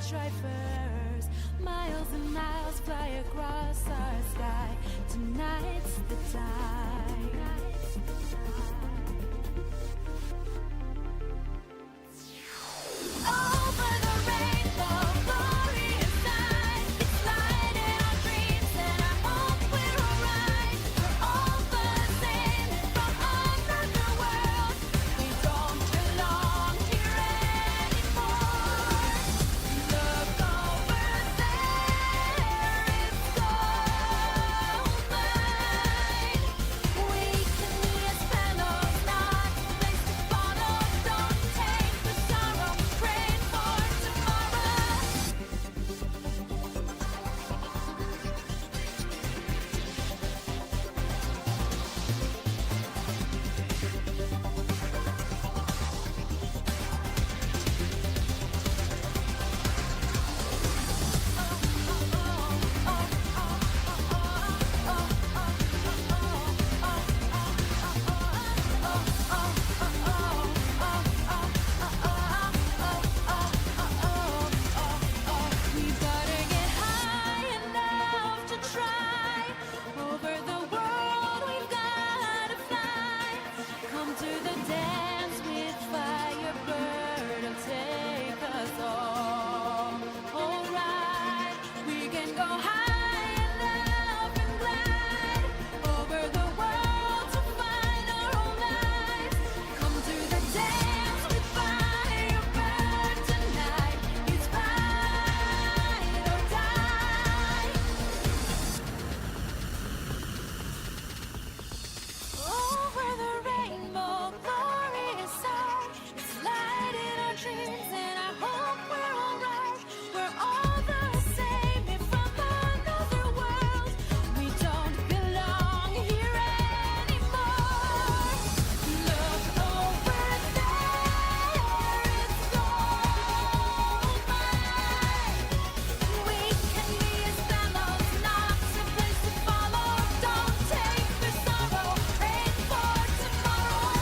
try first. Miles and miles fly across our sky. Tonight's the time. Over the rainbow, glorious night. It's light in our dreams, and I hope we're alright. We're all the same from another world. We don't belong here anymore. Look over there, it's gold mine. We can be as fellows, not a place to follow. Don't take the sorrow, pray for tomorrow. We gotta get high enough to try. Over the world we've gotta fly. Come to the dance with Firebird and take us all. Alright, we can go high enough and glide. Over the world to find our own lives. Come to the dance with Firebird tonight. It's ride or die. Over the rainbow, glorious sight. It's light in our dreams, and I hope we're alright. We're all the same, if from another world. We don't belong here anymore. Look over there, it's gold mine. We can be as fellows, not a place to follow. Don't take the sorrow, pray for tomorrow.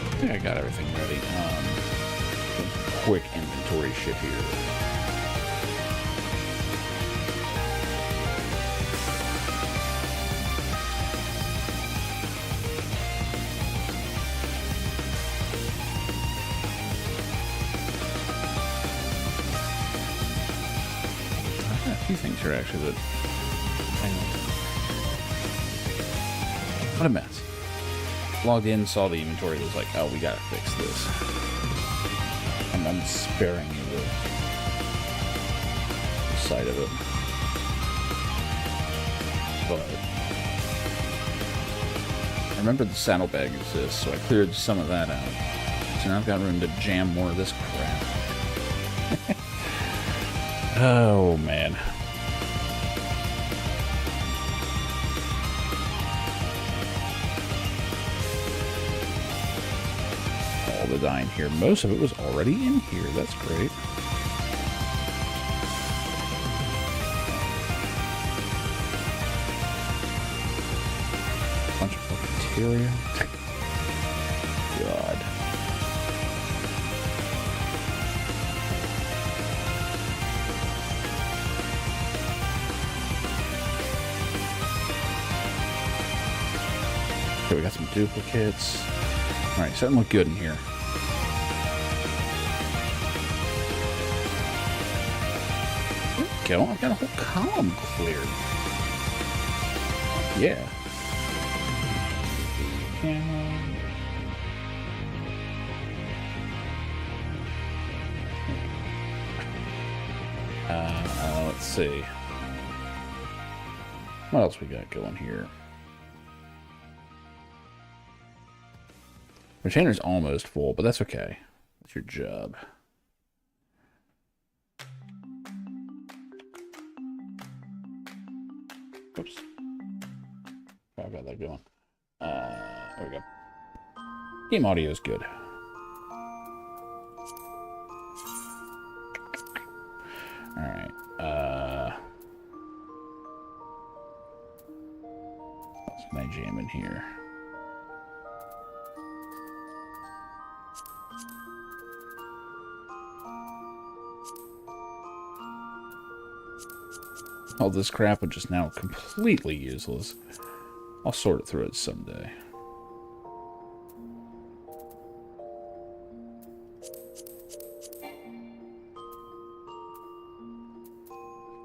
I think I got everything ready. Quick inventory shit here. I've got a few things here actually that. Hang on. What a mess. Logged in, saw the inventory, was like, oh, we gotta fix this. I'm sparing you the sight of it. But I remember the saddlebag exists, so I cleared some of that out. So now I've got room to jam more of this crap. Oh, man. All the dying here. Most of it was already in here. That's great. bacteria. God. Okay, we got some duplicates. Alright, starting to look good in here. Okay, well, I've got a whole column cleared. Yeah. Let's see. What else we got going here? Retainer's almost full, but that's okay. That's your job. Oops. I've got that going. There we go. Game audio is good. Alright. What's my jam in here? All this crap which is now completely useless. I'll sort it through it someday.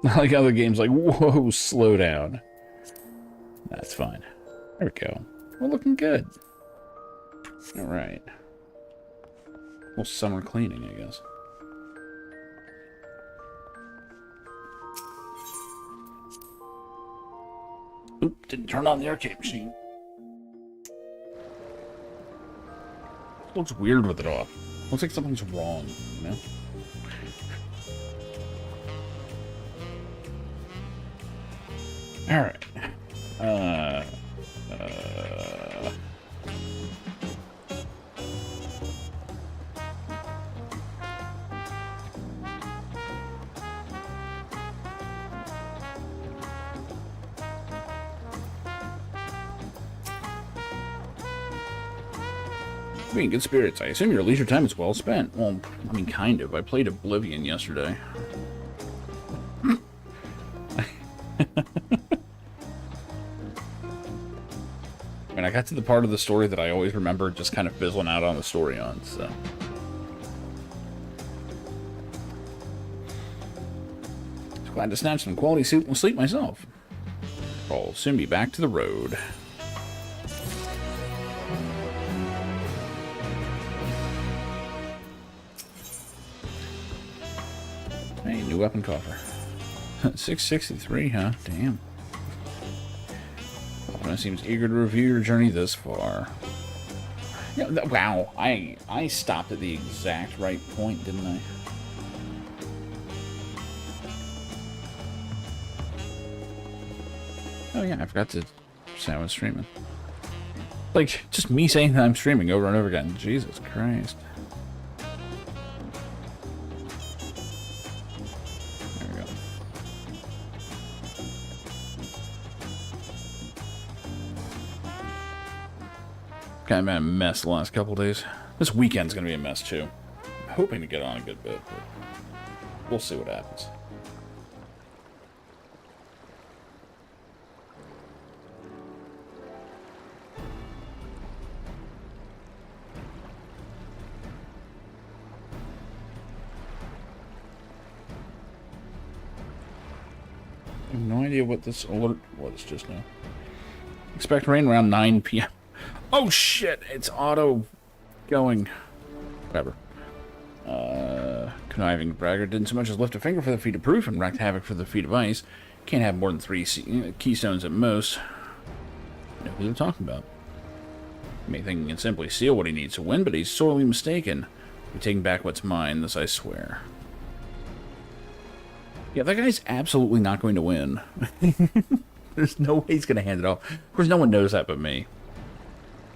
Not like other games like, whoa, slow down. That's fine. There we go. We're looking good. Alright. Well, summer cleaning, I guess. Oop, didn't turn on the arcade machine. Looks weird with it off. Looks like something's wrong, you know? Alright. Being good spirits. I assume your leisure time is well spent. Well, I mean, kind of. I played Oblivion yesterday. I got to the part of the story that I always remember just kind of fizzling out on the story on, so. Just glad to snatch some quality sleep myself. I'll soon be back to the road. Hey, new weapon coffer. 663, huh? Damn. Seems eager to review your journey this far. You know, wow, I stopped at the exact right point, didn't I? Oh yeah, I forgot to say I was streaming. Like, just me saying that I'm streaming over and over again. Jesus Christ. Kind of been a mess the last couple days. This weekend's gonna be a mess too. I'm hoping to get on a good bit, but we'll see what happens. I have no idea what this alert was just now. Expect rain around 9 p.m. Oh shit, it's auto going. Whatever. Conniving braggart didn't so much as lift a finger for the feat of proof and wreaked havoc for the feat of ice. Can't have more than 3 keystones at most. You know who they're talking about. May think he can simply seal what he needs to win, but he's sorely mistaken. We're taking back what's mine, this I swear. Yeah, that guy's absolutely not going to win. There's no way he's going to hand it off. Of course, no one knows that but me.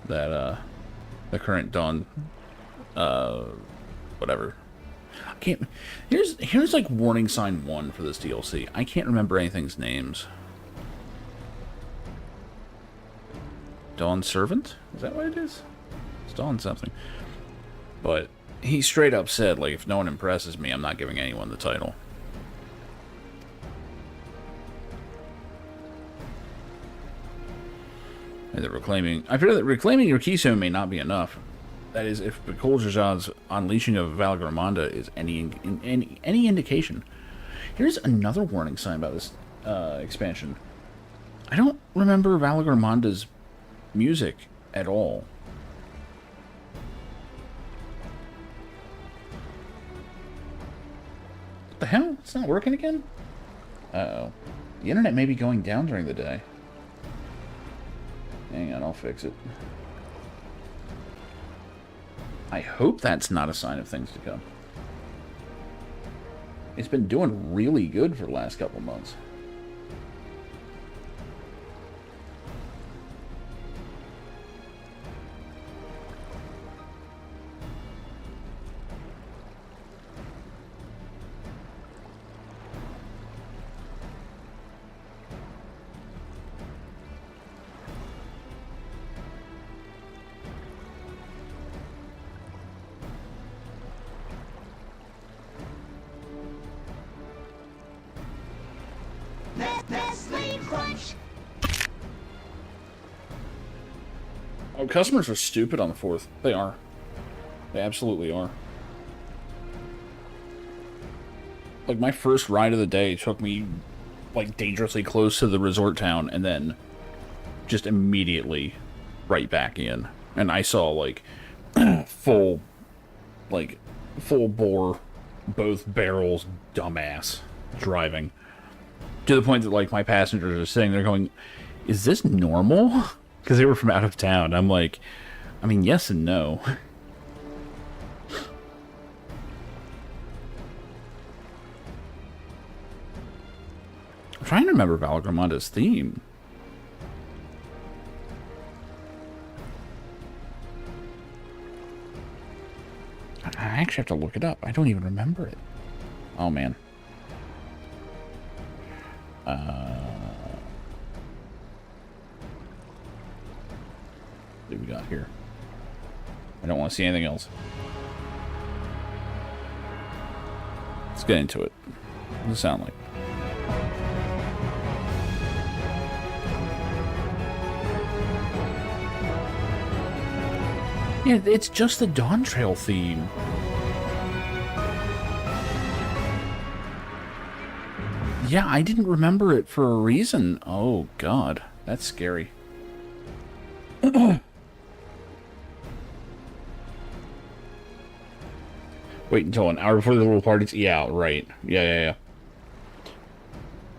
That, the current Dawn, whatever. I can't, here's like warning sign 1 for this DLC. I can't remember anything's names. Dawn Servant? Is that what it is? It's Dawn something. But he straight up said, like, if no one impresses me, I'm not giving anyone the title. And that reclaiming... I feel that reclaiming your keystone may not be enough. That is, if B'Kol Jazad's unleashing of Valgrimonda is any indication. Here's another warning sign about this expansion. I don't remember Valgrimonda's music at all. What the hell? It's not working again? Uh-oh. The internet may be going down during the day. Hang on, I'll fix it. I hope that's not a sign of things to come. It's been doing really good for the last couple months. Oh, customers are stupid on the 4th. They are. They absolutely are. Like, my first ride of the day took me, like, dangerously close to the resort town, and then just immediately right back in. And I saw, like, full bore, both barrels, dumbass driving. To the point that, like, my passengers are sitting there going, is this normal? Because they were from out of town. I'm like, I mean, yes and no. I'm trying to remember Valgrimonda's theme. I actually have to look it up. I don't even remember it. Oh, man. What do we got here? I don't want to see anything else. Let's get into it. What does it sound like? Yeah, it's just the Dawn Trail theme. Yeah, I didn't remember it for a reason. Oh, God. That's scary. Wait until an hour before the little parties? Yeah, right. Yeah.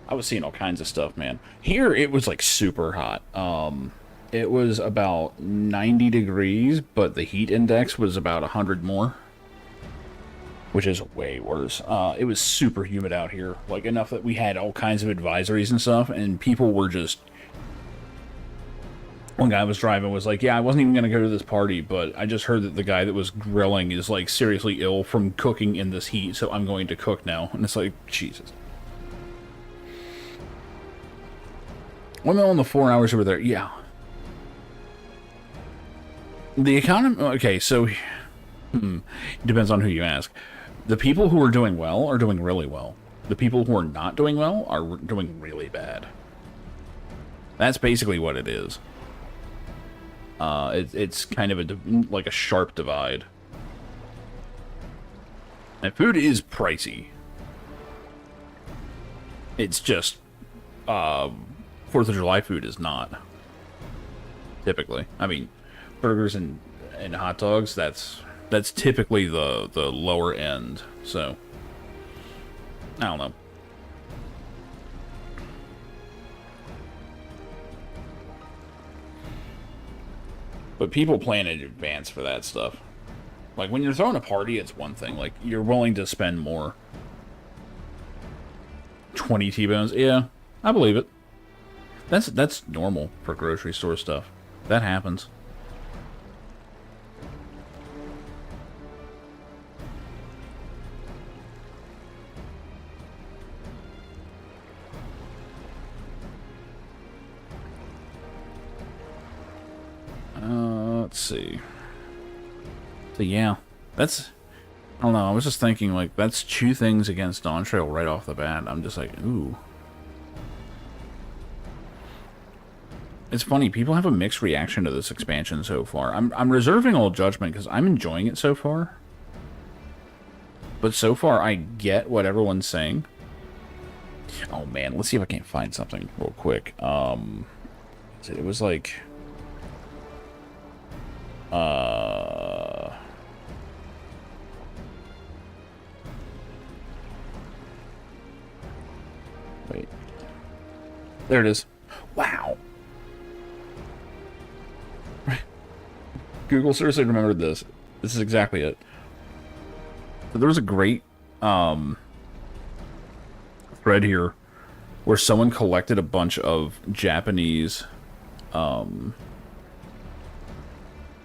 I was seeing all kinds of stuff, man. Here, it was, like, super hot. It was about 90 degrees, but the heat index was about 100 more. Which is way worse. It was super humid out here. Like, enough that we had all kinds of advisories and stuff, and people were just... One guy was driving was like, yeah, I wasn't even going to go to this party, but I just heard that the guy that was grilling is, like, seriously ill from cooking in this heat, so I'm going to cook now. And it's like, Jesus. Women on the 4 hours over there, yeah. The economy, okay, so, depends on who you ask. The people who are doing well are doing really well. The people who are not doing well are doing really bad. That's basically what it is. It's kind of like a sharp divide. And food is pricey. It's just, 4th of July food is not. Typically. I mean, burgers and hot dogs, that's typically the lower end. So, I don't know. But people plan in advance for that stuff. Like, when you're throwing a party, it's one thing. Like, you're willing to spend more. 20 T-bones? Yeah, I believe it. That's normal for grocery store stuff. That happens. see. So yeah, that's... I don't know, I was just thinking, like, that's two things against Dawn Trail right off the bat. I'm just like, ooh. It's funny, people have a mixed reaction to this expansion so far. I'm reserving all judgment because I'm enjoying it so far. But so far, I get what everyone's saying. Oh man, let's see if I can't find something real quick. It was like... Wait. There it is. Wow. Google seriously remembered this. This is exactly it. So there was a great thread here where someone collected a bunch of Japanese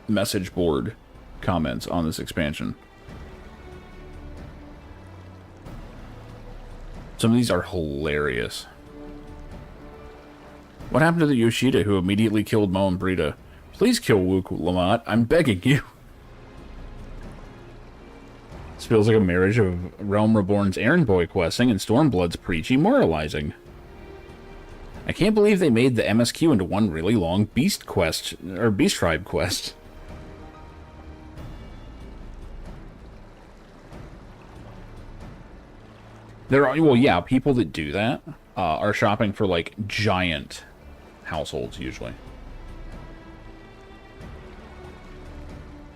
message board comments on this expansion. Some of these are hilarious. What happened to the Yoshida who immediately killed Mo and Brita? Please kill Wook Lamont. I'm begging you. This feels like a marriage of Realm Reborn's errand boy questing and Stormblood's preachy moralizing. I can't believe they made the MSQ into one really long Beast quest, or Beast Tribe quest. There are, well, yeah, people that do that are shopping for, like, giant households, usually.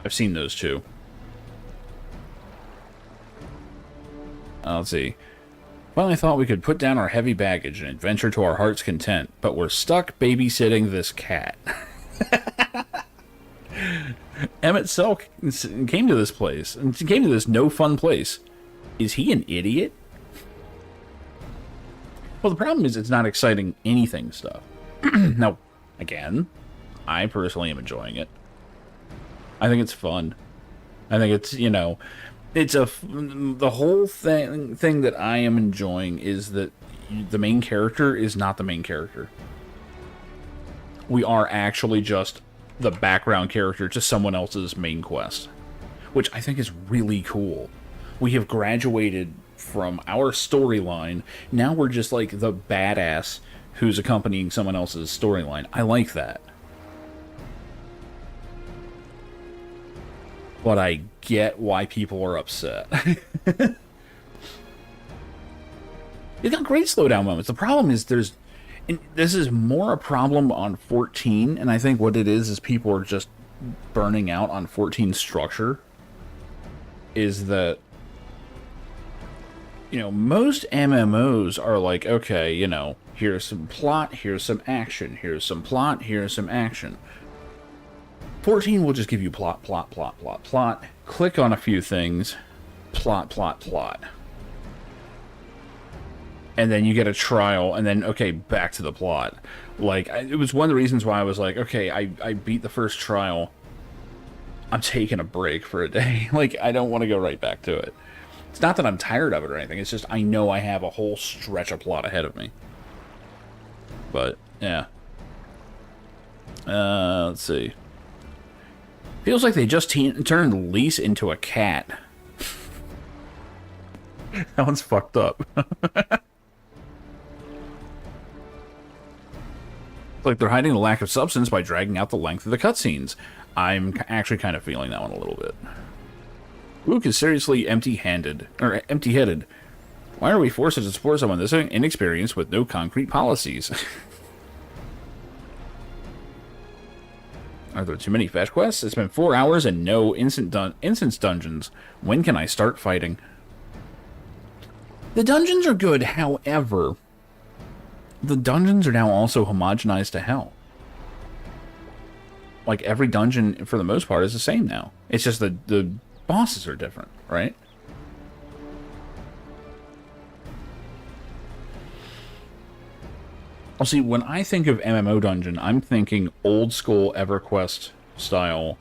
I've seen those, too. Let's see. Finally thought we could put down our heavy baggage and adventure to our heart's content, but we're stuck babysitting this cat. Emmett Selk came to this place, and came to this no-fun place. Is he an idiot? Well, the problem is it's not exciting anything stuff. Now, again, I personally am enjoying it. I think it's fun. I think it's, you know, it's the whole thing that I am enjoying is that the main character is not the main character. We are actually just the background character to someone else's main quest, which I think is really cool. We have graduated from our storyline. Now we're just like the badass who's accompanying someone else's storyline. I like that. But I get why people are upset. It's got great slowdown moments. The problem is this is more a problem on 14, and I think what it is people are just burning out on 14's structure. Is that, you know, most MMOs are like, okay, you know, here's some plot, here's some action, here's some plot, here's some action. 14 will just give you plot, plot, plot, plot, plot. Click on a few things, plot, plot, plot. And then you get a trial, and then, okay, back to the plot. Like, it was one of the reasons why I was like, okay, I beat the first trial. I'm taking a break for a day. Like, I don't want to go right back to it. It's not that I'm tired of it or anything. It's just I know I have a whole stretch of plot ahead of me. But, yeah. Let's see. Feels like they just turned Lise into a cat. That one's fucked up. It's like they're hiding the lack of substance by dragging out the length of the cutscenes. I'm actually kind of feeling that one a little bit. Wook is seriously empty-handed, or empty-headed. Why are we forced to support someone this inexperienced with no concrete policies? Are there too many fetch quests? It's been 4 hours and no instance dungeons. When can I start fighting? The dungeons are good, however, the dungeons are now also homogenized to hell. Like, every dungeon, for the most part, is the same now. It's just the bosses are different, right? Well, see, when I think of MMO dungeon, I'm thinking old school EverQuest style,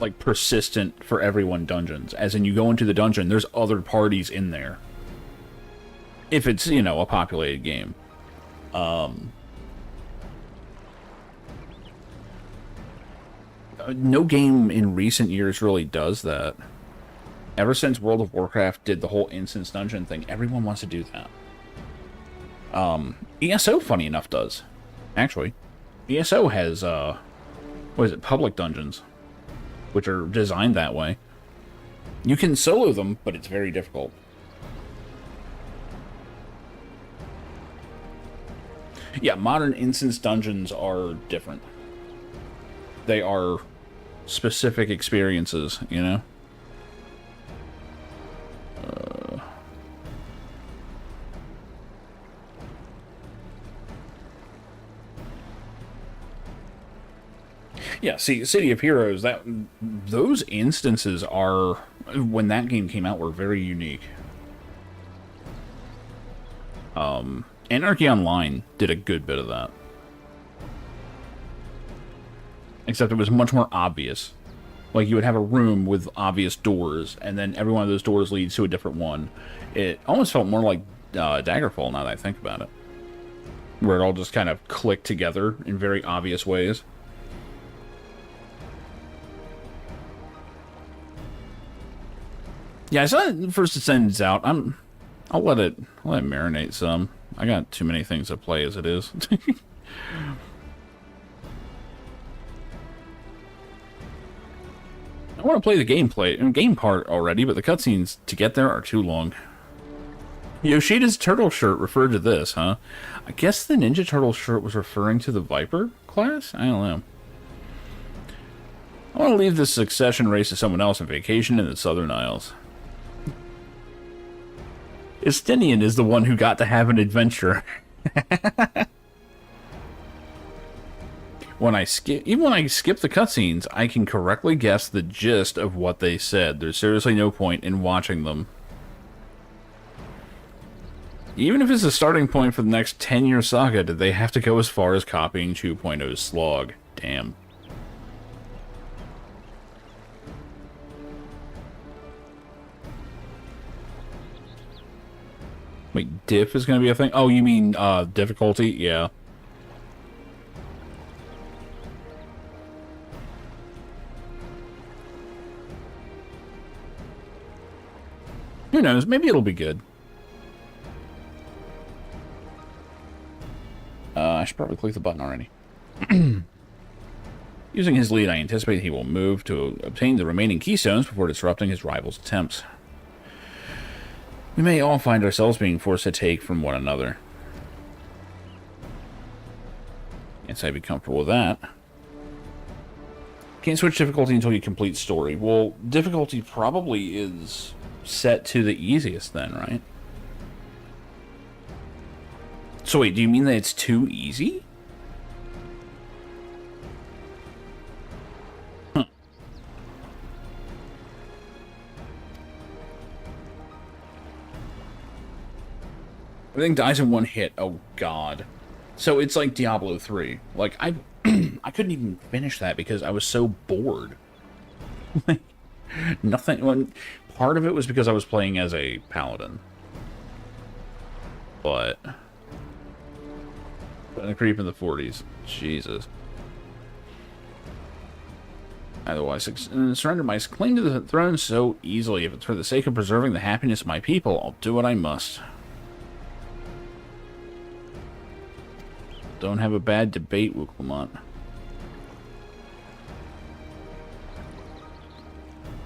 like persistent for everyone dungeons. As in, you go into the dungeon, there's other parties in there. If it's, you know, a populated game. No game in recent years really does that. Ever since World of Warcraft did the whole instance dungeon thing, everyone wants to do that. ESO, funny enough, does. Actually. ESO has, what is it, public dungeons, which are designed that way. You can solo them, but it's very difficult. Yeah, modern instance dungeons are different. They are specific experiences, you know? Yeah, see, City of Heroes, those instances are, when that game came out, were very unique. Anarchy Online did a good bit of that. Except it was much more obvious. Like, you would have a room with obvious doors, and then every one of those doors leads to a different one. It almost felt more like Daggerfall, now that I think about it. Where it all just kind of clicked together in very obvious ways. Yeah, I saw it First Descendants out. I'll let it marinate some. I got too many things to play as it is. I want to play the game part already, but the cutscenes to get there are too long. Yoshida's turtle shirt referred to this, huh? I guess the Ninja Turtle shirt was referring to the Viper class? I don't know. I want to leave this succession race to someone else on vacation in the Southern Isles. Estinian is the one who got to have an adventure. Even when I skip the cutscenes, I can correctly guess the gist of what they said. There's seriously no point in watching them. Even if it's a starting point for the next 10-year saga, did they have to go as far as copying 2.0's slog? Damn. Wait, diff is going to be a thing? Oh, you mean difficulty? Yeah. Who knows? Maybe it'll be good. I should probably click the button already. Using his lead, I anticipate he will move to obtain the remaining keystones before disrupting his rival's attempts. We may all find ourselves being forced to take from one another. Guess I'd be comfortable with that. Can't switch difficulty until you complete story. Well, difficulty probably is set to the easiest then, right? So wait, do you mean that it's too easy? Huh. Everything dies in one hit. Oh god. So it's like Diablo 3. Like, I couldn't even finish that because I was so bored. Nothing. Well, part of it was because I was playing as a paladin. But a creep in the 40s. Jesus. Otherwise, surrender my claim to the throne so easily. If it's for the sake of preserving the happiness of my people, I'll do what I must. Don't have a bad debate, Wooklamont.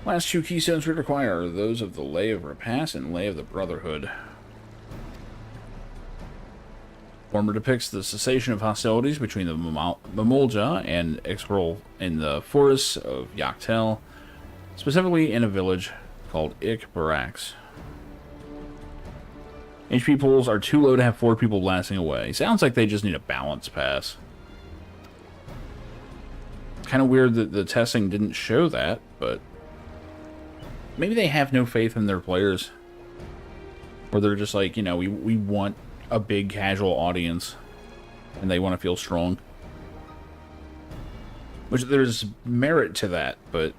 Last two keystones we require are those of the Lay of Repass and Lay of the Brotherhood. Former depicts the cessation of hostilities between the Mamulja and Exrol in the forests of Yaktel, specifically in a village called Ik Barracks. HP pools are too low to have 4 people blasting away. Sounds like they just need a balance pass. Kind of weird that the testing didn't show that, but maybe they have no faith in their players. Or they're just like, you know, we want a big casual audience and they want to feel strong. Which there's merit to that, but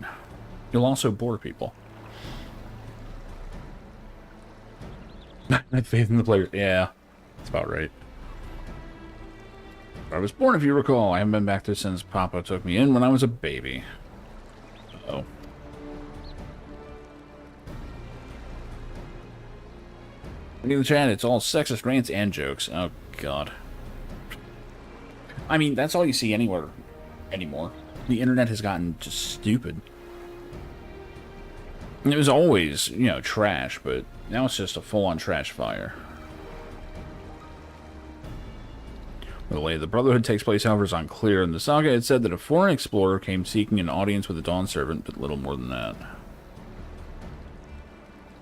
you'll also bore people. Not faith in the players. Yeah, that's about right. I was born, if you recall. I haven't been back there since Papa took me in when I was a baby. In the chat, it's all sexist rants and jokes. Oh, God. I mean, that's all you see anywhere anymore. The internet has gotten just stupid. It was always, you know, trash, but now it's just a full-on trash fire. The way the Brotherhood takes place, however, is unclear. In the saga, it said that a foreign explorer came seeking an audience with the Dawn Servant, but little more than that.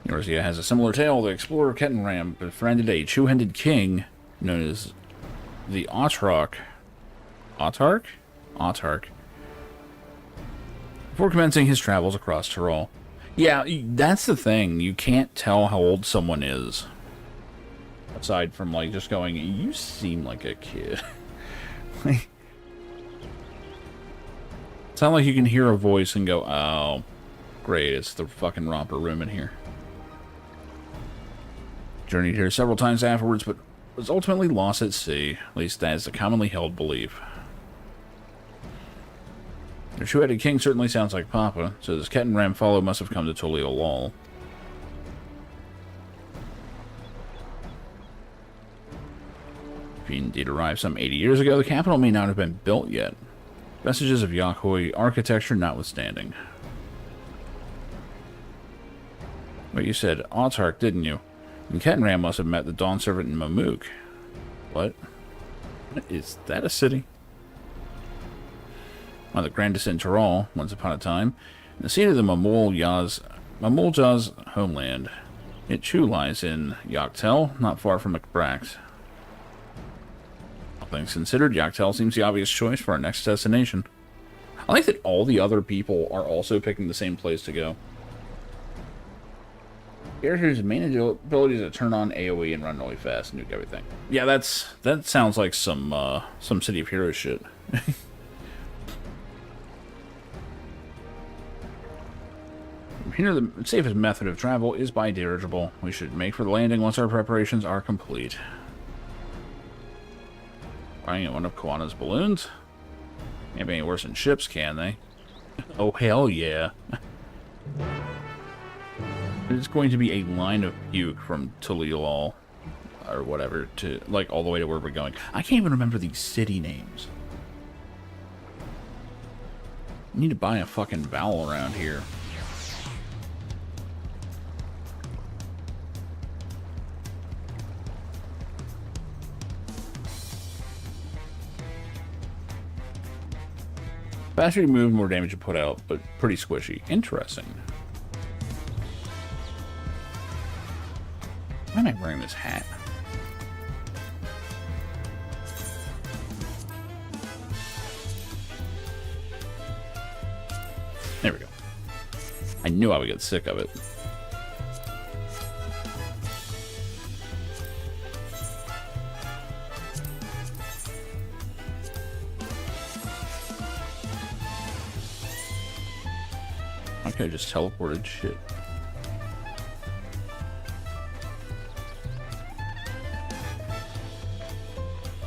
Eorzea has a similar tale. The explorer Kettenram befriended a two-handed king known as the Autarch. Autarch? Autarch. Before commencing his travels across Tyrol. Yeah, that's the thing. You can't tell how old someone is. Aside from, like, just going, you seem like a kid. It's not like you can hear a voice and go, oh, great, it's the fucking romper room in here. Journeyed here several times afterwards, but was ultimately lost at sea. At least that is the commonly held belief. The two-headed king certainly sounds like Papa, so this Kettenram follow must have come to Tolio Lol. If he indeed arrived some 80 years ago, the capital may not have been built yet. Vestiges of Yakhoi architecture notwithstanding. But you said Autarch, didn't you? And Kettenram must have met the Dawn Servant in Mamuk. What? Is that a city? One of the grandest in Tyrol, once upon a time, and the seat of the Mamuljaz homeland. It too lies in Yaktel, not far from Macbrax. All things considered, Yaktel seems the obvious choice for our next destination. I like that all the other people are also picking the same place to go. Character's main ability is to turn on AoE and run really fast and nuke everything. Yeah, that sounds like some City of Heroes shit. Here, the safest method of travel is by dirigible. We should make for the landing once our preparations are complete. Flying at one of Kawana's balloons? Can't be any worse than ships, can they? Oh, hell yeah. It's going to be a line of puke from Tulilal, or whatever, to, like, all the way to where we're going. I can't even remember these city names. I need to buy a fucking vowel around here. Faster you move, more damage you put out, but pretty squishy. Interesting. Why am I wearing this hat? There we go. I knew I would get sick of it. Okay, just teleported shit.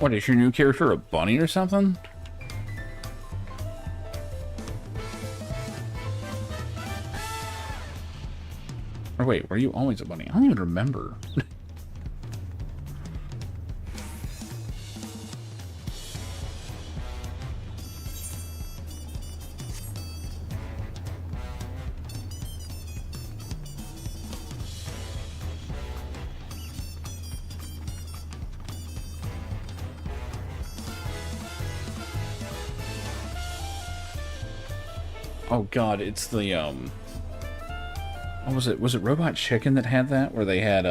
What, is your new character a bunny or something? Or wait, were you always a bunny? I don't even remember. Oh god, it's the, what was it? Was it Robot Chicken that had that? Where they had,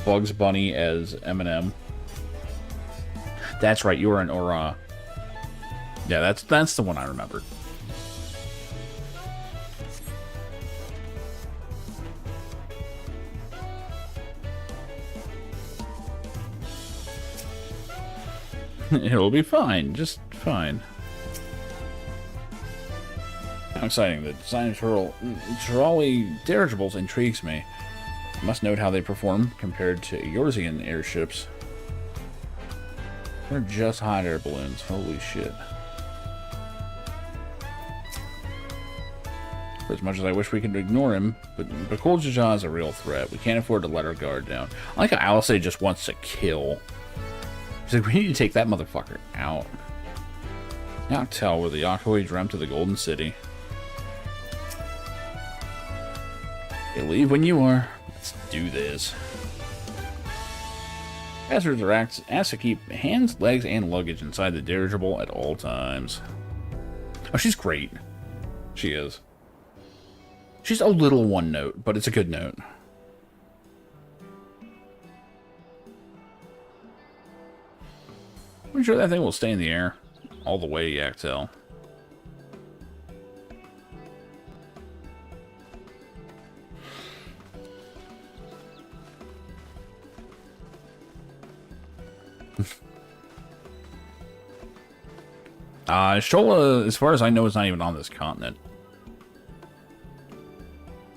Bugs Bunny as Eminem? That's right, you were an Aura. Yeah, that's the one I remembered. It'll be fine, just fine. How exciting. The design of Tyroli dirigibles intrigues me. I must note how they perform compared to Eorzean airships. They're just hot air balloons. Holy shit. For as much as I wish we could ignore him, but Bakul Jaja is a real threat. We can't afford to let our guard down. I like how Alice just wants to kill. She's like, we need to take that motherfucker out. Not tell where the Yokoi dreamt of the Golden City. Okay, leave when you are. Let's do this. Passengers are asked to keep hands, legs, and luggage inside the dirigible at all times. Oh, she's great. She is. She's a little one note, but it's a good note. I'm sure that thing will stay in the air all the way to Yaktel. Shola, as far as I know, is not even on this continent.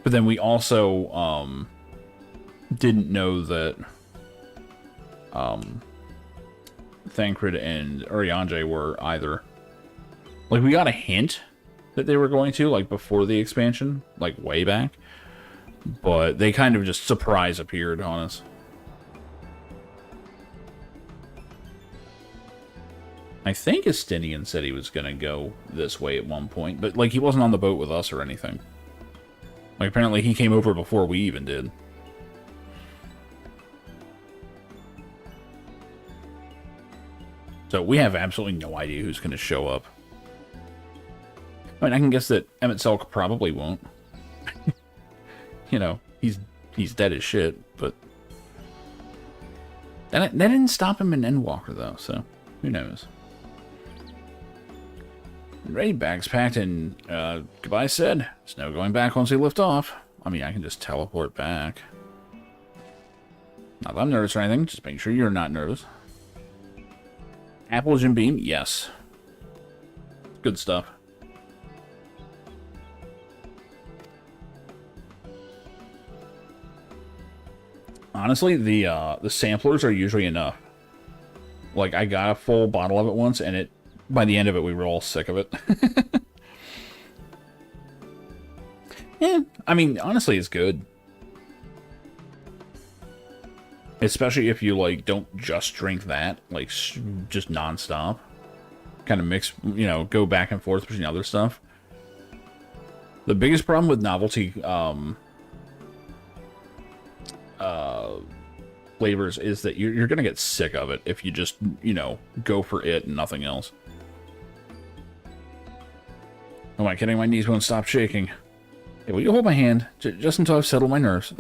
But then we also didn't know that Thancred and Urianger were either. Like, we got a hint that they were going to, like, before the expansion, like, way back. But they kind of just surprise appeared on us. I think Estinian said he was going to go this way at one point, but, like, he wasn't on the boat with us or anything. Like, apparently he came over before we even did. So we have absolutely no idea who's going to show up. I mean, I can guess that Emmett Selk probably won't. You know, he's dead as shit, but... That didn't stop him in Endwalker, though, so who knows. Ready, bags packed, and goodbye said. There's no going back once we lift off. I mean, I can just teleport back. Not that I'm nervous or anything, just make sure you're not nervous. Apple Jim Beam, yes. Good stuff. Honestly, the samplers are usually enough. Like, I got a full bottle of it once, and by the end of it, we were all sick of it. Yeah, I mean, honestly, it's good. Especially if you, like, don't just drink that, like, just non-stop. Kind of mix, you know, go back and forth between other stuff. The biggest problem with novelty flavors is that you're going to get sick of it if you just, you know, go for it and nothing else. Oh, am I kidding? My knees won't stop shaking. Hey, will you hold my hand? Just until I've settled my nerves.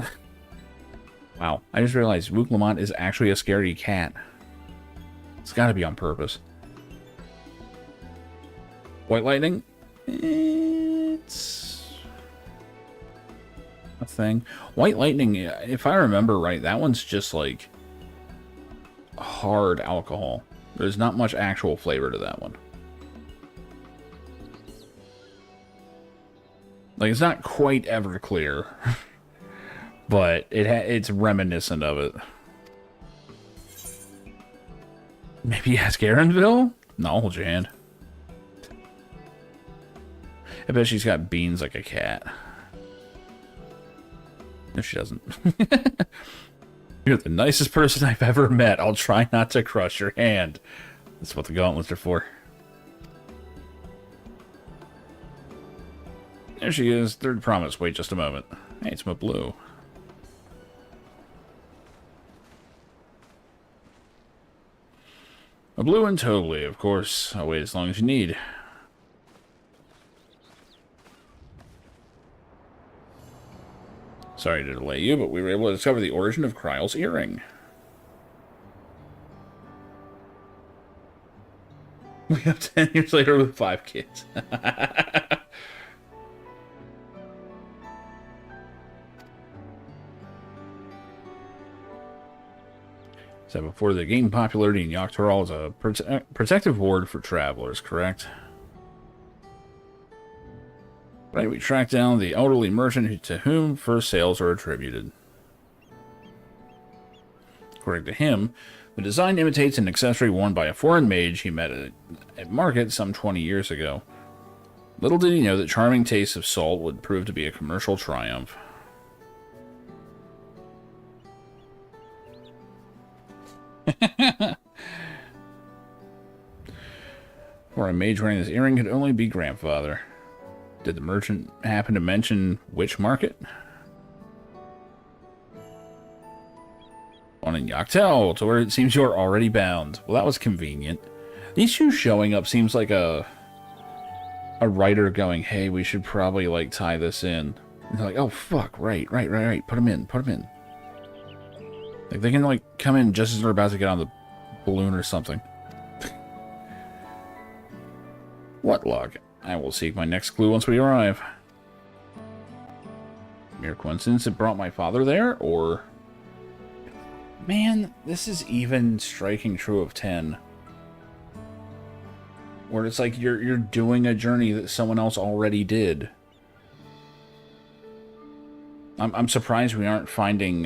Wow, I just realized Wook Lamont is actually a scary cat. It's got to be on purpose. White Lightning? It's a thing. White Lightning, if I remember right, that one's just like hard alcohol. There's not much actual flavor to that one. Like, it's not quite Everclear, but it's reminiscent of it. Maybe ask Erinville? No, hold your hand. I bet she's got beans like a cat. No, she doesn't. You're the nicest person I've ever met. I'll try not to crush your hand. That's what the gauntlets are for. There she is. Third promise. Wait just a moment. Hey, it's my blue. A blue and totally, of course. I'll wait as long as you need. Sorry to delay you, but we were able to discover the origin of Kryle's earring. We have 10 years later with 5 kids. So before they gained popularity in Yoktoral as a protective ward for travelers, correct? Right, we tracked down the elderly merchant to whom first sales are attributed. According to him, the design imitates an accessory worn by a foreign mage he met at market some 20 years ago. Little did he know that charming tastes of salt would prove to be a commercial triumph. For a mage wearing this earring could only be grandfather. Did the merchant happen to mention which market? On in Yaktel, to where it seems you are already bound. Well, that was convenient. These shoes showing up seems like a writer going, hey, we should probably, like, tie this in. And they're like, oh, fuck, right. Put them in. Like, they can, like, come in just as they're about to get on the balloon or something. What luck? I will seek my next clue once we arrive. Mere coincidence it brought my father there, or... Man, this is even striking true of 10. Where it's like you're doing a journey that someone else already did. I'm surprised we aren't finding,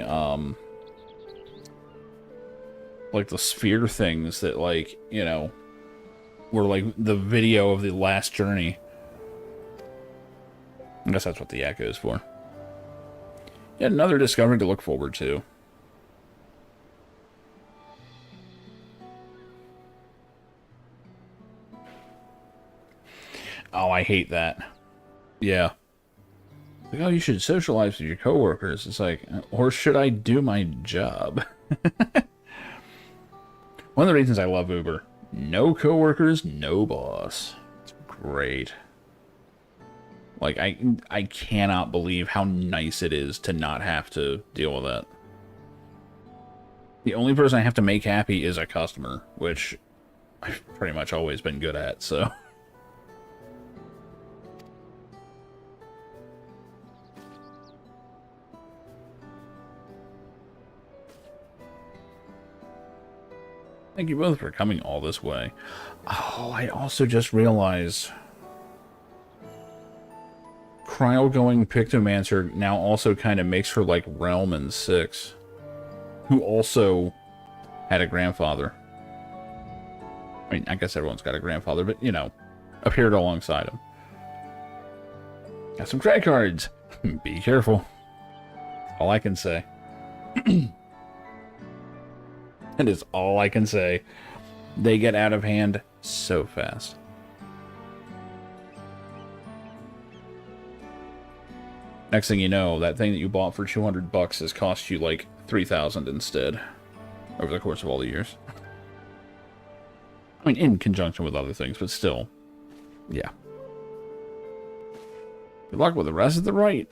like, the sphere things that, like, you know, were, like, the video of the last journey. I guess that's what the echo is for. Yet another discovery to look forward to. Oh, I hate that. Yeah. Like, oh, you should socialize with your coworkers. It's like, or should I do my job? One of the reasons I love Uber. No coworkers, no boss. It's great. Like, I cannot believe how nice it is to not have to deal with that. The only person I have to make happy is a customer, which I've pretty much always been good at, so... Thank you both for coming all this way. Oh, I also just realized... Cryo-going Pictomancer now also kind of makes her like Realm in 6. Who also had a grandfather. I mean, I guess everyone's got a grandfather, but, you know, appeared alongside him. Got some credit cards. Be careful. All I can say. That is all I can say. They get out of hand so fast. Next thing you know, that thing that you bought for $200 has cost you like $3,000 instead over the course of all the years. I mean, in conjunction with other things, but still, yeah. Good luck with the rest of the right.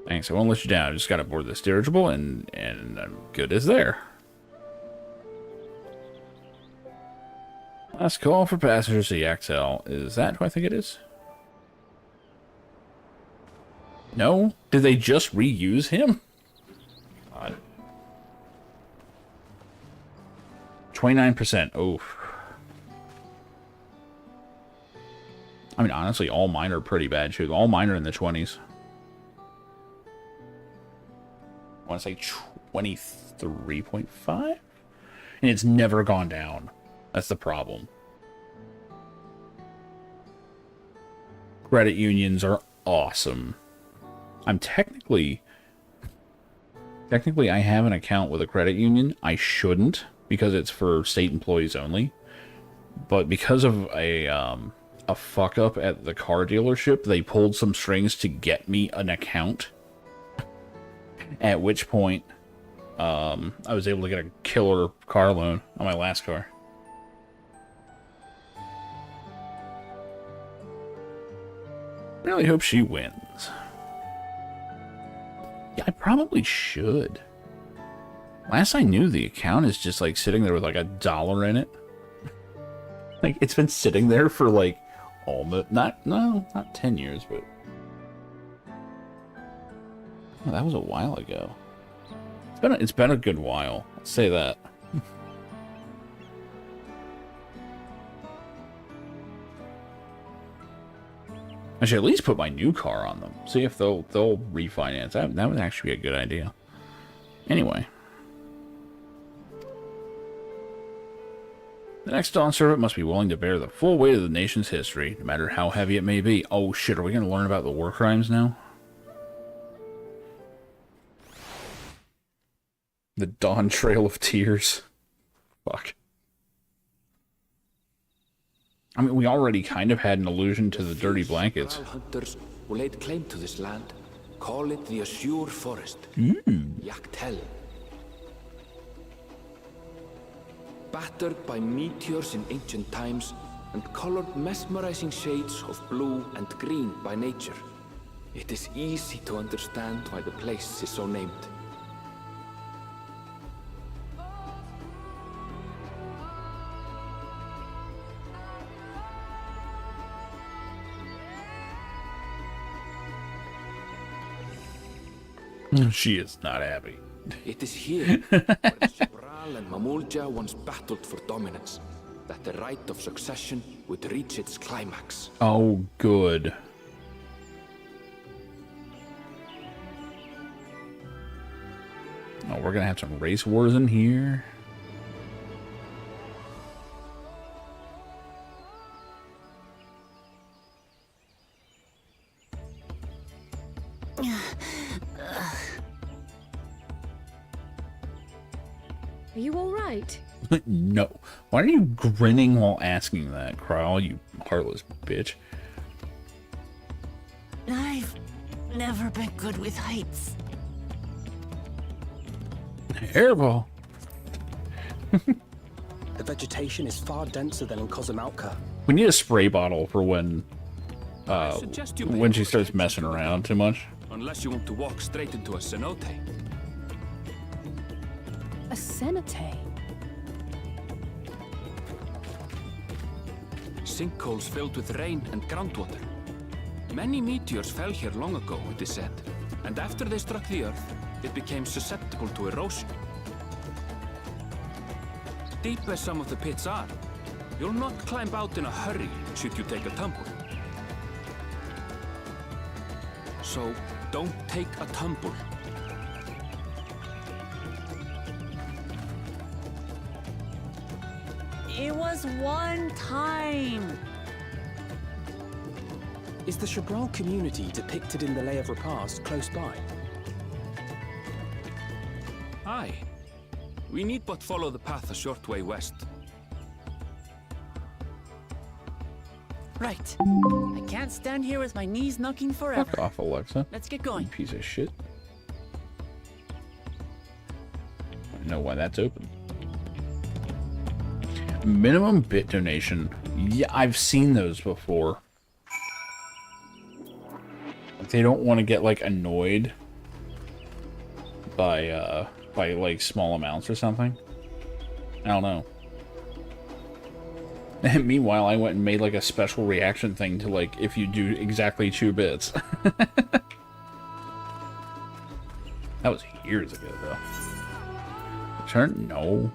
Thanks, I won't let you down. I just got to board this dirigible, and I'm good as there. Last call for passengers to Yaxel. Is that who I think it is? No? Did they just reuse him? God. 29%. Oof. I mean, honestly, all mine are pretty bad, too. All mine are in the 20s. I want to say 23.5? And it's never gone down. That's the problem. Credit unions are awesome. I'm technically I have an account with a credit union. I shouldn't, because it's for state employees only. But because of a fuck up at the car dealership, they pulled some strings to get me an account. At which point, I was able to get a killer car loan on my last car. Really hope she wins. Yeah, I probably should. Last I knew, the account is just like sitting there with like $1 in it. Like, it's been sitting there for like almost not 10 years, but oh, that was a while ago. It's been a good while. Let's say that. I should at least put my new car on them. See if they'll refinance. That would actually be a good idea. Anyway. The next Dawn Servant must be willing to bear the full weight of the nation's history, no matter how heavy it may be. Oh shit, are we going to learn about the war crimes now? The Dawn Trail of Tears. Fuck. I mean, we already kind of had an allusion to the dirty blankets. Hunters who laid claim to this land call it the Azure Forest. Yaktel. Battered by meteors in ancient times and colored mesmerizing shades of blue and green by nature, it is easy to understand why the place is so named. She is not happy. It is here where the Shibral and Mamulja once battled for dominance, that the right of succession would reach its climax. Oh, good. Oh, we're gonna have some race wars in here. Are you all right? No. Why are you grinning while asking that, Kyle, you heartless bitch? I've never been good with heights. Hairball. The vegetation is far denser than in Cozumauca. We need a spray bottle for when Suggest you when pay she more starts attention messing to around that, too much. Unless you want to walk straight into a cenote. A cenote? Sinkholes filled with rain and groundwater. Many meteors fell here long ago, it is said, and after they struck the earth, it became susceptible to erosion. Deep as some of the pits are, you'll not climb out in a hurry should you take a tumble. So, don't take a tumble. It was one time. Is the Shibral community depicted in the Lay of Repast close by? Aye. We need but follow the path a short way west. Right. I can't stand here with my knees knocking forever. Fuck off, Alexa. Let's get You going. piece of shit. I know why that's open. Minimum bit donation. Yeah, I've seen those before. They don't want to get like annoyed by like small amounts or something. I don't know. And meanwhile, I went and made like a special reaction thing to like if you do exactly 2 bits. That was years ago though. Turn? No.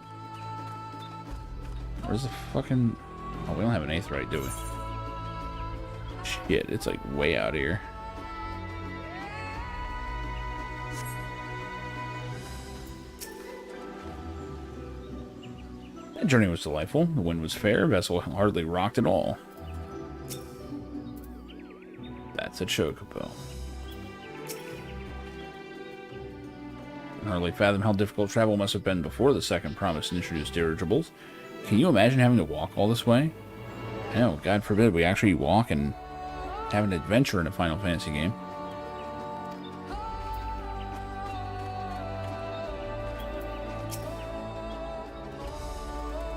Where's the fucking... Oh, we don't have an Aetheryte, do we? Shit, it's like way out here. That journey was delightful. The wind was fair. Vessel hardly rocked at all. That's a chocobo. I can hardly fathom how difficult travel must have been before the second promise introduced dirigibles. Can you imagine having to walk all this way? No, God forbid we actually walk and have an adventure in a Final Fantasy game.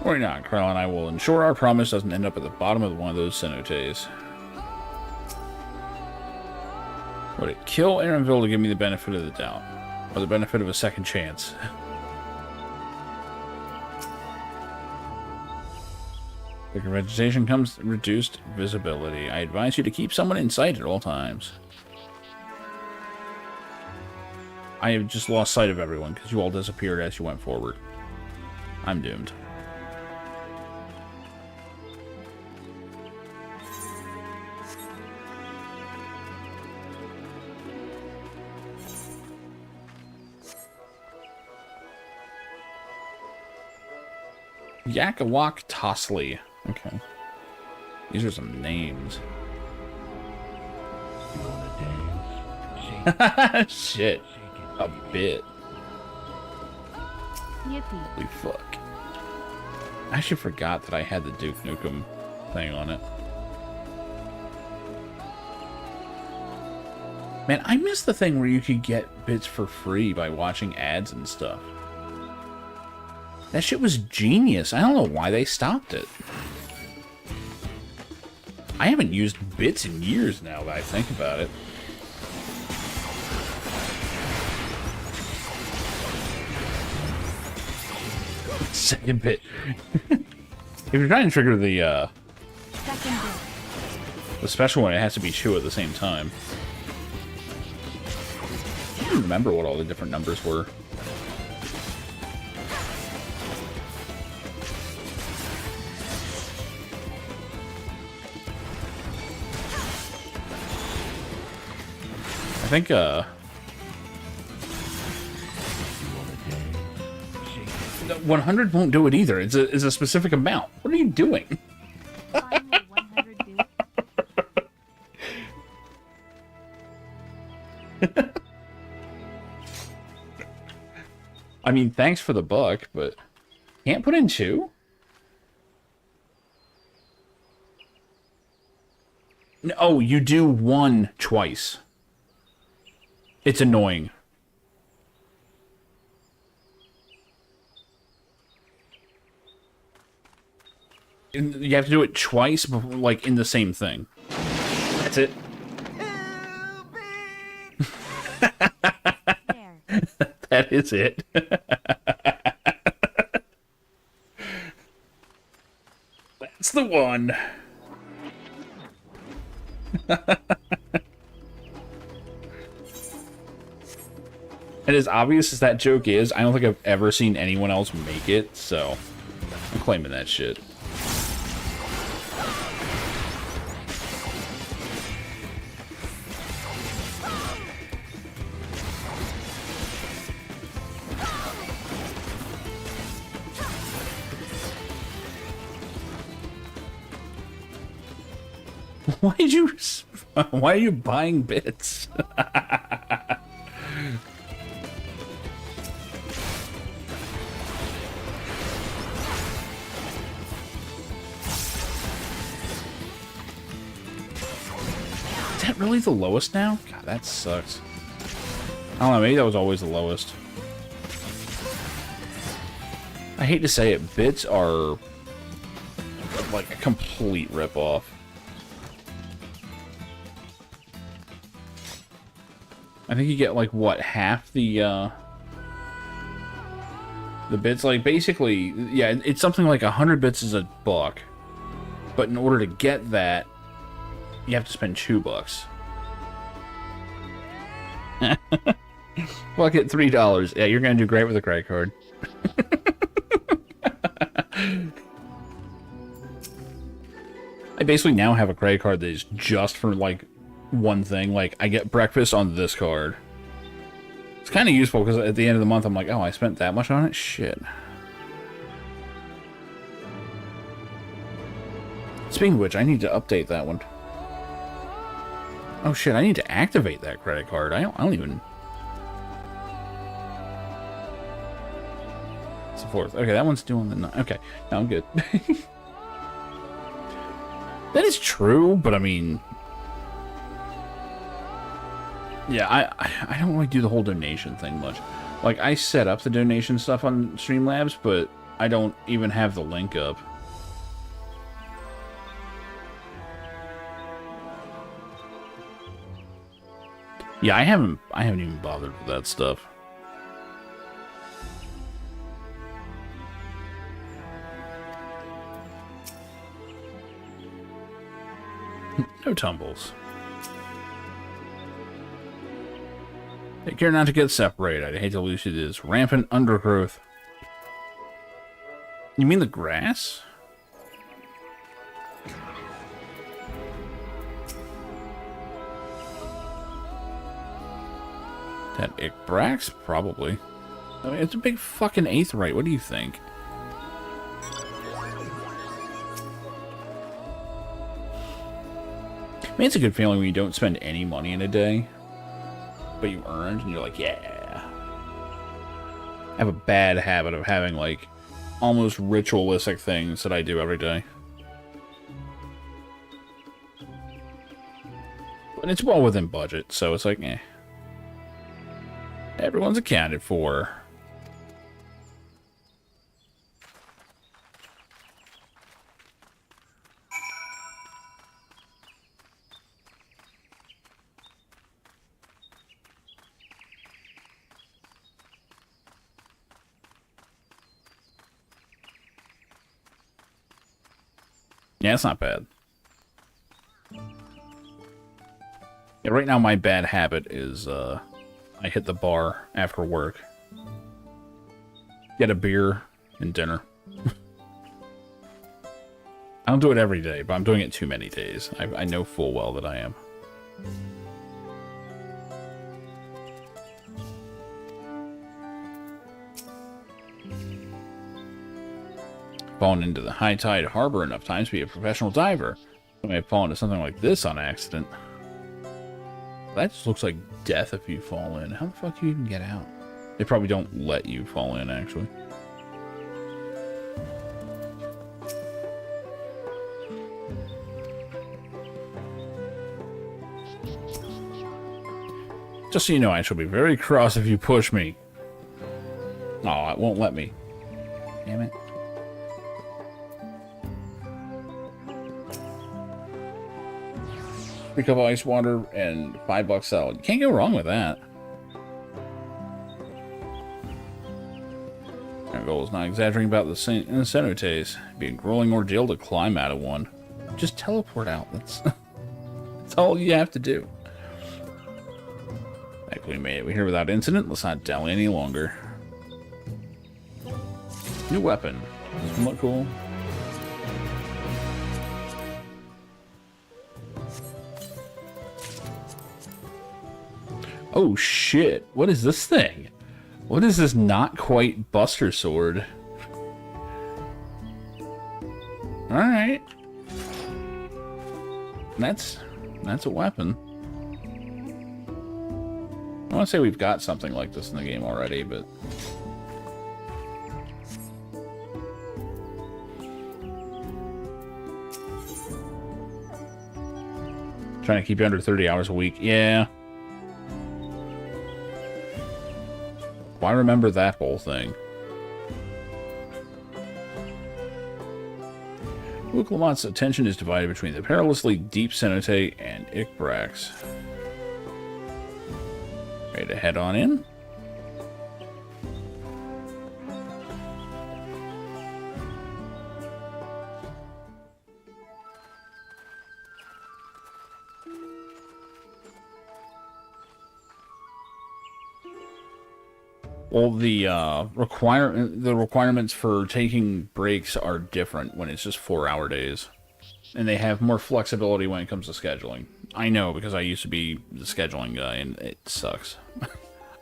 Worry not, Carl and I will ensure our promise doesn't end up at the bottom of one of those cenotes. Would it kill Aaronville to give me the benefit of the doubt? Or the benefit of a second chance? Thicker vegetation comes reduced visibility. I advise you to keep someone in sight at all times. I have just lost sight of everyone because you all disappeared as you went forward. I'm doomed. Yakawak Tosley. Okay. These are some names. Shit. A bit. Yippee. Holy fuck. I actually forgot that I had the Duke Nukem thing on it. Man, I missed the thing where you could get bits for free by watching ads and stuff. That shit was genius. I don't know why they stopped it. I haven't used bits in years now that I think about it. Second bit. If you're trying to trigger the special one, it has to be two at the same time. I don't remember what all the different numbers were. I think, 100 won't do it either. It's a specific amount. What are you doing? Finally, 100 do. I mean, thanks for the buck, but can't put in two? No, oh, you do one twice. It's annoying. You have to do it twice, before, like, in the same thing. That's it. There. That is it. That's the one. And as obvious as that joke is, I don't think I've ever seen anyone else make it, so I'm claiming that shit. Why are you buying bits? Is that really the lowest now? God, that sucks. I don't know, maybe that was always the lowest. I hate to say it, bits are like a complete ripoff. I think you get like what, half the bits. Like basically, yeah, it's something like 100 bits is a buck, but in order to get that, you have to spend $2. Fuck it, $3. Yeah, you're gonna do great with a credit card. I basically now have a credit card that is just for like one thing. Like, I get breakfast on this card. It's kind of useful because at the end of the month I'm like, oh, I spent that much on it? Shit. Speaking of which, I need to update that one. Oh shit, I need to activate that credit card. I don't even... It's the 4th. Okay, that one's doing the 9th. Okay, now I'm good. That is true, but I mean... Yeah, I don't really do the whole donation thing much. Like, I set up the donation stuff on Streamlabs, but I don't even have the link up. Yeah, I haven't even bothered with that stuff. No tumbles. Take care not to get separated. I hate to lose you to this rampant undergrowth. You mean the grass? That Ickbrax? Probably. I mean, it's a big fucking aetheryte. What do you think? mean, it's a good feeling when you don't spend any money in a day, but you earned, and you're like, yeah. I have a bad habit of having, like, almost ritualistic things that I do every day. And it's well within budget, so it's like, eh. Everyone's accounted for. Yeah, it's not bad. Yeah, right now my bad habit is, I hit the bar after work. Get a beer and dinner. I don't do it every day, but I'm doing it too many days. I know full well that I am. Fallen into the high tide harbor enough times to be a professional diver. I may have fallen into something like this on accident. That just looks like death if you fall in. How the fuck do you even get out? They probably don't let you fall in, actually. Just so you know, I shall be very cross if you push me. Oh, it won't let me. Damn it. Free cup of ice water and $5 salad. You can't go wrong with that. Our goal is not exaggerating about the cenotes. It'd be a grueling ordeal to climb out of one. Just teleport out. That's all you have to do. We made it. We're here without incident. Let's not dally any longer. New weapon. Does this one look cool? Oh shit. What is this thing? What is this not quite Buster Sword? Alright. That's a weapon. I want to say we've got something like this in the game already, but... Trying to keep you under 30 hours a week. Yeah. Why remember that whole thing? Luke Lamont's attention is divided between the perilously deep cenote and Ikbrax. Ready to head on in? Well, the requirements for taking breaks are different when it's just 4-hour days. And they have more flexibility when it comes to scheduling. I know, because I used to be the scheduling guy, and it sucks.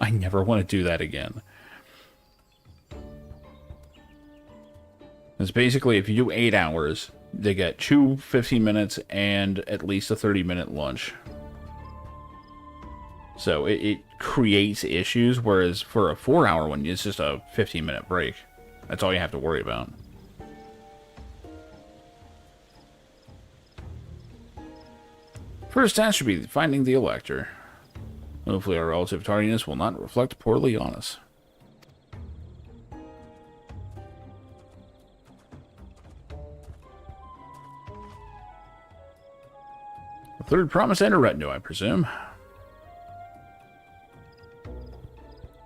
I never want to do that again. It's basically, if you do 8 hours, they get 2 15 minutes and at least a 30-minute lunch. So it creates issues, whereas for a 4-hour one, it's just a 15-minute break. That's all you have to worry about. First task should be finding the Elector. Hopefully our relative tardiness will not reflect poorly on us. The third promise and a retinue, I presume.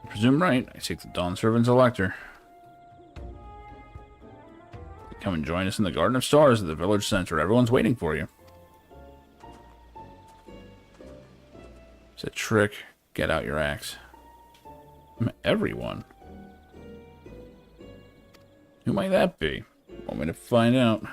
I presume right. I seek the Dawn Servant's Elector. Come and join us in the Garden of Stars at the village center. Everyone's waiting for you. It's a trick. Get out your axe. Everyone. Who might that be? Want me to find out?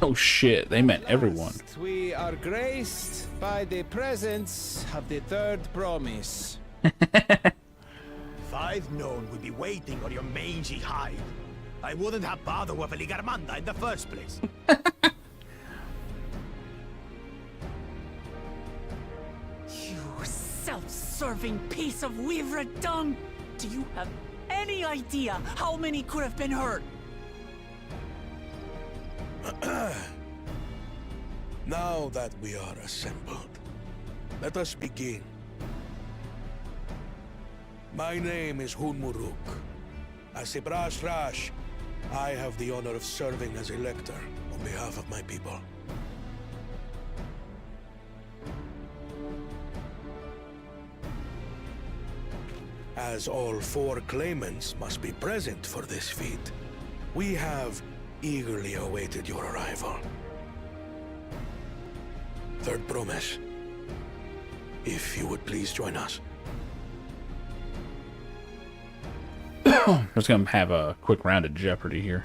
Oh shit, they meant everyone. Last, we are graced by the presence of the third promise. 5 known would be waiting on your mangy hide. I wouldn't have bothered with a Ligarmanda in the first place. You self-serving piece of weaver dung! Do you have any idea how many could have been hurt? Now that we are assembled, let us begin. My name is Hunmuruk. As a Brash Rash, I have the honor of serving as Elector on behalf of my people. As all 4 claimants must be present for this feat, we have eagerly awaited your arrival. Third promise, if you would please join us. Just gonna have a quick round of Jeopardy here.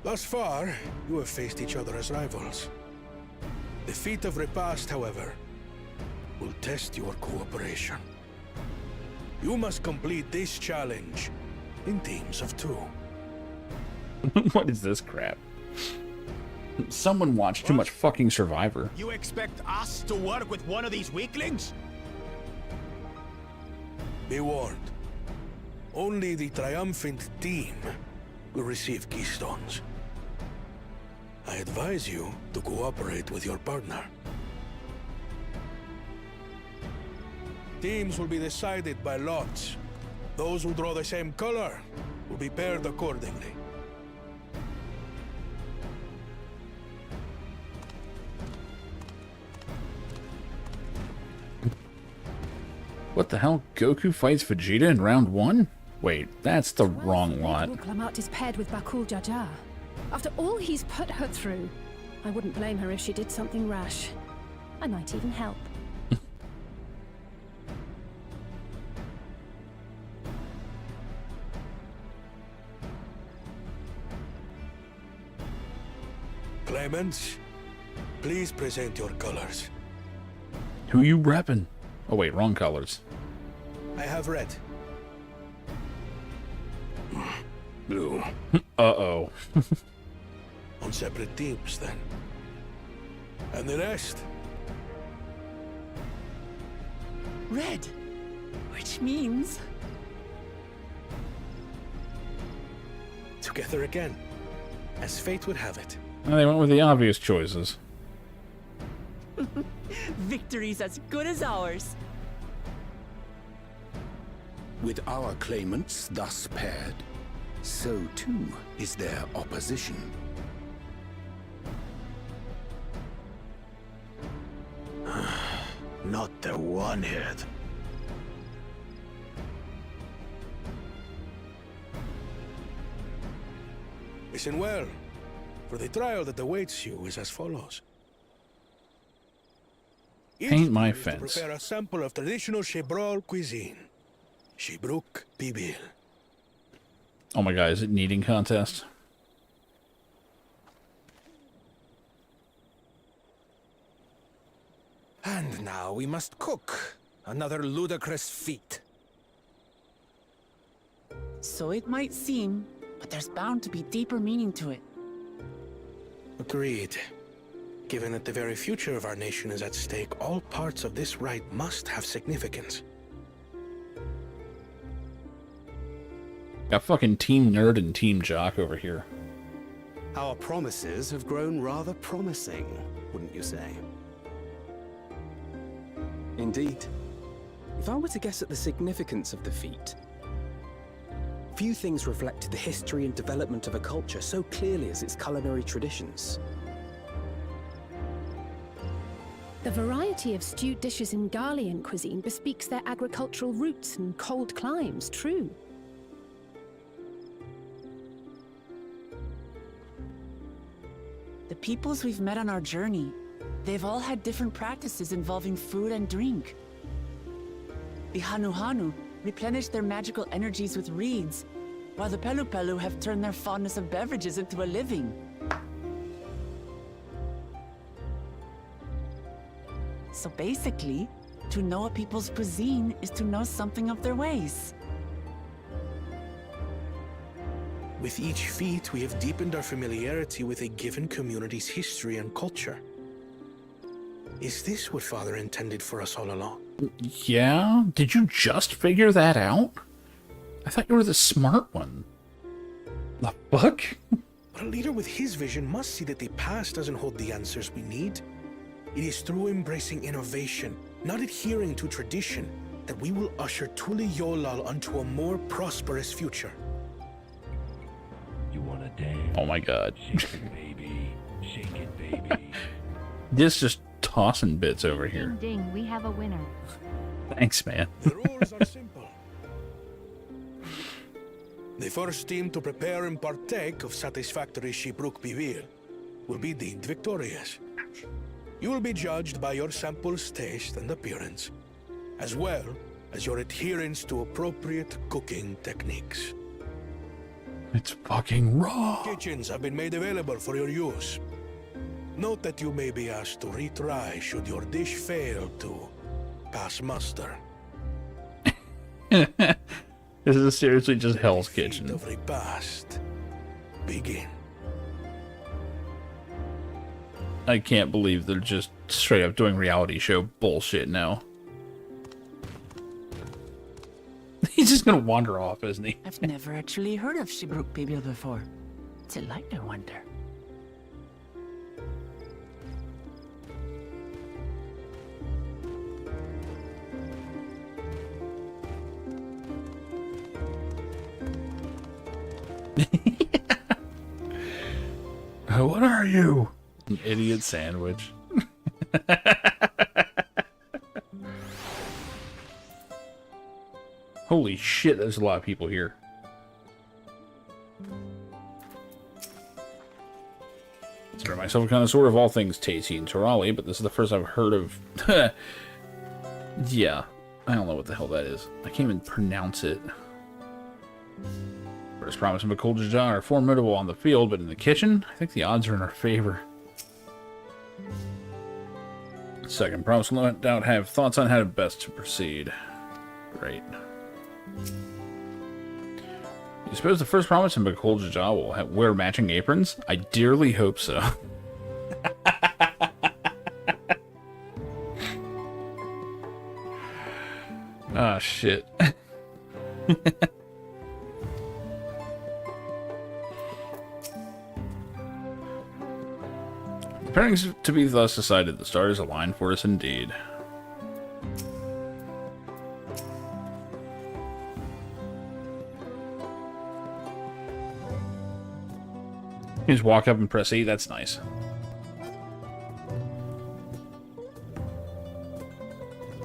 Thus far, you have faced each other as rivals. The feat of repast, however, will test your cooperation. You must complete this challenge in teams of 2. What is this crap? Someone watched too much fucking Survivor. You expect us to work with one of these weaklings? Be warned. Only the triumphant team will receive keystones. I advise you to cooperate with your partner. Teams will be decided by lots. Those who draw the same color will be paired accordingly. What the hell? Goku fights Vegeta in round 1? Wait, that's the wrong lot. Klamat is paired with Bakul Jaja. After all he's put her through, I wouldn't blame her if she did something rash. I might even help. Claimants, please present your colors. Who you reppin'? Oh wait, wrong colors. I have red. Blue. Uh-oh. On separate teams, then. And the rest? Red. Which means... Together again, as fate would have it. Well, they went with the obvious choices. Victory's as good as ours. With our claimants thus paired, so too is their opposition. Not the one-head. Listen well, for the trial that awaits you is as follows. Paint my Each is to fence. prepare a sample of traditional Shebrol cuisine. Shibruk Bibil. Oh my god, is it kneading contest? And now we must cook. Another ludicrous feat. So it might seem, but there's bound to be deeper meaning to it. Agreed. Given that the very future of our nation is at stake, all parts of this rite must have significance. Got fucking Team Nerd and Team Jock over here. Our promises have grown rather promising, wouldn't you say? Indeed. If I were to guess at the significance of the feat, few things reflect the history and development of a culture so clearly as its culinary traditions. The variety of stewed dishes in Garlean cuisine bespeaks their agricultural roots and cold climes, true. The peoples we've met on our journey, they've all had different practices involving food and drink. The Hanu replenish their magical energies with reeds, while the Pelu have turned their fondness of beverages into a living. So basically, to know a people's cuisine is to know something of their ways. With each feat, we have deepened our familiarity with a given community's history and culture. Is this what Father intended for us all along? Yeah? Did you just figure that out? I thought you were the smart one. The fuck? But a leader with his vision must see that the past doesn't hold the answers we need. It is through embracing innovation, not adhering to tradition, that we will usher Tuli Yolal onto a more prosperous future. You wanna dance? Oh my god. Shake it, baby. Shake it, baby. This just tossing bits over here. Ding ding, we have a winner. Thanks, man. The rules are simple. The first team to prepare and partake of satisfactory Shibruk Bivir will be deemed victorious. You will be judged by your sample's taste and appearance, as well as your adherence to appropriate cooking techniques. It's fucking raw. Kitchens have been made available for your use. Note that you may be asked to retry should your dish fail to pass muster. This is seriously just Hell's Kitchen. Of repast. Begin. I can't believe they're just straight up doing reality show bullshit now. He's just gonna wander off, isn't he? I've never actually heard of Shibruk Bibil before. It's a lighter wonder. What are you? An idiot sandwich. Holy shit, there's a lot of people here. Consider myself a connoisseur of all things tasty and Torali, but this is the first I've heard of... Yeah, I don't know what the hell that is. I can't even pronounce it. First promise and Bakul Jaja are formidable on the field, but in the kitchen, I think the odds are in our favor. Second promise will no doubt have thoughts on how to best to proceed. Great. You suppose the first promise and Bakul Jaja will wear matching aprons? I dearly hope so. Ah, shit. Appearing to be thus decided, the stars align for us indeed. You just walk up and press E, that's nice.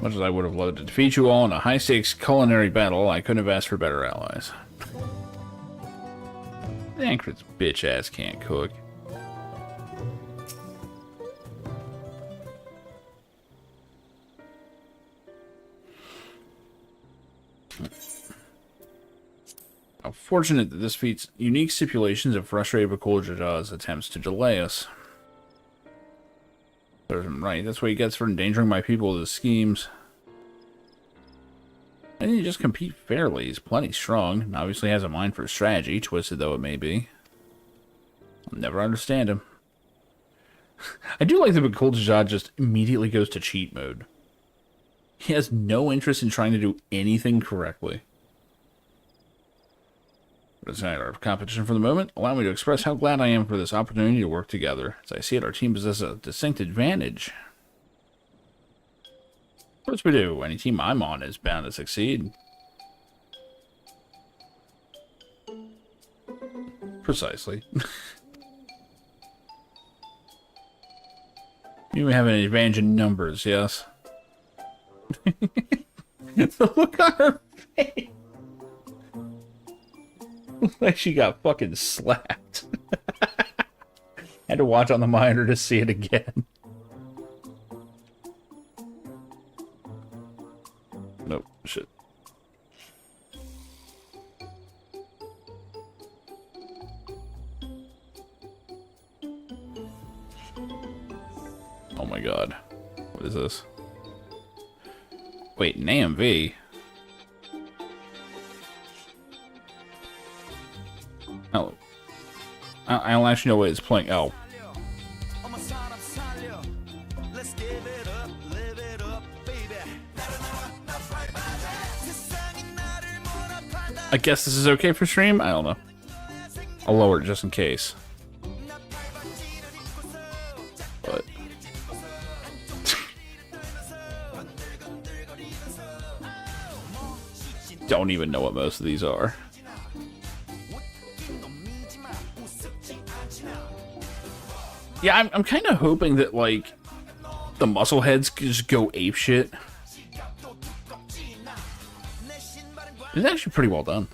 Much as I would have loved to defeat you all in a high-stakes culinary battle, I couldn't have asked for better allies. Ankrit's bitch-ass can't cook. How fortunate that this feat's unique stipulations have frustrated Bakul Jaja's attempts to delay us. Right, that's what he gets for endangering my people with his schemes. I didn't just compete fairly. He's plenty strong, and obviously has a mind for strategy, twisted though it may be. I'll never understand him. I do like that Bakul Jaja just immediately goes to cheat mode. He has no interest in trying to do anything correctly. But it's not our competition for the moment. Allow me to express how glad I am for this opportunity to work together. As I see it, our team possesses a distinct advantage. Of course we do. Any team I'm on is bound to succeed. Precisely. You have an advantage in numbers, yes? The look on her face. Like she got fucking slapped. Had had to watch on the monitor to see it again. Nope, shit. Oh my god. What is this? Wait, an AMV? Oh. I don't actually know what it's playing. Oh. I guess this is okay for stream? I don't know. I'll lower it just in case. But... don't even know what most of these are. Yeah, I'm kind of hoping that, like, the muscle heads just go apeshit. It's actually pretty well done.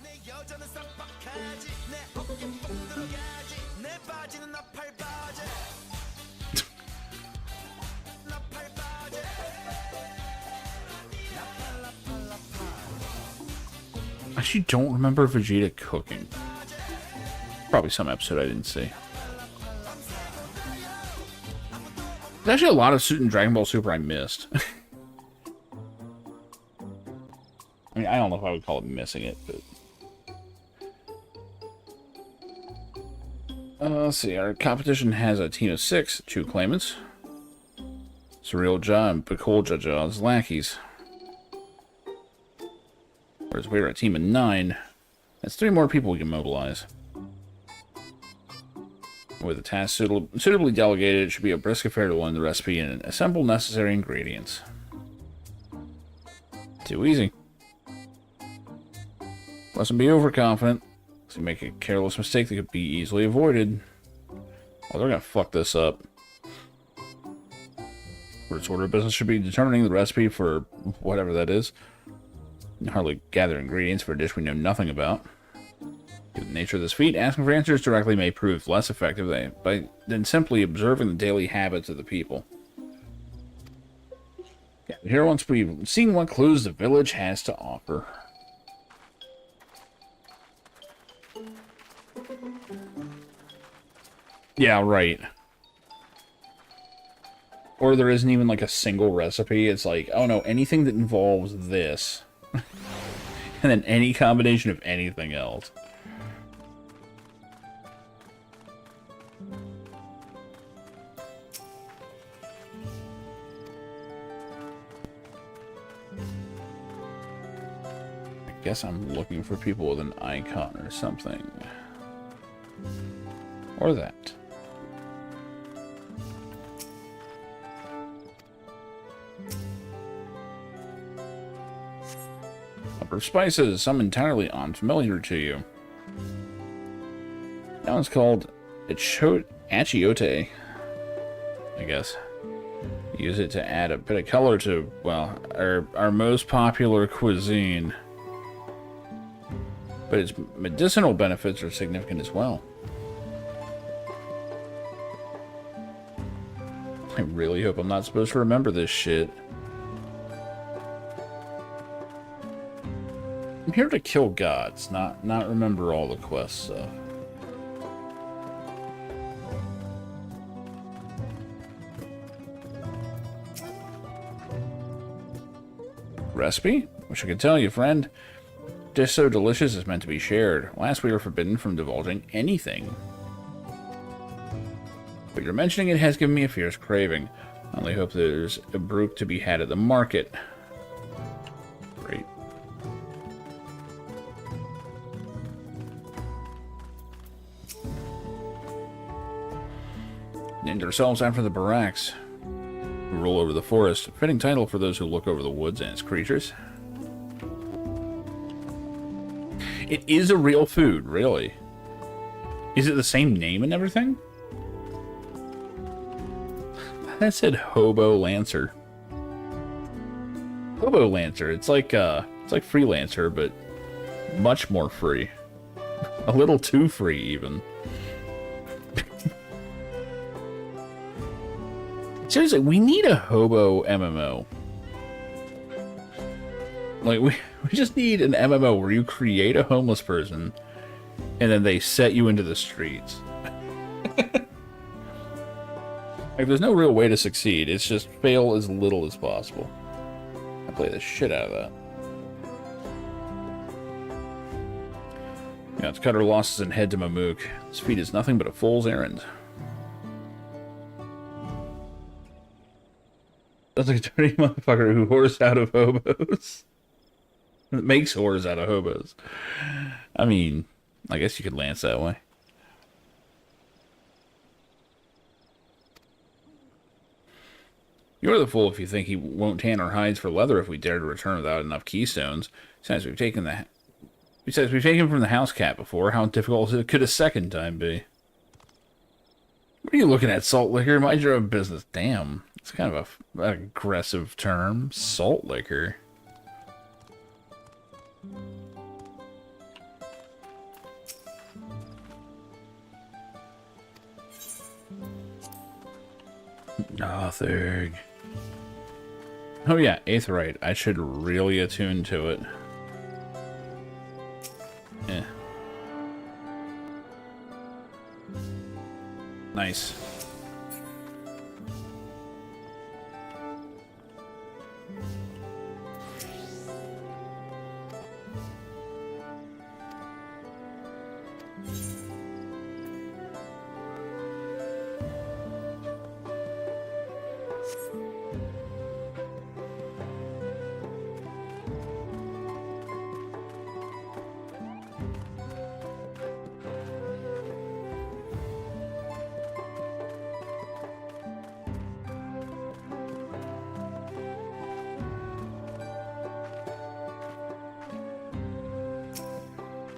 I actually don't remember Vegeta cooking. Probably some episode I didn't see. There's actually a lot of in Dragon Ball Super I missed. I mean, I don't know if I would call it missing it, but... let's see, our competition has a team of 6, 2 claimants. Surreal Ja and Bakul Jaja as lackeys. Whereas we're a team of 9. That's 3 more people we can mobilize. With a task suitably delegated, it should be a brisk affair to learn the recipe and assemble necessary ingredients. Too easy. Mustn't be overconfident. So you make a careless mistake that could be easily avoided. Oh, they're gonna fuck this up. First order of business should be determining the recipe for whatever that is. You can hardly gather ingredients for a dish we know nothing about. Given the nature of this feat, asking for answers directly may prove less effective than simply observing the daily habits of the people. Yeah, here once we've seen what clues the village has to offer. Yeah, right. Or there isn't even like a single recipe. It's like, oh no, anything that involves this. And then any combination of anything else. I guess I'm looking for people with an icon or something. Or that. Number of spices, some entirely unfamiliar to you. That one's called Achiote, I guess. Use it to add a bit of color to, well, our most popular cuisine. But its medicinal benefits are significant as well. I really hope I'm not supposed to remember this shit. I'm here to kill gods, not remember all the quest stuff. Recipe? Wish I could tell you, friend. Dish so delicious is meant to be shared. Last we were forbidden from divulging anything. But your mentioning it has given me a fierce craving. I only hope there's a brook to be had at the market. Great. Named ourselves after the barracks. We roll over the forest. Fitting title for those who look over the woods and its creatures. It is a real food, really. Is it the same name and everything? That said Hobo Lancer. Hobo Lancer. It's like Freelancer, but much more free. A little too free, even. Seriously, we need a hobo MMO. Like, we just need an MMO where you create a homeless person, and then they set you into the streets. Like, there's no real way to succeed. It's just fail as little as possible. I play the shit out of that. Yeah, let's cut our losses and head to Mamook. This feat is nothing but a fool's errand. That's like a dirty motherfucker who whores out of hobos. Makes whores out of hobos. I mean, I guess you could lance that way. You're the fool if you think he won't tan our hides for leather if we dare to return without enough keystones. Besides, we've taken from the house cat before. How difficult could a second time be? What are you looking at, salt liquor? Mind your own business. Damn. It's kind of an aggressive term. Salt liquor. Nothing. Oh yeah, Aetheryte. I should really attune to it. Yeah. Nice.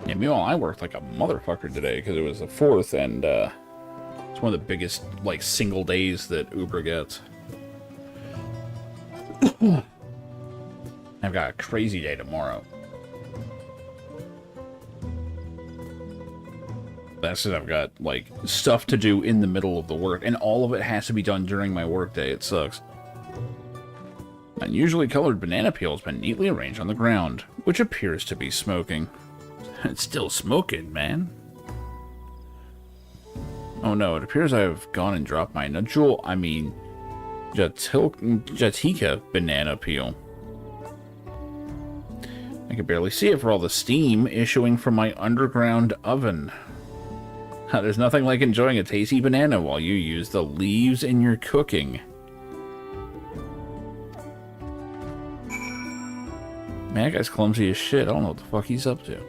Yeah, meanwhile, I worked like a motherfucker today because it was the 4th, and it's one of the biggest, like, single days that Uber gets. I've got a crazy day tomorrow. That's it. I've got, like, stuff to do in the middle of the work, and all of it has to be done during my workday. It sucks. Unusually colored banana peel has been neatly arranged on the ground, which appears to be smoking. It's still smoking, man. Oh no, it appears I have gone and dropped my Jatika banana peel. I can barely see it for all the steam issuing from my underground oven. There's nothing like enjoying a tasty banana while you use the leaves in your cooking. Man, that guy's clumsy as shit. I don't know what the fuck he's up to.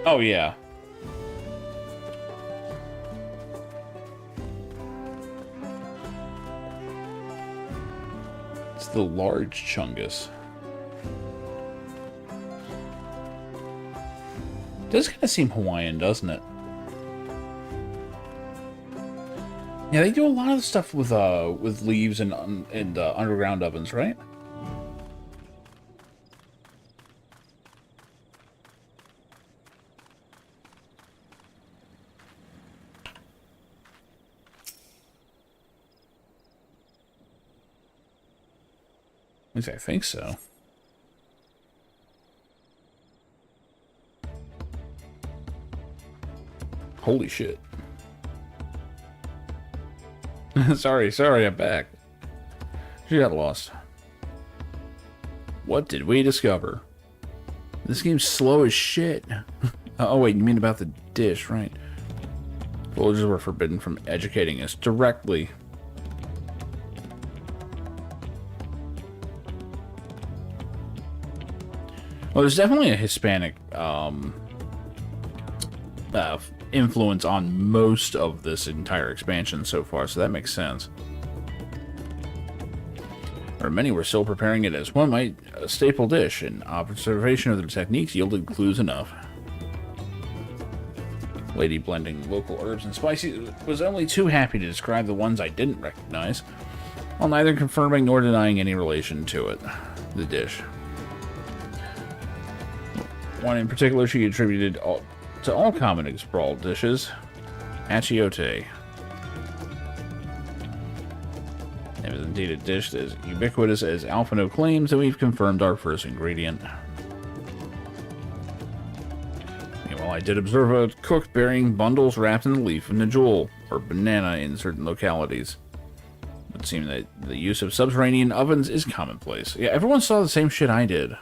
Oh, yeah. It's the large chungus. Does kind of seem Hawaiian, doesn't it? Yeah, they do a lot of stuff with leaves and underground ovens, right? At least I think so. Holy shit. sorry, I'm back. She got lost. What did we discover? This game's slow as shit. Oh wait, you mean about the dish, right? Villagers were forbidden from educating us directly. Well, there's definitely a Hispanic influence on most of this entire expansion so far, so that makes sense. Or many were still preparing it as one might a staple dish, and observation of their techniques yielded clues enough. Lady blending local herbs and spices was only too happy to describe the ones I didn't recognize, while neither confirming nor denying any relation to it. the dish. One in particular she attributed to all common Expral dishes, achiote. It is indeed a dish that is ubiquitous as Alphino claims, and we've confirmed our first ingredient. Meanwhile, I did observe a cook burying bundles wrapped in the leaf of Najul, or banana in certain localities. It would seem that the use of subterranean ovens is commonplace. Yeah, everyone saw the same shit I did.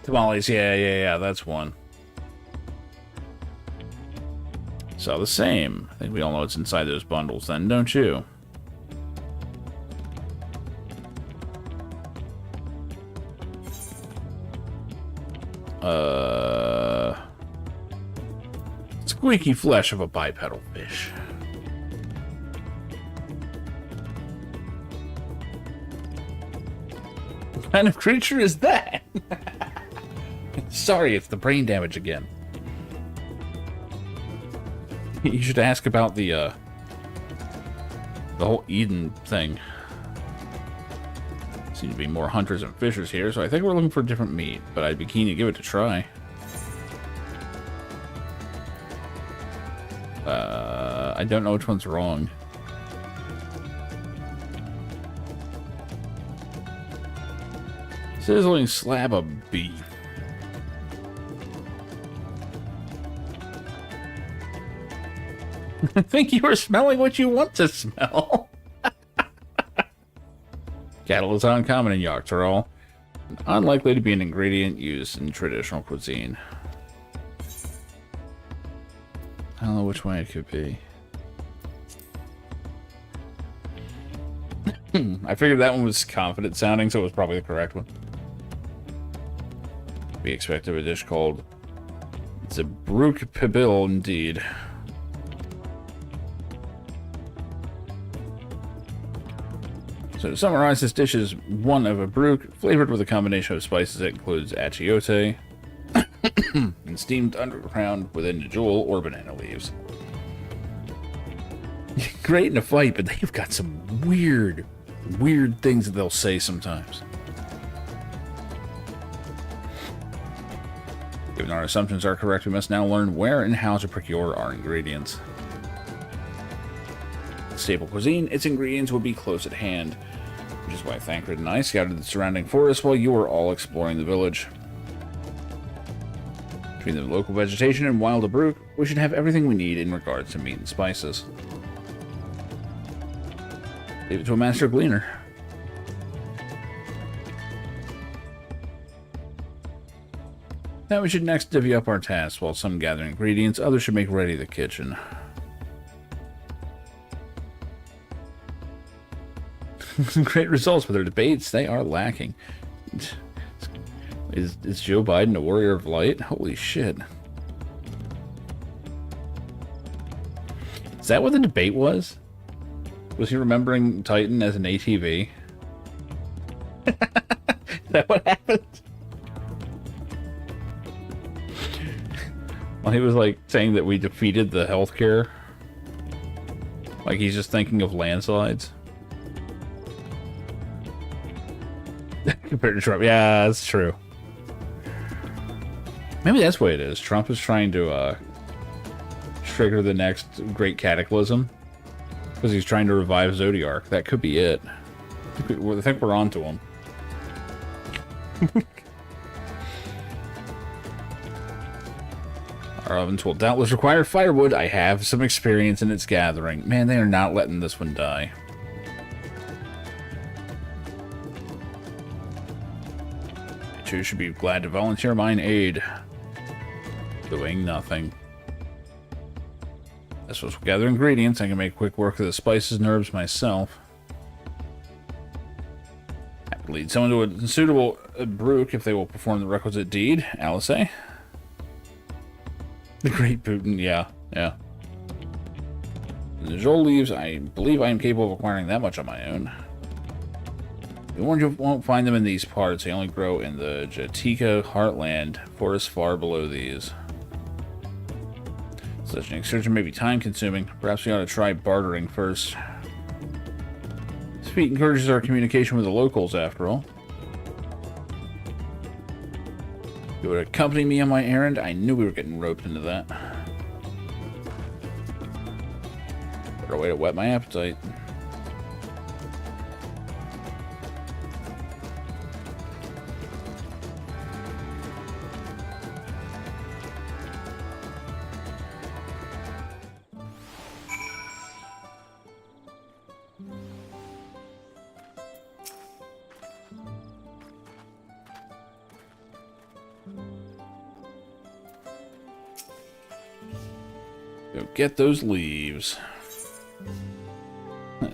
Tamales, yeah, that's one. So the same. I think we all know what's inside those bundles then, don't you? Squeaky flesh of a bipedal fish. What kind of creature is that? Sorry, it's the brain damage again. You should ask about the whole Eden thing. Seem to be more hunters and fishers here, so I think we're looking for different meat, but I'd be keen to give it a try. I don't know which one's wrong. Sizzling slab of beef. I think you are smelling what you want to smell. Cattle is uncommon in Yogg-Saron, unlikely to be an ingredient used in traditional cuisine. I don't know which way it could be. I figured that one was confident sounding, so it was probably the correct one. We expected a dish called Zabruk Pibil, indeed. So to summarize, this dish is one of a bruk, flavored with a combination of spices that includes achiote and steamed underground within Najul or banana leaves. Great in a fight, but they've got some weird things that they'll say sometimes. Given our assumptions are correct, we must now learn where and how to procure our ingredients. Staple cuisine, its ingredients would be close at hand, which is why Thancred and I scouted the surrounding forest while you were all exploring the village. Between the local vegetation and wild Abruk, we should have everything we need in regards to meat and spices. Leave it to a master gleaner. Now we should next divvy up our tasks. While some gather ingredients, others should make ready the kitchen. Great results with their debates, they are lacking. Is Joe Biden a warrior of light? Holy shit. Is that what the debate was? Was he remembering Titan as an ATV? Is that what happened? Well, he was like saying that we defeated the healthcare. Like he's just thinking of landslides. Compared to Trump. Yeah, that's true. Maybe that's what it is. Trump is trying to trigger the next great cataclysm. Because he's trying to revive Zodiark. That could be it. I think we're on to him. Our ovens will doubtless require firewood. I have some experience in its gathering. Man, they are not letting this one die. I too should be glad to volunteer mine aid. Doing nothing. As for gather ingredients, I can make quick work of the spices and herbs myself. I would lead someone to a suitable bruk if they will perform the requisite deed. Alice? The Great Putin, yeah. The Joel leaves, I believe I am capable of acquiring that much on my own. You won't find them in these parts. They only grow in the Jatika heartland, forests far below these. Such an excursion may be time-consuming. Perhaps we ought to try bartering first. feat encourages our communication with the locals, after all. You would accompany me on my errand? I knew we were getting roped into that. Better way to whet my appetite. Go get those leaves.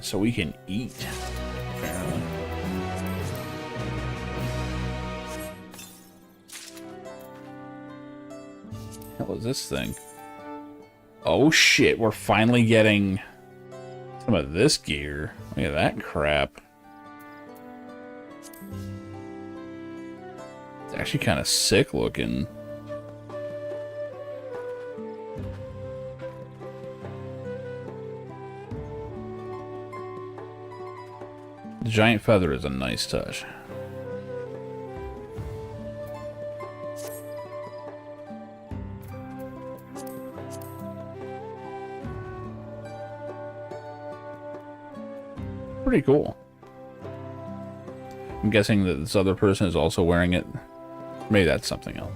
So we can eat, apparently. What is this thing? Oh shit, we're finally getting some of this gear. Look at that crap. It's actually kind of sick looking. The giant feather is a nice touch. Pretty cool. I'm guessing that this other person is also wearing it. Maybe that's something else.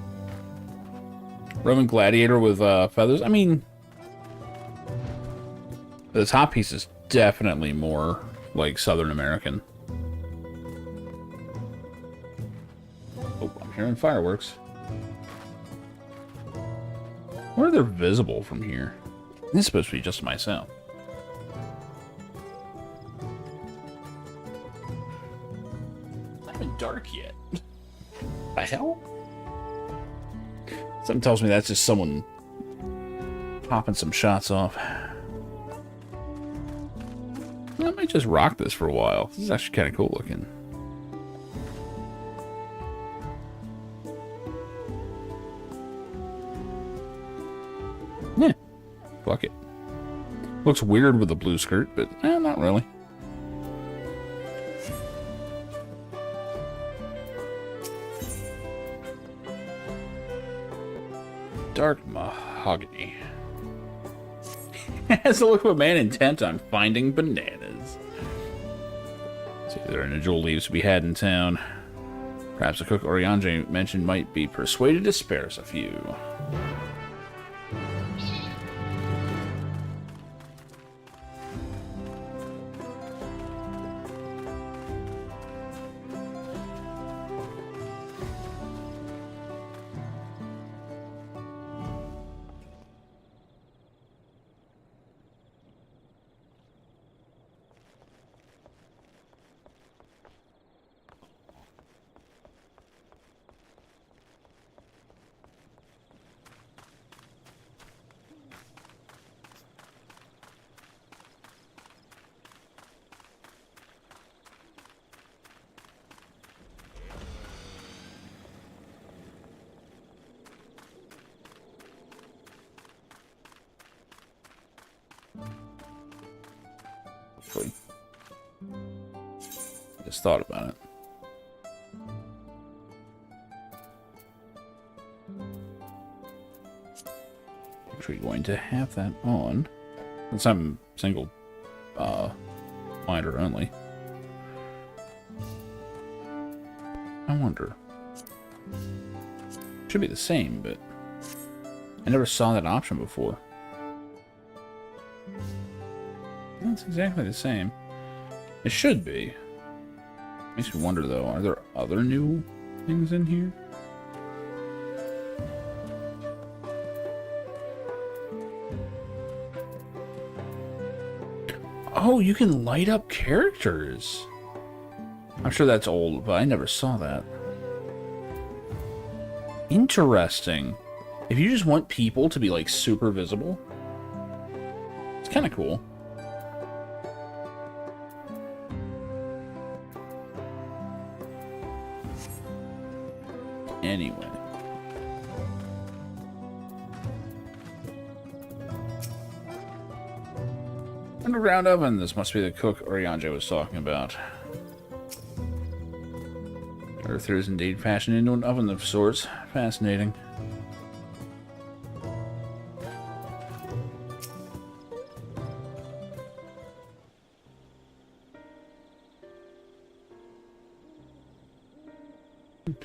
Roman gladiator with feathers. I mean, the top piece is definitely more like Southern American. Oh, I'm hearing fireworks. Where are they visible from here? This is supposed to be just myself. Not even dark yet. The hell? Something tells me that's just someone popping some shots off. I might just rock this for a while. This is actually kind of cool looking. Yeah. Fuck it. Looks weird with a blue skirt, but not really. Dark mahogany. Has the look of a man intent on finding bananas. See, there are no jewel leaves to be had in town. Perhaps the cook Oriange mentioned might be persuaded to spare us a few. Just thought about it. Actually going to have that on. Since I'm single winder only. I wonder. Should be the same, but I never saw that option before. That's exactly the same. It should be. Makes me wonder though, are there other new things in here? Oh, you can light up characters. I'm sure that's old, but I never saw that. Interesting. If you just want people to be like super visible, it's kind of cool. Anyway. Underground oven. This must be the cook Orianjo was talking about. Earther is indeed fashioned into an oven of sorts. Fascinating.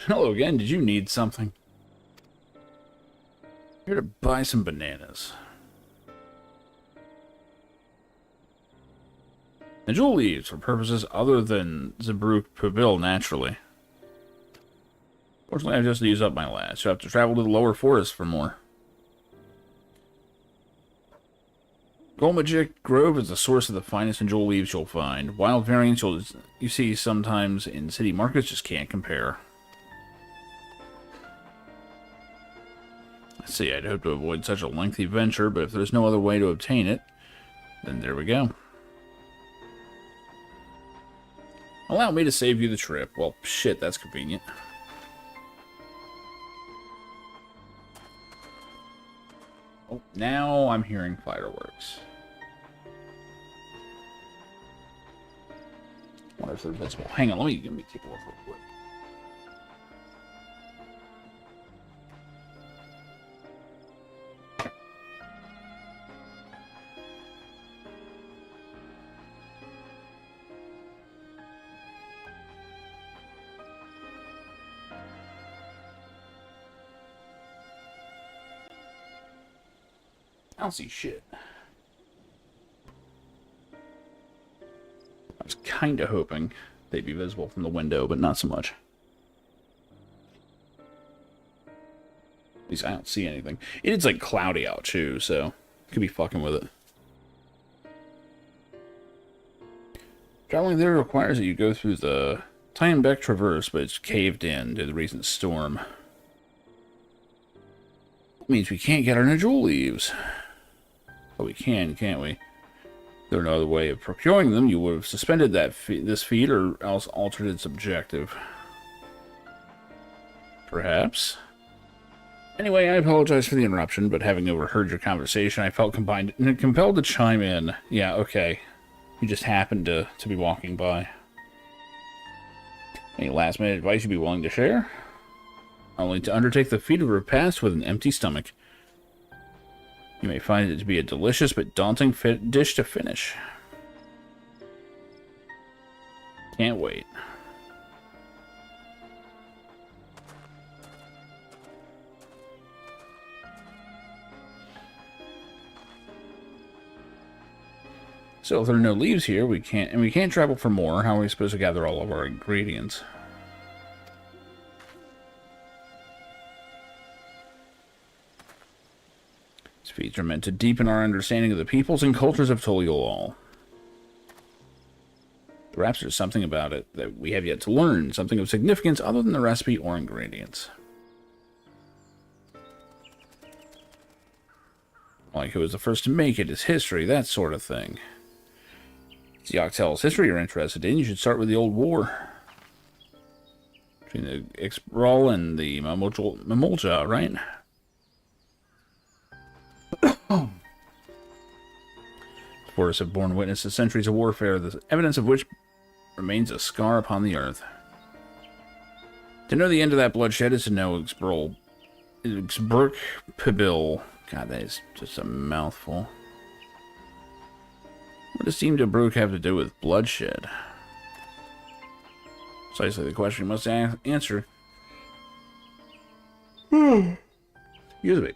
Hello again. Did you need something? Here to buy some bananas. The jewel leaves for purposes other than Zabruk Pabil, naturally. Fortunately, I've just used up my last, so I have to travel to the lower forest for more. Golmagic Grove is the source of the finest and jewel leaves you'll find. Wild variants you see sometimes in city markets just can't compare. Let's see, I'd hope to avoid such a lengthy venture, but if there's no other way to obtain it, then there we go. Allow me to save you the trip. Well, shit, that's convenient. Oh, now I'm hearing fireworks. I wonder if they're visible. Hang on, let me take a look real quick. I don't see shit. I was kind of hoping they'd be visible from the window, but not so much. At least I don't see anything. It's like cloudy out too, so could be fucking with it. Traveling there requires that you go through the Tynebeck Traverse, but it's caved in due to the recent storm. That means we can't get our jewel leaves. But we can, can't we? If there were no other way of procuring them, you would have suspended this feat or else altered its objective. Perhaps. Anyway, I apologize for the interruption, but having overheard your conversation, I felt compelled to chime in. Yeah, okay. You just happened to be walking by. Any last-minute advice you'd be willing to share? Only to undertake the feat of repast with an empty stomach. You may find it to be a delicious but daunting dish to finish. Can't wait. So if there are no leaves here, we can't travel for more. How are we supposed to gather all of our ingredients? Feats are meant to deepen our understanding of the peoples and cultures of Toliol. Perhaps there's something about it that we have yet to learn, something of significance other than the recipe or ingredients. Like who was the first to make it, his history, that sort of thing. It's the Octel's history you're interested in. You should start with the old war. Between the Ixbral and the Mamulja, right? The forests have borne witness to centuries of warfare, the evidence of which remains a scar upon the earth. To know the end of that bloodshed is to know Ixbruk Pibil. God, that is just a mouthful. What does Team Zabruk have to do with bloodshed? Precisely the question you must answer. Excuse me.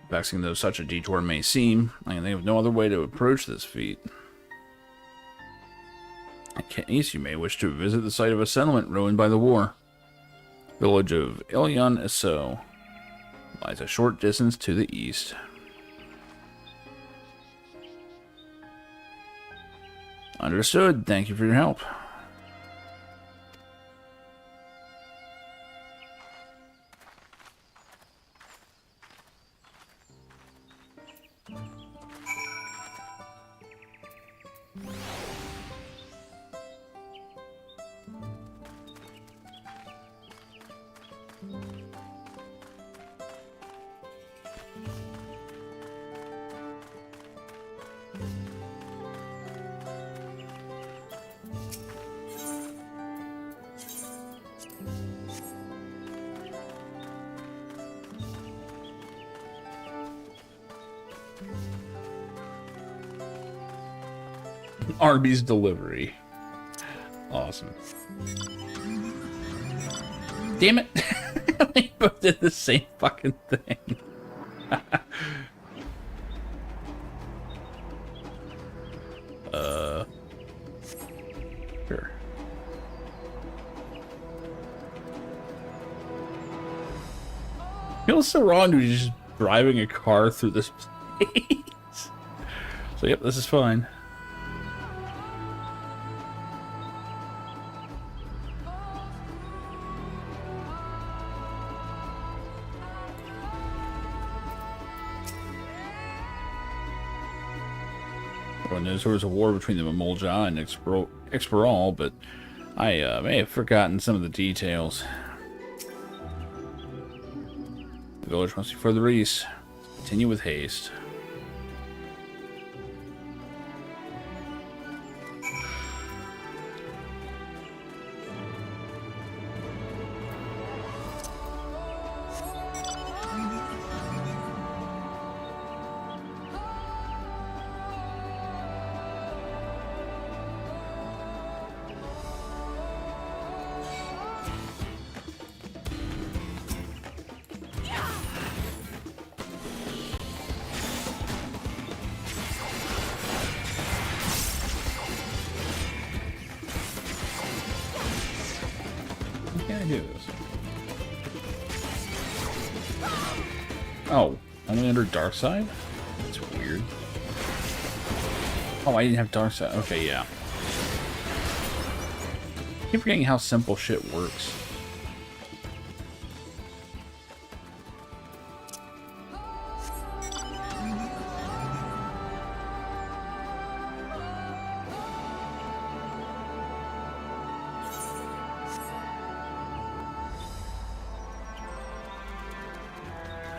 Vexing though such a detour may seem, I can think of no other way to approach this feat. At Kenice, you may wish to visit the site of a settlement ruined by the war. Village of Ilyan Isso lies a short distance to the east. Understood. Thank you for your help. Arby's delivery. Awesome. Damn it! We both did the same fucking thing. Sure. Feels so wrong to be just driving a car through this place. So yep, this is fine. Everyone knows there was a war between the Mamulja and Experal, but I may have forgotten some of the details. The village must be further east. Continue with haste. How can I do this? Oh, only under dark side? That's weird. Oh, I didn't have dark side. Okay, yeah. I keep forgetting how simple shit works.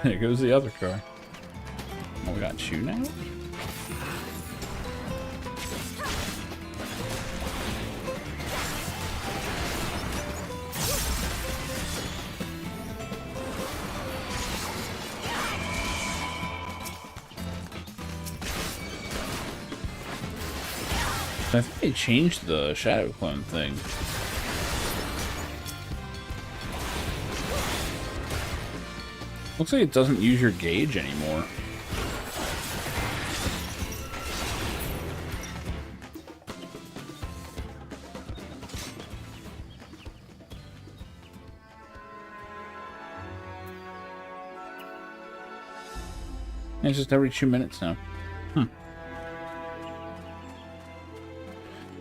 There goes the other car. Oh, we got you now? I think they changed the shadow clone thing. Looks like it doesn't use your gauge anymore. It's just every 2 minutes now.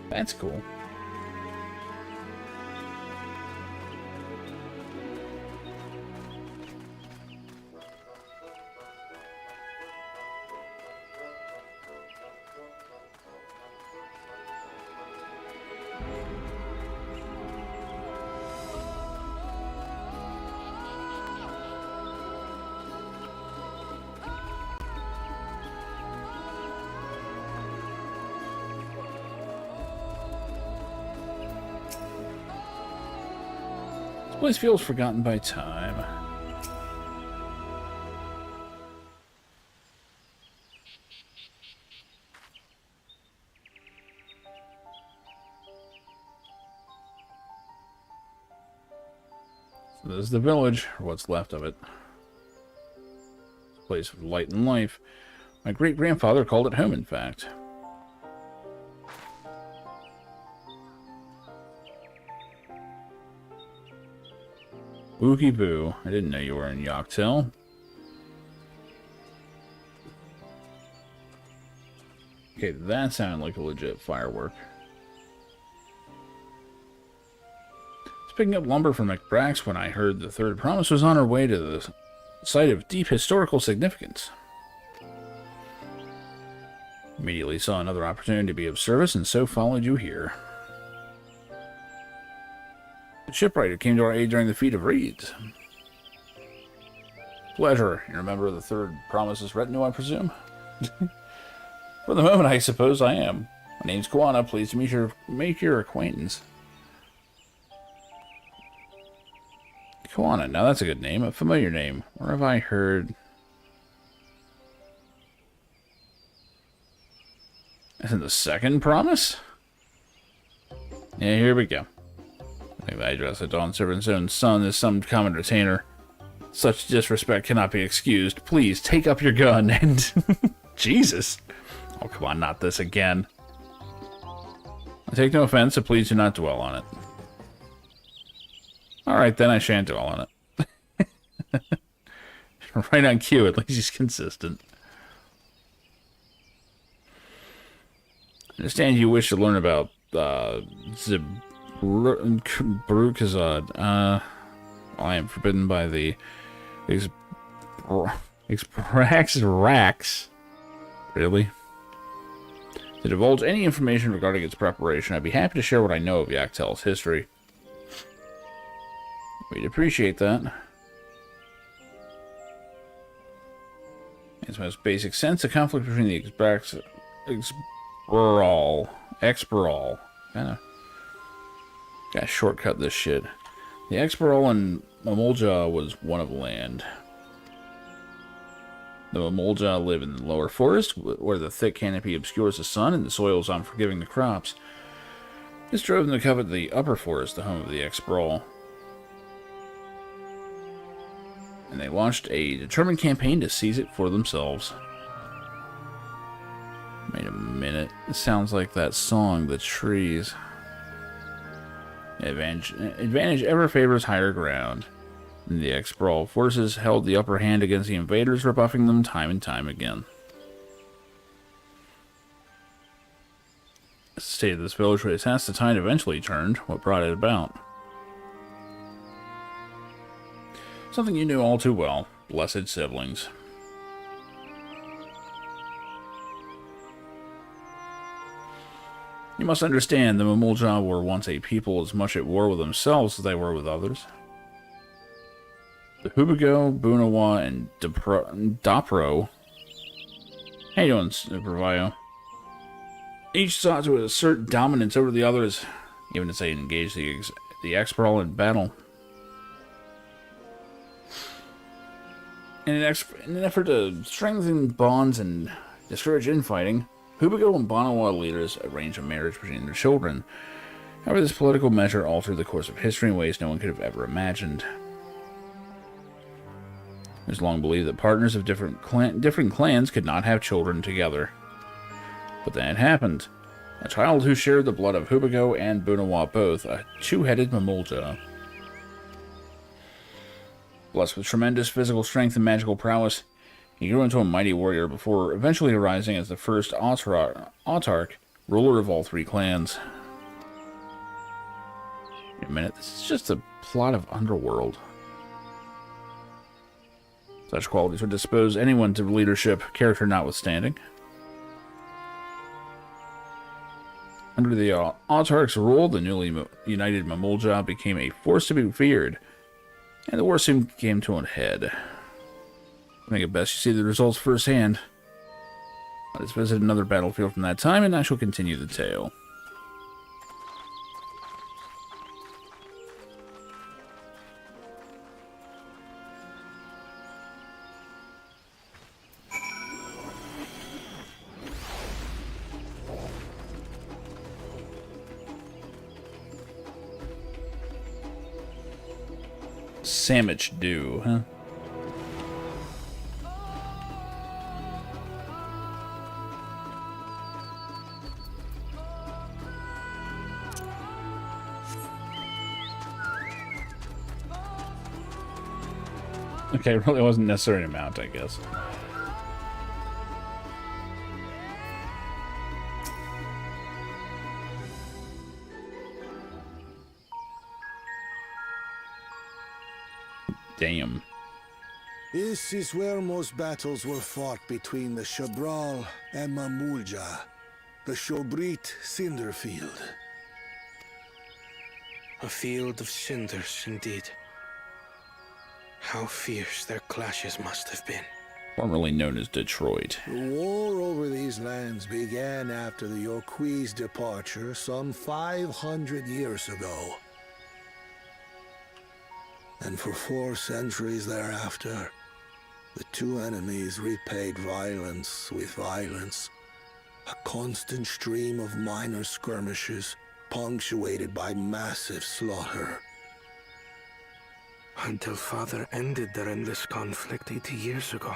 That's cool. This place feels forgotten by time. So this is the village, or what's left of it. A place of light and life. My great-grandfather called it home, in fact. Wookie boo. I didn't know you were in Yoctil. Okay, that sounded like a legit firework. I was picking up lumber from McBrack's when I heard the third promise was on her way to the site of deep historical significance. Immediately saw another opportunity to be of service, and so followed you here. The shipwright came to our aid during the feat of reeds. Pleasure. You're a member of the third promise's retinue, I presume? For the moment, I suppose I am. My name's Kwana. Pleased to make your acquaintance. Kwana. Now that's a good name. A familiar name. Where have I heard... Isn't the second promise? Yeah, here we go. I think the address of Dawn Servant's own son is some common retainer. Such disrespect cannot be excused. Please, take up your gun and... Jesus. Oh, come on, not this again. I take no offense, so please do not dwell on it. Alright, then I shan't dwell on it. Right on cue, at least he's consistent. I understand you wish to learn about, Brukazad. I am forbidden by the Rax. Really? To divulge any information regarding its preparation, I'd be happy to share what I know of Yaktel's history. We'd appreciate that. In its most basic sense, a conflict between the Experal. Gotta shortcut this shit. The Experal and Mamulja was one of land. The Mamulja live in the lower forest, where the thick canopy obscures the sun and the soil is unforgiving to crops. This drove them to covet the upper forest, the home of the Experal. And they launched a determined campaign to seize it for themselves. Wait a minute. It sounds like that song, The Trees. Advantage ever favors higher ground. And the Experal forces held the upper hand against the invaders, rebuffing them time and time again. The state of this village was as the tide eventually turned. What brought it about? Something you knew all too well. Blessed siblings. You must understand, the Mamulja were once a people as much at war with themselves as they were with others. The Hubigo, Bunawa, and Dapro. How you doing, Bravio? Each sought to assert dominance over the others, even as they engaged the Experal in battle. In an effort to strengthen bonds and discourage infighting, Hubigo and Bonawa leaders arranged a marriage between their children. However, this political measure altered the course of history in ways no one could have ever imagined. It was long believed that partners of different clans could not have children together. But then it happened. A child who shared the blood of Hubigo and Bunawa both, a two-headed Mamulja. Blessed with tremendous physical strength and magical prowess, he grew into a mighty warrior before eventually arising as the first autarch, ruler of all three clans. Wait a minute, this is just a plot of Underworld. Such qualities would dispose anyone to leadership, character notwithstanding. Under the autarch's rule, the newly united Mamulja became a force to be feared, and the war soon came to a head. I think it best you see the results firsthand. Let us visit another battlefield from that time, and I shall continue the tale. Sandwich do, huh? Okay, it really wasn't necessary to mount, I guess. Damn. This is where most battles were fought between the Shabral and Mamulja, the Shobrit Cinder Field. A field of cinders, indeed. How fierce their clashes must have been. Formerly known as Detroit. The war over these lands began after the Yoqui's departure some 500 years ago. And for 4 centuries thereafter, the two enemies repaid violence with violence. A constant stream of minor skirmishes, punctuated by massive slaughter. Until Father ended their endless conflict 80 years ago.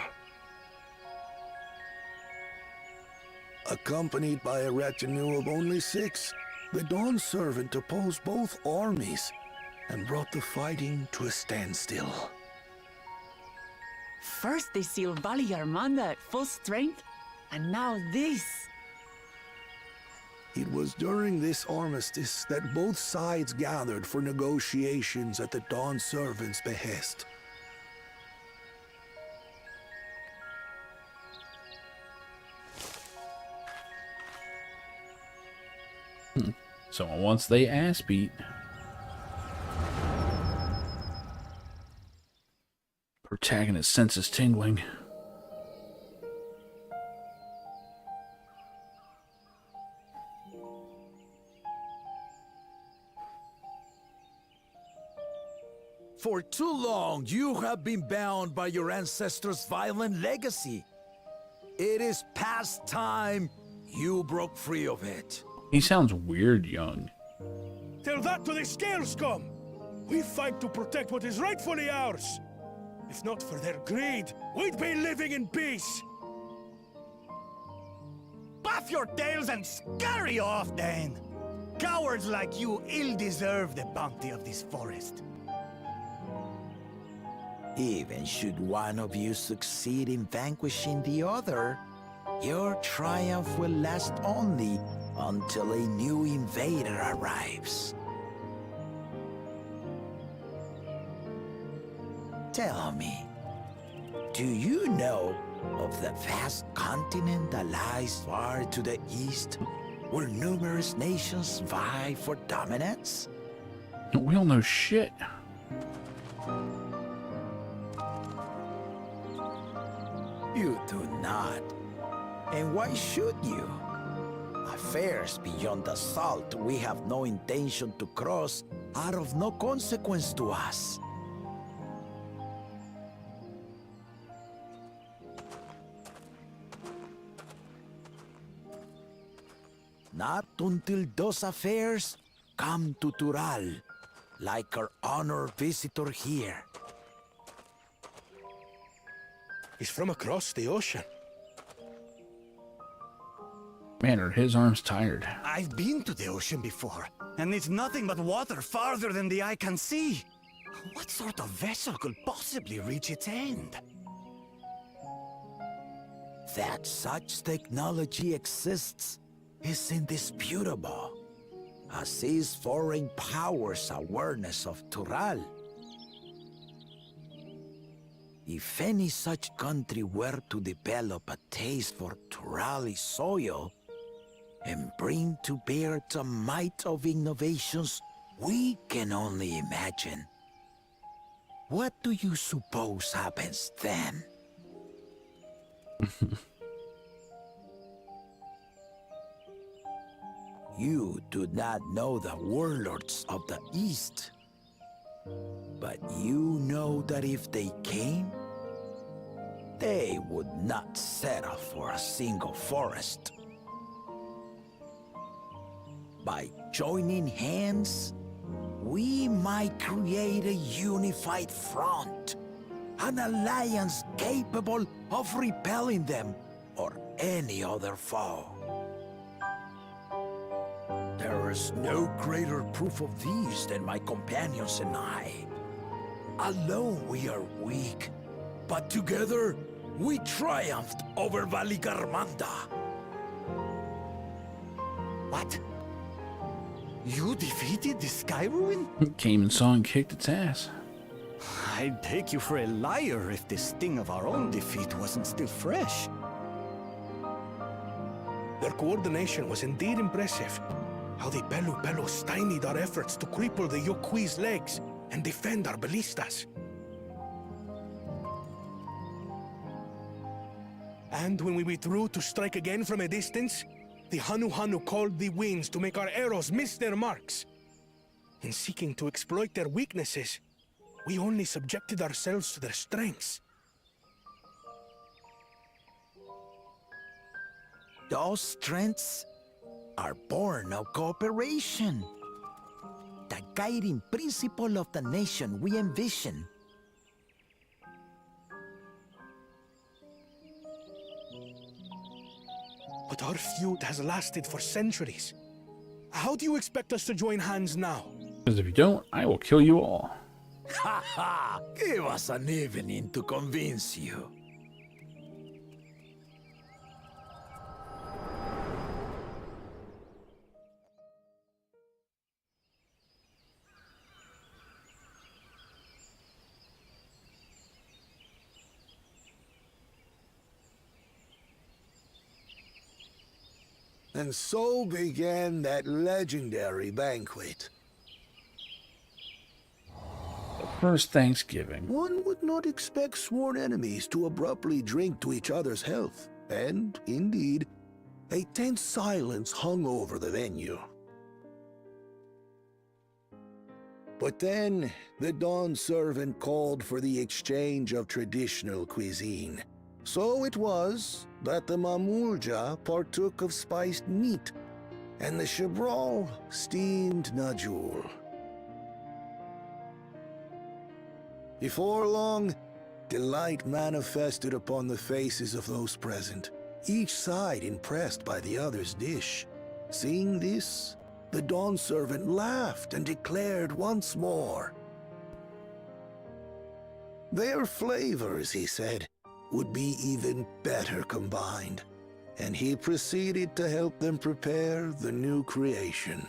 Accompanied by a retinue of only 6, the Dawn Servant opposed both armies and brought the fighting to a standstill. First they sealed Valley Armanda at full strength, and now this. It was during this armistice that both sides gathered for negotiations at the Dawn Servant's behest. So once they ass beat. Protagonist senses tingling. For too long, you have been bound by your ancestors' violent legacy. It is past time you broke free of it. He sounds weird young. Tell that to the Scale Scum! We fight to protect what is rightfully ours! If not for their greed, we'd be living in peace! Puff your tails and scurry off, then! Cowards like you ill deserve the bounty of this forest. Even should one of you succeed in vanquishing the other, your triumph will last only until a new invader arrives. Tell me, do you know of the vast continent that lies far to the east, where numerous nations vie for dominance? We don't know shit. You do not. And why should you? Affairs beyond the salt we have no intention to cross are of no consequence to us. Not until those affairs come to Tural, like our honored visitor here. He's from across the ocean. Man, are his arms tired. I've been to the ocean before, and it's nothing but water farther than the eye can see. What sort of vessel could possibly reach its end? That such technology exists is indisputable, as is foreign powers' awareness of Tural. If any such country were to develop a taste for Turali soil and bring to bear the might of innovations we can only imagine, what do you suppose happens then? You do not know the warlords of the East, but you know that if they came, they would not settle for a single forest. By joining hands, we might create a unified front, an alliance capable of repelling them or any other foe. There is no greater proof of these than my companions and I. Alone we are weak, but together we triumphed over Valigarmanda. What? You defeated the Sky Ruin? Came and saw and kicked its ass. I'd take you for a liar if the sting of our own defeat wasn't still fresh. Their coordination was indeed impressive. How the Pelu stymied our efforts to cripple the Yokui's legs and defend our ballistas. And when we withdrew to strike again from a distance, the Hanu called the winds to make our arrows miss their marks. In seeking to exploit their weaknesses, we only subjected ourselves to their strengths. Those strengths are born of cooperation. The guiding principle of the nation we envision. But our feud has lasted for centuries. How do you expect us to join hands now? Because if you don't, I will kill you all. Ha ha! Give us an evening to convince you. And so began that legendary banquet. The first Thanksgiving. One would not expect sworn enemies to abruptly drink to each other's health, and, indeed, a tense silence hung over the venue. But then, the dawn servant called for the exchange of traditional cuisine. So it was that the Mamulja partook of spiced meat, and the Chebral steamed najul. Before long, delight manifested upon the faces of those present, each side impressed by the other's dish. Seeing this, the dawn servant laughed and declared once more. Their flavors, he said, would be even better combined, and he proceeded to help them prepare the new creation.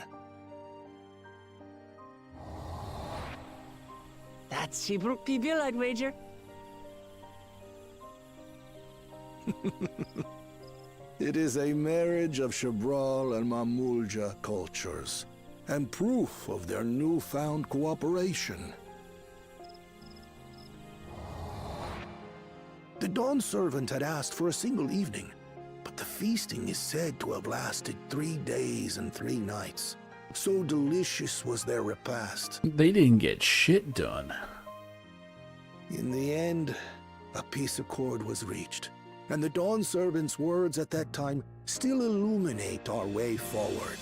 That's Shibruk Pibil, I'd wager. It is a marriage of Chebral and Mamulja cultures, and proof of their newfound cooperation. The dawn servant had asked for a single evening, but the feasting is said to have lasted 3 days and 3 nights. So delicious was their repast. They didn't get shit done. In the end, a peace accord was reached, and the dawn servant's words at that time still illuminate our way forward.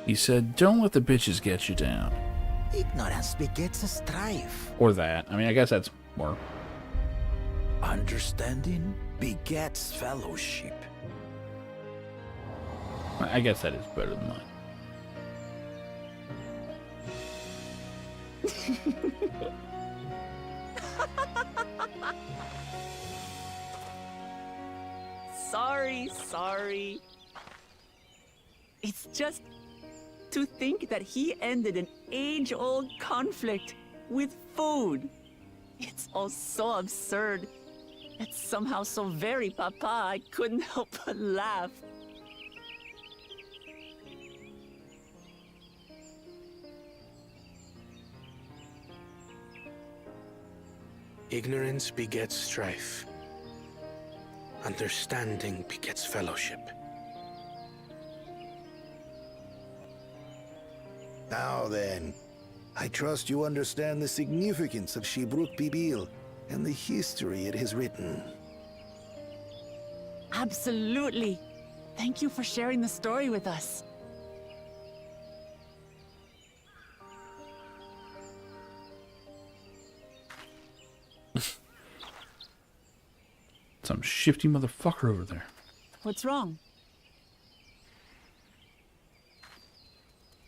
He said, don't let the bitches get you down. Ignorance begets a strife. Or that. I mean, I guess that's more. Understanding begets fellowship. I guess that is better than mine. Sorry. It's just to think that he ended an age-old conflict with food. It's all so absurd. It's somehow so very papa, I couldn't help but laugh. Ignorance begets strife. Understanding begets fellowship. Now then, I trust you understand the significance of Shibruk Pibil and the history it has written. Absolutely. Thank you for sharing the story with us. Some shifty motherfucker over there. What's wrong?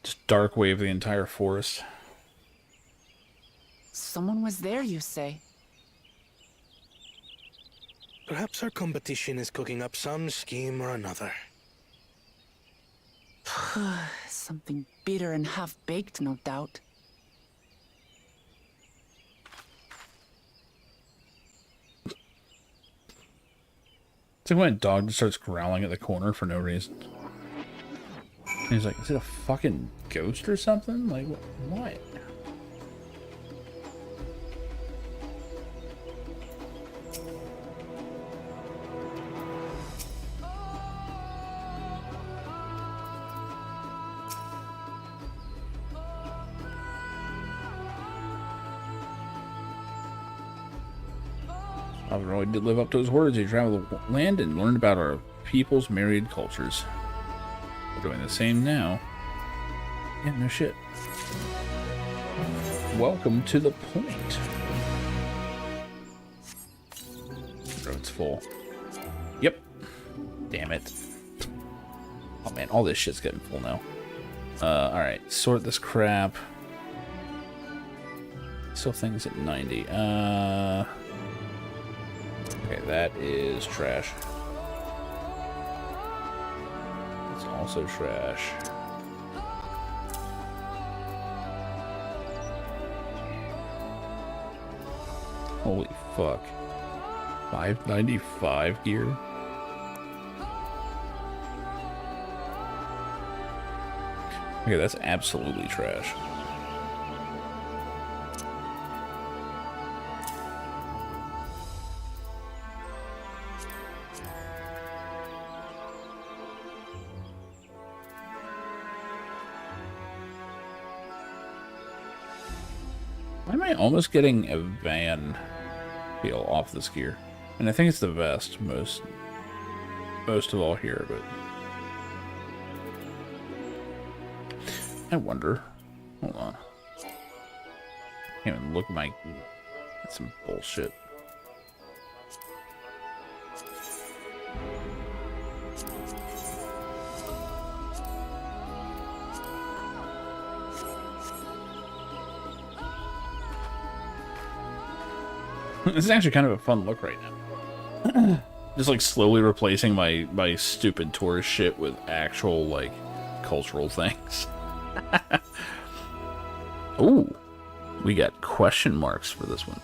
Just dark wave the entire forest. Someone was there, you say? Perhaps our competition is cooking up some scheme or another. Something bitter and half-baked, no doubt. It's like when a dog just starts growling at the corner for no reason. And he's like, is it a fucking ghost or something? Like, what? Alvaroy did live up to his words. He traveled the land and learned about our people's myriad cultures. We're doing the same now. Yeah, no shit. Welcome to the point. Road's full. Yep. Damn it. Oh man, all this shit's getting full now. Alright, sort this crap. Still things at 90. Okay, that is trash. It's also trash. Holy fuck. 595 gear? Okay, that's absolutely trash. Why am I almost getting a van feel off this gear? And I think it's the vest most of all here, but I wonder. Hold on. Can't even look at my... That's some bullshit. This is actually kind of a fun look right now. Just like slowly replacing my stupid tourist shit with actual like cultural things. Ooh, we got question marks for this one.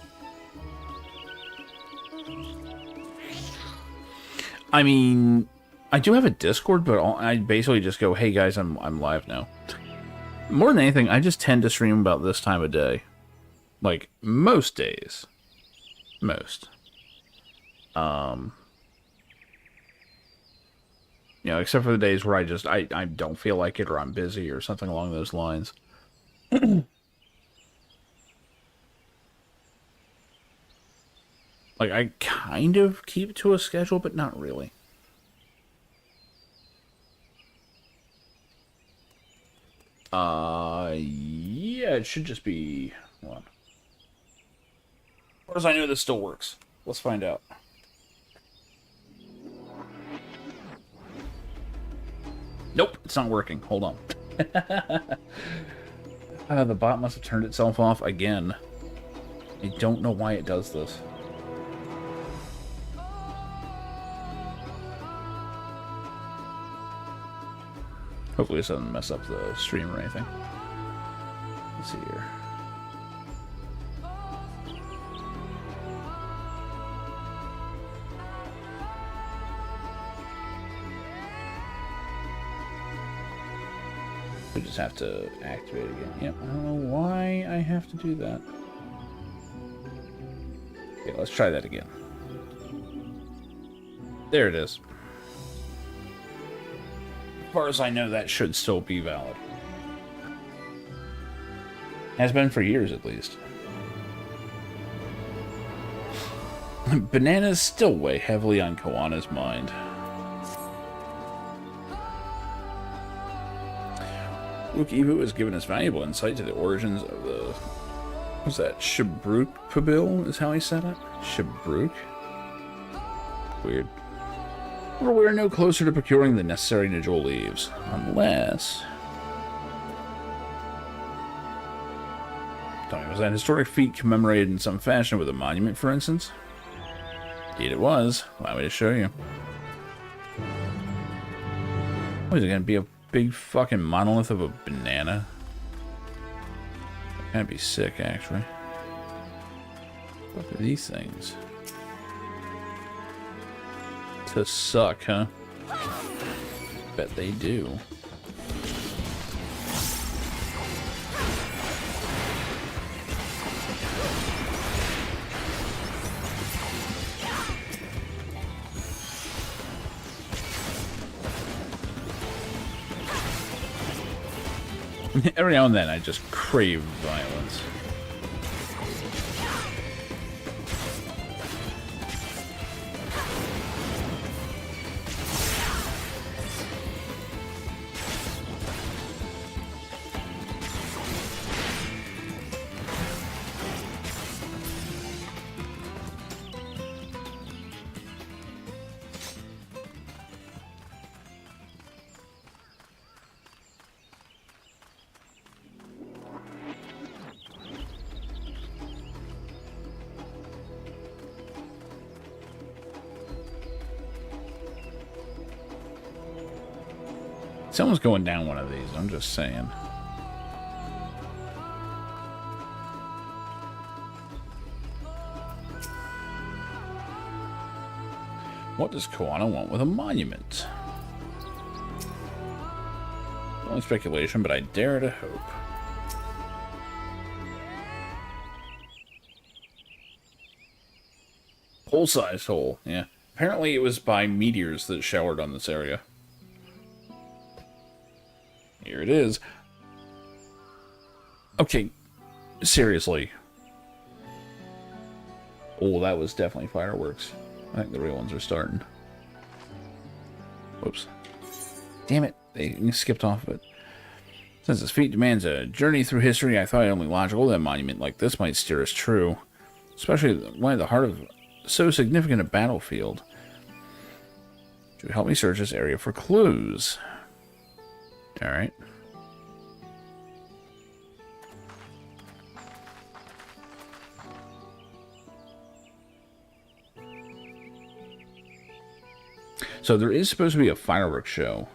I mean, I do have a Discord, but I basically just go, "Hey guys, I'm live now." More than anything, I just tend to stream about this time of day, like most days. Most. You know, except for the days where I don't feel like it or I'm busy or something along those lines. Like, I kind of keep to a schedule, but not really. Yeah, it should just be one. As far as I know, this still works. Let's find out. Nope, it's not working. Hold on. The bot must have turned itself off again. I don't know why it does this. Hopefully this doesn't mess up the stream or anything. Let's see here. We just have to activate it again. Yep, I don't know why I have to do that. Okay, let's try that again. There it is. As far as I know, that should still be valid. Has been for years, at least. Bananas still weigh heavily on Koana's mind. Luke Evu has given us valuable insight to the origins of the... What's that? Shabruk Pabil is how he said it? Shabruk? Weird. But we are no closer to procuring the necessary Najol leaves. Unless... Tell me, was that historic feat commemorated in some fashion with a monument, for instance? Indeed it was. Allow me to show you. What is it going to be, a big fucking monolith of a banana? That'd be sick, actually. What are these things? To suck, huh? Bet they do. Every now and then I just crave violence. Someone's going down one of these, I'm just saying. What does Koana want with a monument? Only speculation, but I dare to hope. Hole-sized hole, yeah. Apparently it was by meteors that showered on this area. Here it is. Okay, seriously. Oh, that was definitely fireworks. I think the real ones are starting. Whoops. Damn it, they skipped off of it. Since this feat demands a journey through history, I thought it only logical that a monument like this might steer us true. Especially when at the heart of so significant a battlefield. To help me search this area for clues. Alright. So there is supposed to be a fireworks show,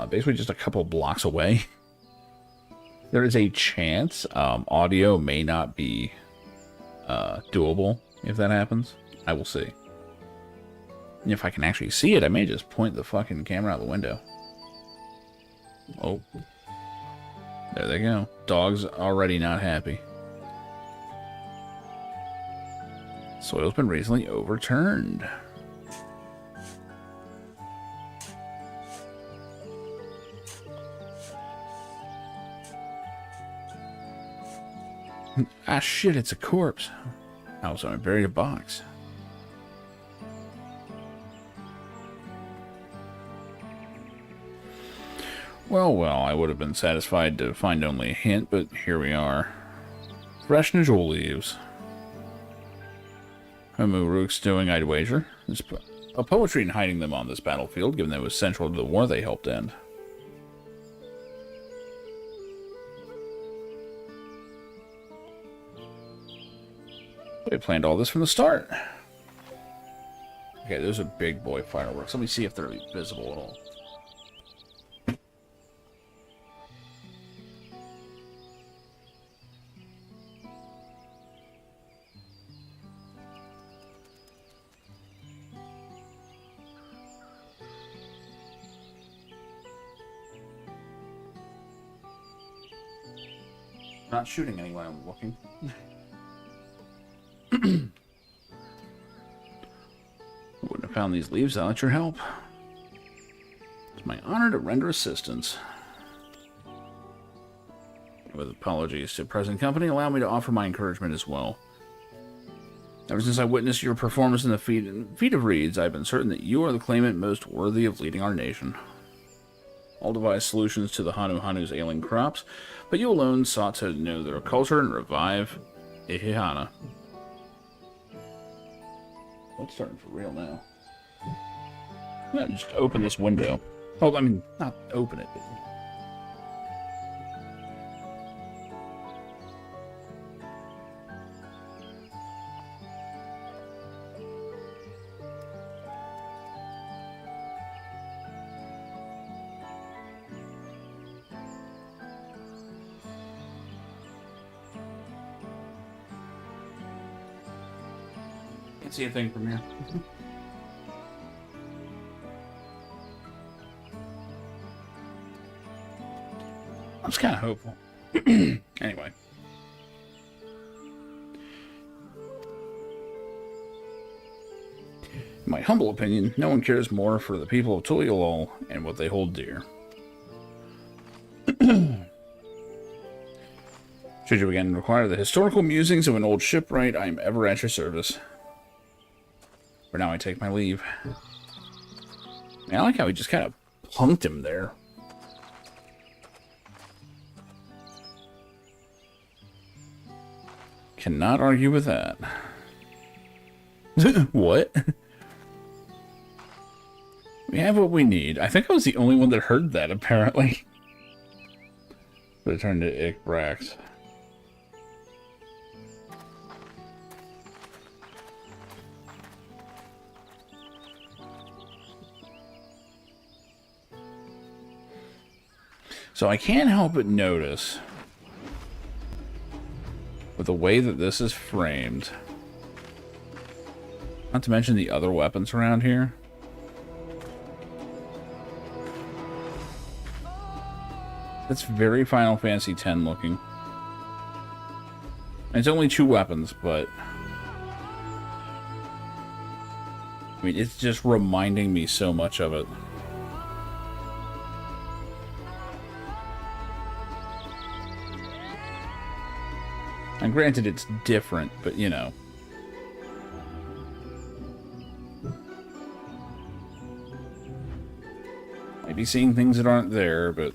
basically just a couple blocks away. There is a chance audio may not be doable if that happens. I will see. And if I can actually see it, I may just point the fucking camera out the window. Oh. There they go. Dog's already not happy. Soil's been recently overturned. Ah, shit, it's a corpse. I was going to bury a box. Well, well, I would have been satisfied to find only a hint, but here we are. Fresh Nujul leaves. Homuruk's doing, I'd wager. There's a poetry in hiding them on this battlefield, given that it was central to the war they helped end. They planned all this from the start. Okay, those are big boy fireworks. Let me see if they're visible at all. Not shooting anyone, I'm looking. I wouldn't have found these leaves without your help. It's my honor to render assistance. With apologies to present company, allow me to offer my encouragement as well. Ever since I witnessed your performance in the feat of reeds, I've been certain that you are the claimant most worthy of leading our nation. All devised solutions to the Hanu Hanu's ailing crops, but you alone sought to know their culture and revive Ihihana. It's starting for real now. I'm gonna just open this window. Oh, I mean, not open it, but... Can't see a thing from here. I was kind of hopeful. Anyway. In my humble opinion, no one cares more for the people of Tuliolol and what they hold dear. Should you again require the historical musings of an old shipwright, I am ever at your service. For now, I take my leave. I like how he just kind of punked him there. Cannot argue with that. What? We have what we need. I think I was the only one that heard that, apparently. But it turned to Ikbrax. So I can't help but notice, with the way that this is framed, not to mention the other weapons around here, that's very Final Fantasy X looking. And it's only 2 weapons, but I mean, it's just reminding me so much of it. And granted, it's different, but you know. Maybe seeing things that aren't there, but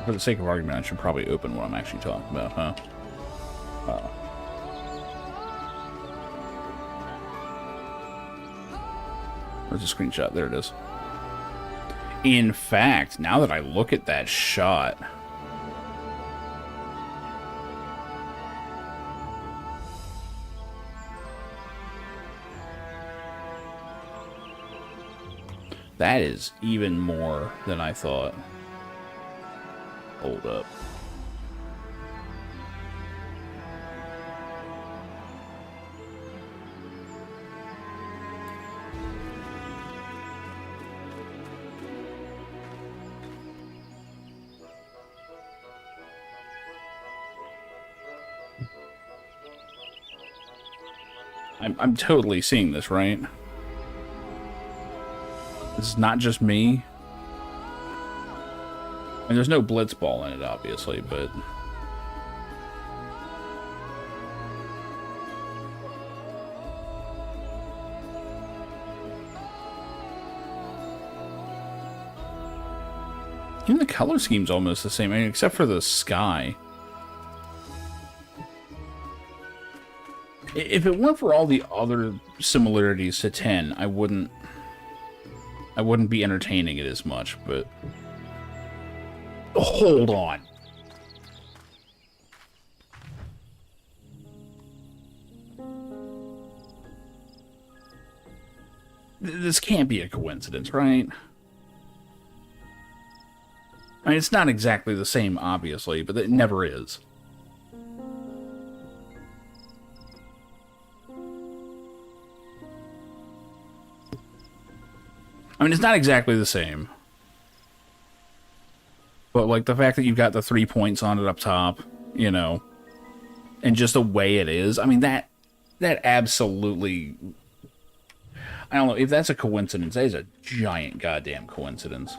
for the sake of argument, I should probably open what I'm actually talking about, huh? Where's the screenshot? There it is. In fact, now that I look at that shot, that is even more than I thought. Hold up. I'm totally seeing this, right? This is not just me. And there's no blitzball in it, obviously, but even the color scheme's almost the same, I mean, except for the sky. If it weren't for all the other similarities to 10, I wouldn't be entertaining it as much, but hold on. This can't be a coincidence, right? I mean, it's not exactly the same, obviously, but it never is. I mean, it's not exactly the same. But, like, the fact that you've got the 3 points on it up top, you know, and just the way it is, I mean, that absolutely... I don't know, if that's a coincidence, that is a giant goddamn coincidence.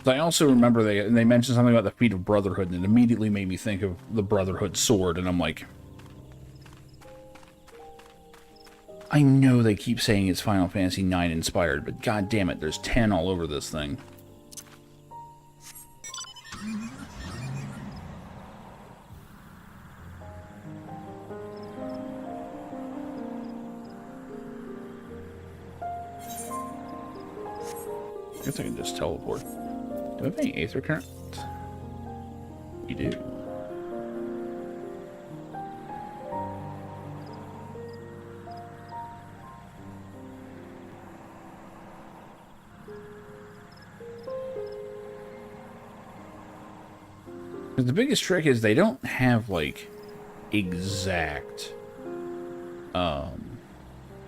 I also remember they mentioned something about the Feet of Brotherhood, and it immediately made me think of the Brotherhood sword, and I'm like... I know they keep saying it's Final Fantasy IX inspired, but god damn it, there's 10 all over this thing. I guess I can just teleport. Do I have any Aether Current? We do. The biggest trick is they don't have, like, exact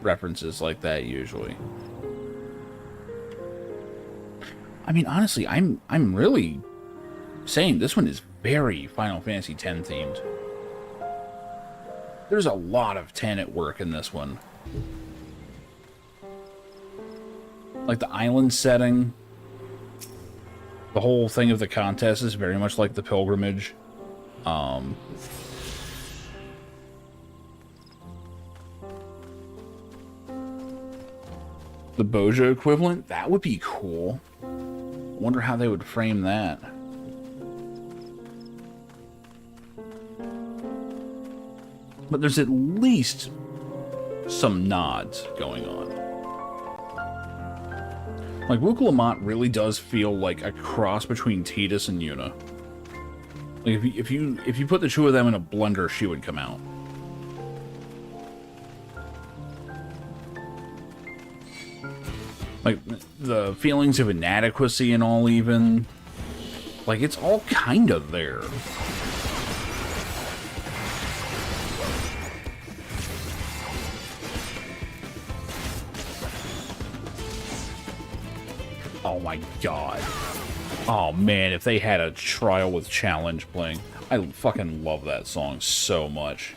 references like that usually. I mean, honestly, I'm really saying this one is very Final Fantasy X themed. There's a lot of 10 at work in this one. Like the island setting. The whole thing of the contest is very much like the pilgrimage. The Boja equivalent, that would be cool. Wonder how they would frame that. but there's at least some nods going on. Like, Wukalamont really does feel like a cross between Tidus and Yuna. Like, if you put the two of them in a blender, she would come out. Like, the feelings of inadequacy and all, even. Like, it's all kind of there. Oh my god. Oh man, if they had a Trial with Challenge playing. I fucking love that song so much.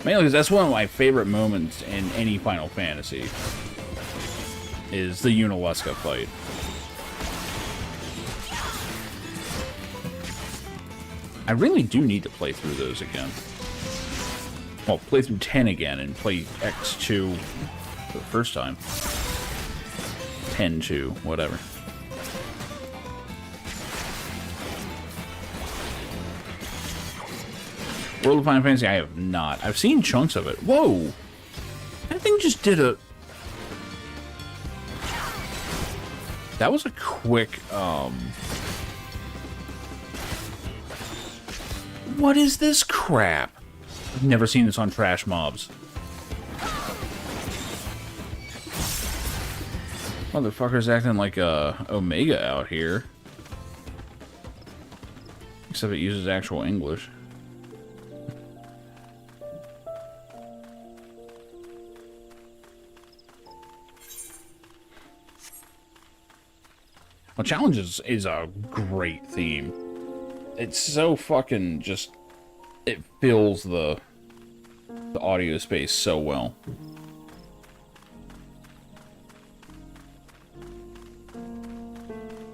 Mainly because that's one of my favorite moments in any Final Fantasy. Is the Yunalesca fight. I really do need to play through those again. Well, play through 10 again and play X2 for the first time. 10-2, whatever. World of Final Fantasy, I have not. I've seen chunks of it. Whoa! That thing just did a... That was a quick, What is this crap? I've never seen this on Trash Mobs. Motherfucker's acting like Omega out here. Except it uses actual English. Well, Challenges is a great theme. It's so fucking just... It fills the audio space so well.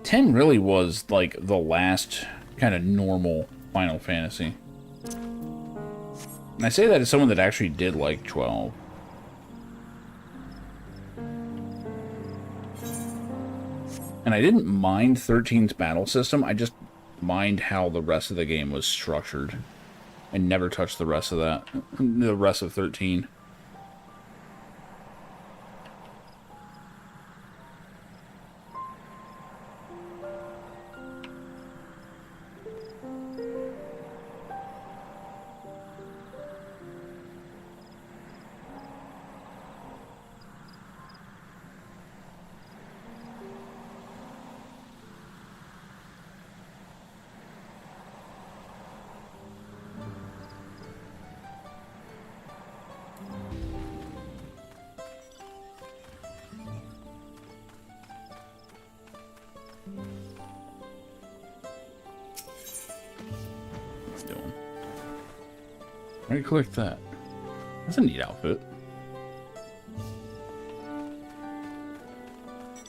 Ten really was like the last kind of normal Final Fantasy. And I say that as someone that actually did like 12. And I didn't mind 13's battle system, I just mind how the rest of the game was structured. I never touched the rest of that. The rest of 13. Right click that. That's a neat outfit.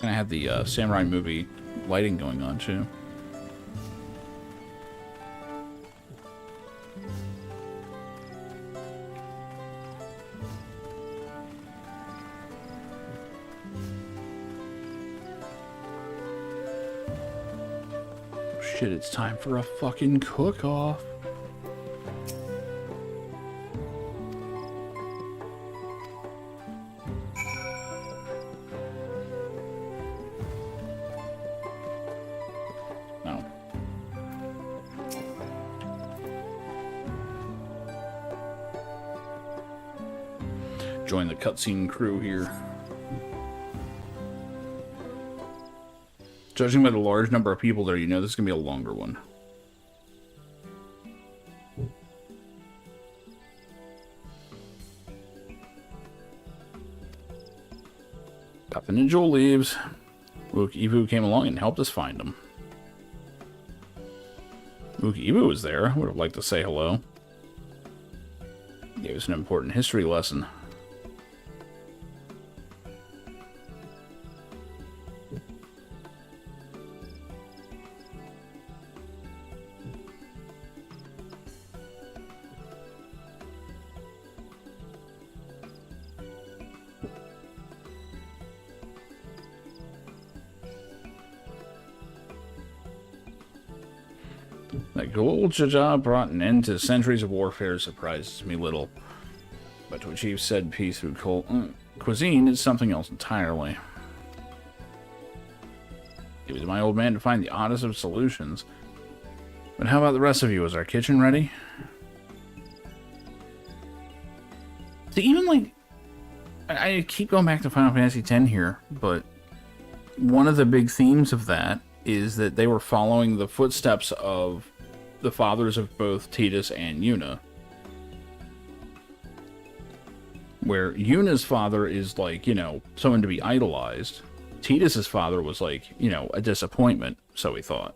And I had the samurai movie lighting going on too. Oh, shit, it's time for a fucking cook-off. Join the cutscene crew here. Judging by the large number of people there, you know this is going to be a longer one. Got the ninja leaves. Wook Ivu came along and helped us find him. Wook Ivu was there. I would have liked to say hello. Gave us an important history lesson. That gold Jaja brought an end to centuries of warfare surprises me little. But to achieve said peace through cuisine is something else entirely. It was my old man to find the oddest of solutions. But how about the rest of you? Is our kitchen ready? See, even like... I keep going back to Final Fantasy X here, but one of the big themes of that is that they were following the footsteps of the fathers of both Tidus and Yuna. Where Yuna's father is like, you know, someone to be idolized. Tidus's father was like, you know, a disappointment, so he thought.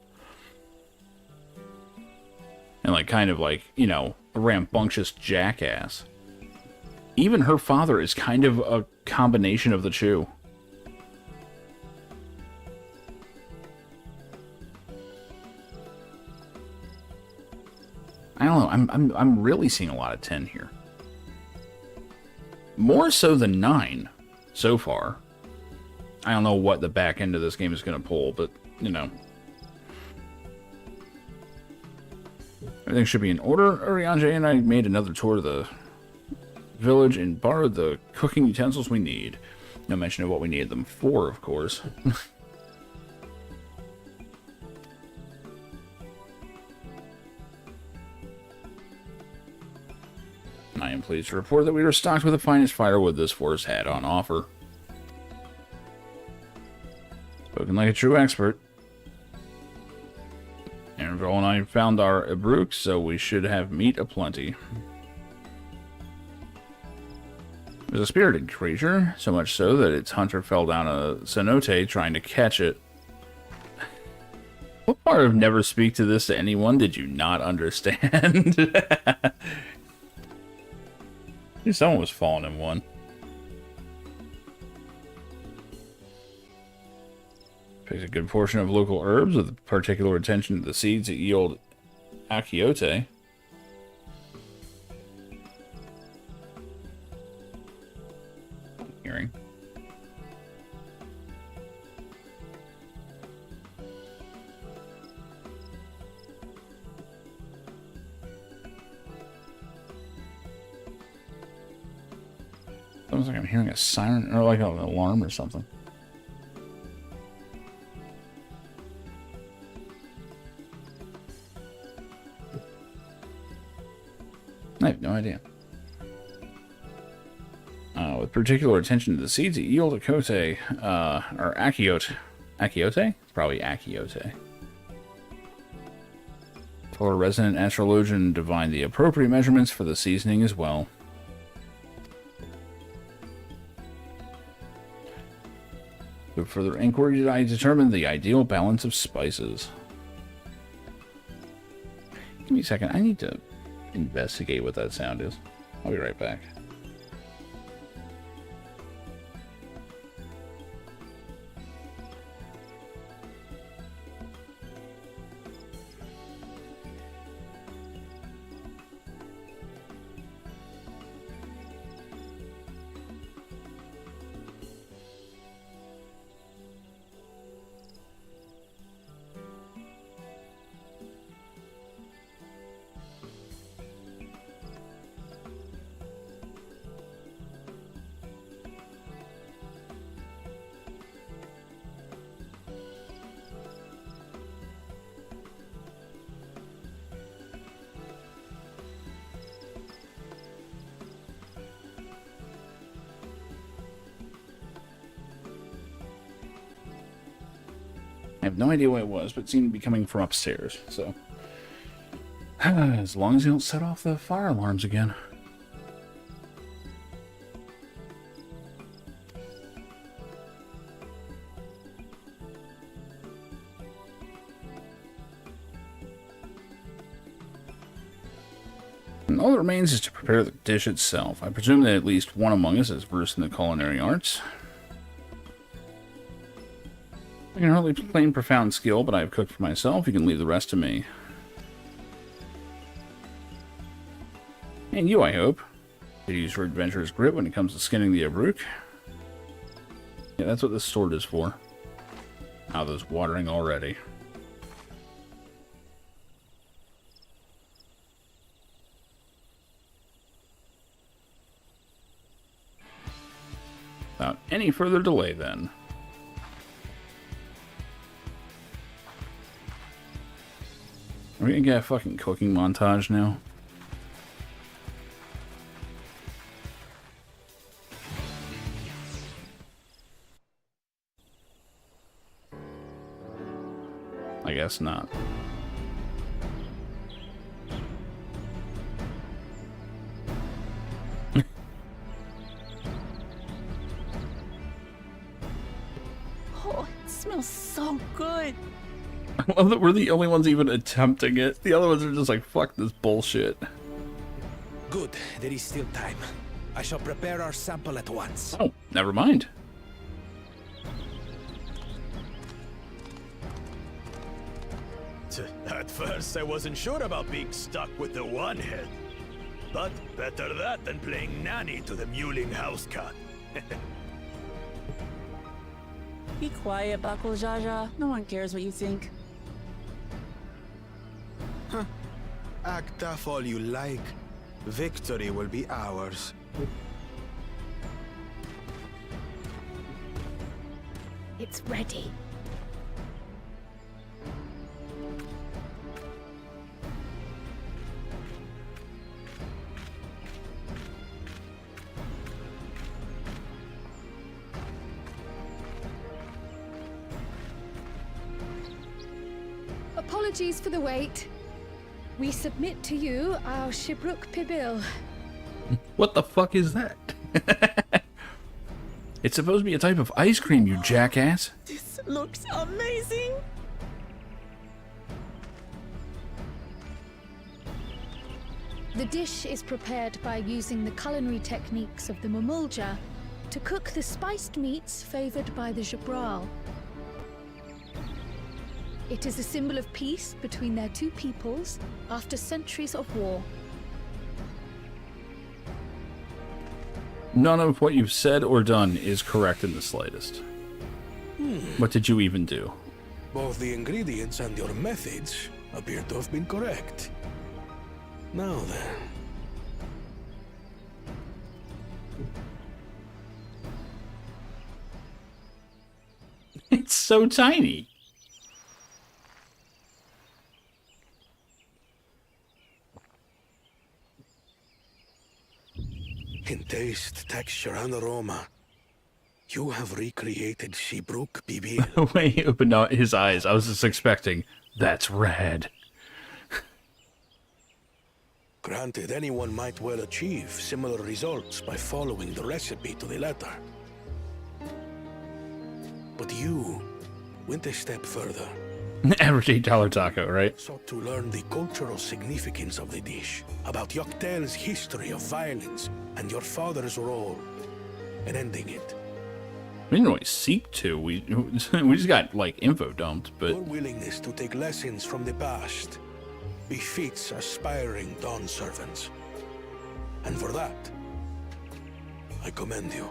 And like, kind of like, you know, a rambunctious jackass. Even her father is kind of a combination of the two. I don't know. I'm really seeing a lot of 10 here. More so than 9 so far. I don't know what the back end of this game is going to pull, but, you know. Everything should be in order. Urianger and I made another tour of the village and borrowed the cooking utensils we need. No mention of what we needed them for, of course. I am pleased to report that we were stocked with the finest firewood this forest had on offer. Spoken like a true expert. Aaronville and I found our Abruk, so we should have meat aplenty. It was a spirited creature, so much so that its hunter fell down a cenote trying to catch it. What part of never speak to this to anyone did you not understand? Someone was falling in one. Picks a good portion of local herbs with particular attention to the seeds that yield achiote. Hearing. Sounds like I'm hearing a siren or like an alarm or something. I have no idea. With particular attention to the seeds that yield achiote, or achiote. Achiote? It's probably achiote. For a resident astrologian, divine the appropriate measurements for the seasoning as well. Through further inquiry, I determined the ideal balance of spices. Give me a second. I need to investigate what that sound is. I'll be right back. I have no idea what it was, but it seemed to be coming from upstairs, so... as long as you don't set off the fire alarms again. And all that remains is to prepare the dish itself. I presume that at least one among us is versed in the culinary arts. I can hardly claim profound skill, but I have cooked for myself. You can leave the rest to me. And you, I hope. You use your adventurous grit when it comes to skinning the Abruk. Yeah, that's what this sword is for. How there's watering already. any further delay then. Are we gonna get a fucking cooking montage now? I guess not. Oh, it smells so good. I love that we're the only ones even attempting it. The other ones are just like, fuck this bullshit. Good, there is still time. I shall prepare our sample at once. Oh, never mind. At first, I wasn't sure about being stuck with the one head. But better that than playing nanny to the mewling house cat. Be quiet, Bakul Jaja. No one cares what you think. Act tough all you like. Victory will be ours. It's ready. Apologies for the wait. We submit to you our Shibruk Pibil. What the fuck is that? It's supposed to be a type of ice cream, you jackass. This looks amazing. The dish is prepared by using the culinary techniques of the Mamulja to cook the spiced meats favored by the Jabral. It is a symbol of peace between their two peoples after centuries of war. None of what you've said or done is correct in the slightest. What did you even do? Both the ingredients and your methods appear to have been correct. Now then. It's so tiny. In taste, texture, and aroma, you have recreated Shibruk Pibil. Way he opened out his eyes, I was just expecting, that's rad. Granted, anyone might well achieve similar results by following the recipe to the letter. But you went a step further. Average $8 taco, right? Sought to learn the cultural significance of the dish, about Yoktel's history of violence, and your father's role in ending it. We didn't really seek to. We just got, like, info dumped, but... Your willingness to take lessons from the past befits aspiring Dawn servants. And for that, I commend you.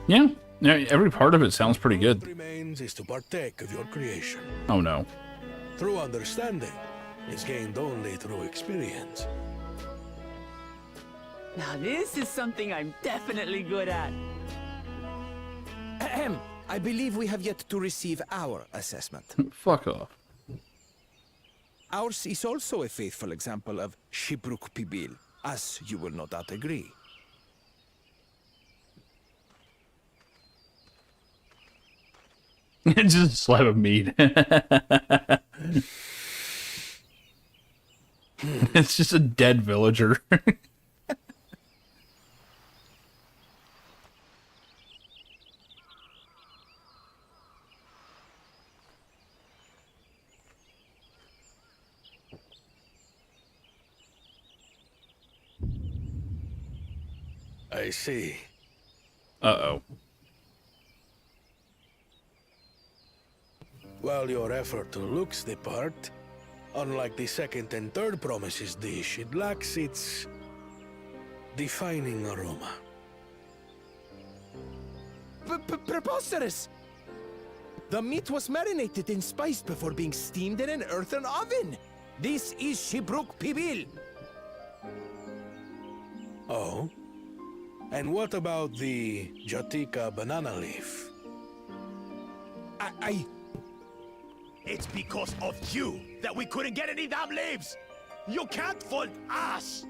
Yeah, every part of it sounds pretty good. What remains is to partake of your creation. Oh no. True understanding is gained only through experience. Now this is something I'm definitely good at. Ahem. I believe we have yet to receive our assessment. Fuck off. Ours is also a faithful example of Shibruk Pibil, as you will no doubt agree. Just a slab of meat. It's just a dead villager. I see. Uh-oh. While your effort looks the part, unlike the second and third promises dish, it lacks its defining aroma. Preposterous! The meat was marinated and spiced before being steamed in an earthen oven. This is Shibruk Pibil. Oh? And what about the Jatika banana leaf? It's because of you that we couldn't get any damn leaves! You can't fault us!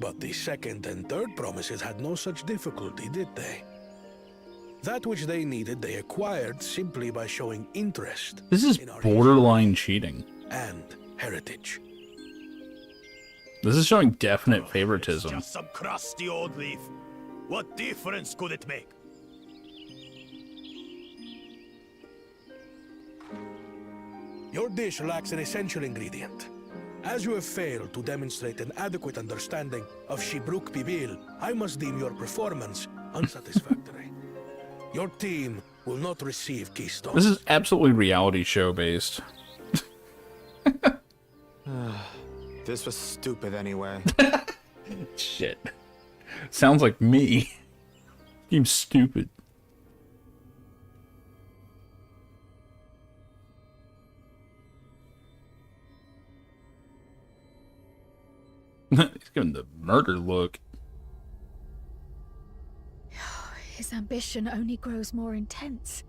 But the second and third promises had no such difficulty, did they? That which they needed, they acquired simply by showing interest. This is in our borderline cheating. and heritage. This is showing definite favoritism. Just some crusty old leaf. What difference could it make? Your dish lacks an essential ingredient. As you have failed to demonstrate an adequate understanding of Shibruk Pibil, I must deem your performance unsatisfactory. Your team will not receive Keystone. This is absolutely reality show based. This was stupid anyway. Shit. Sounds like me. Seems stupid. He's giving the murder look. His ambition only grows more intense.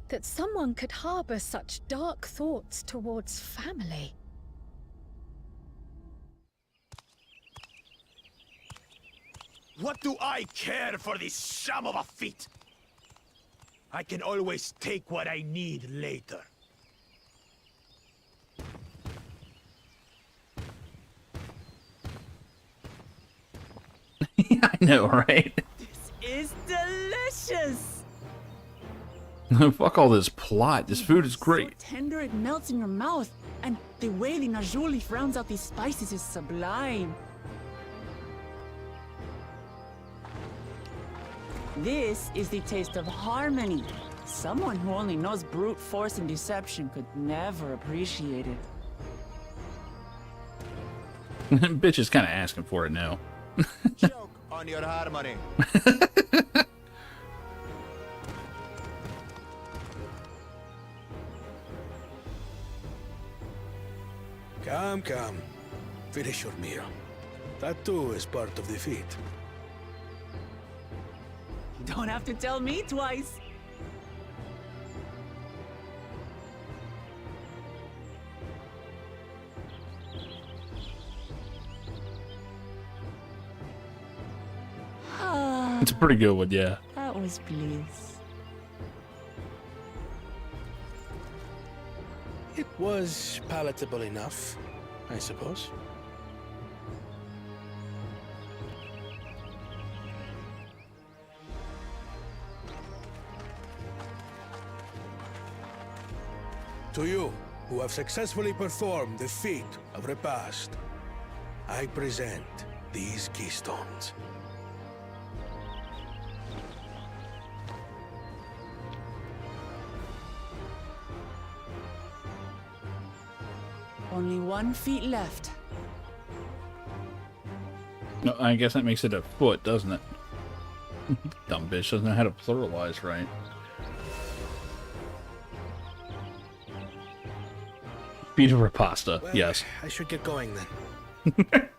That someone could harbor such dark thoughts towards family. What do I care for this sham of a feat? I can always take what I need later. I know, right? Is delicious! Fuck all this plot. This food is great. So tender it melts in your mouth, and the way the Najuli rounds out these spices is sublime. This is the taste of harmony. Someone who only knows brute force and deception could never appreciate it. Bitch is kind of asking for it now. Joke on your harmony. Come, come. Finish your meal. That too is part of the feat. Don't have to tell me twice. It's a pretty good one, yeah. That was bliss. It was palatable enough, I suppose. To you, who have successfully performed the feat of repast, I present these keystones. Only 1 feet left. No, I guess that makes it a foot, doesn't it? Dumb bitch doesn't know how to pluralize right. Feet of repasta, Well, yes. I should get going then.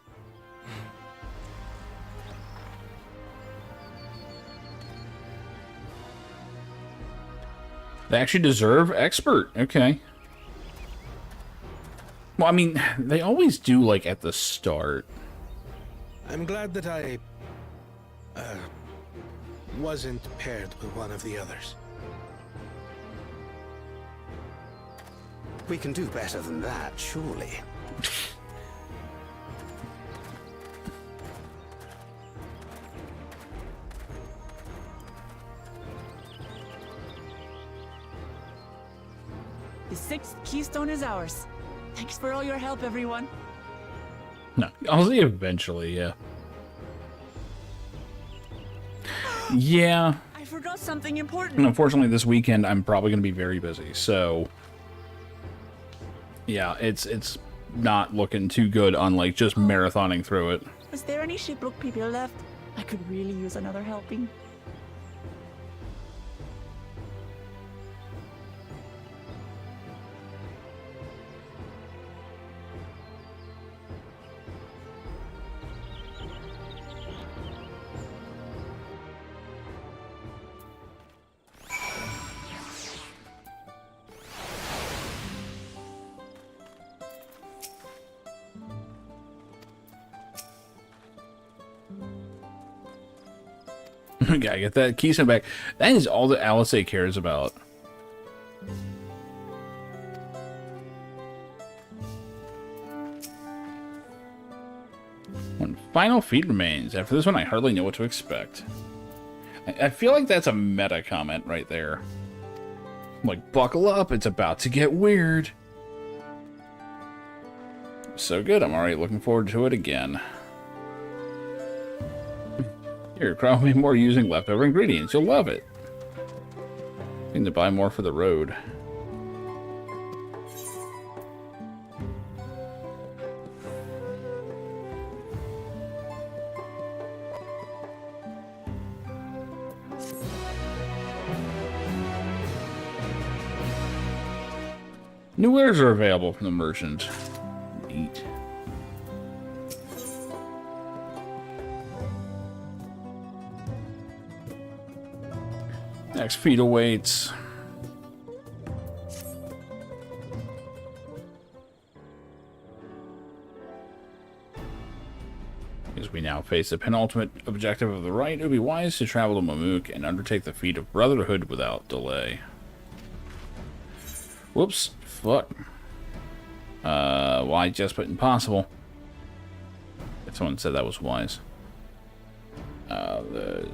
They actually deserve expert. Okay. Well, I mean, they always do, like, at the start. I'm glad that I wasn't paired with one of the others. We can do better than that, surely. The 6th keystone is ours. Thanks for all your help, everyone. No, I'll see eventually, yeah. Yeah. I forgot something important. And unfortunately, this weekend, I'm probably going to be very busy, so... Yeah, it's not looking too good on, like, just marathoning through it. Was there any Shibruk people left? I could really use another helping. We gotta get that keystone back. That is all that Alice cares about. One final feat remains. After this one, I hardly know what to expect. I feel like that's a meta comment right there. I'm like, buckle up, it's about to get weird. So good, I'm already looking forward to it again. Here, probably more using leftover ingredients. You'll love it. Need to buy more for the road. New wares are available from the merchant. Neat. Next feat awaits. As we now face the penultimate objective of the rite, it would be wise to travel to Mamuk and undertake the feat of Brotherhood without delay. Whoops. Fuck. Well, I just put impossible. Someone said that was wise. The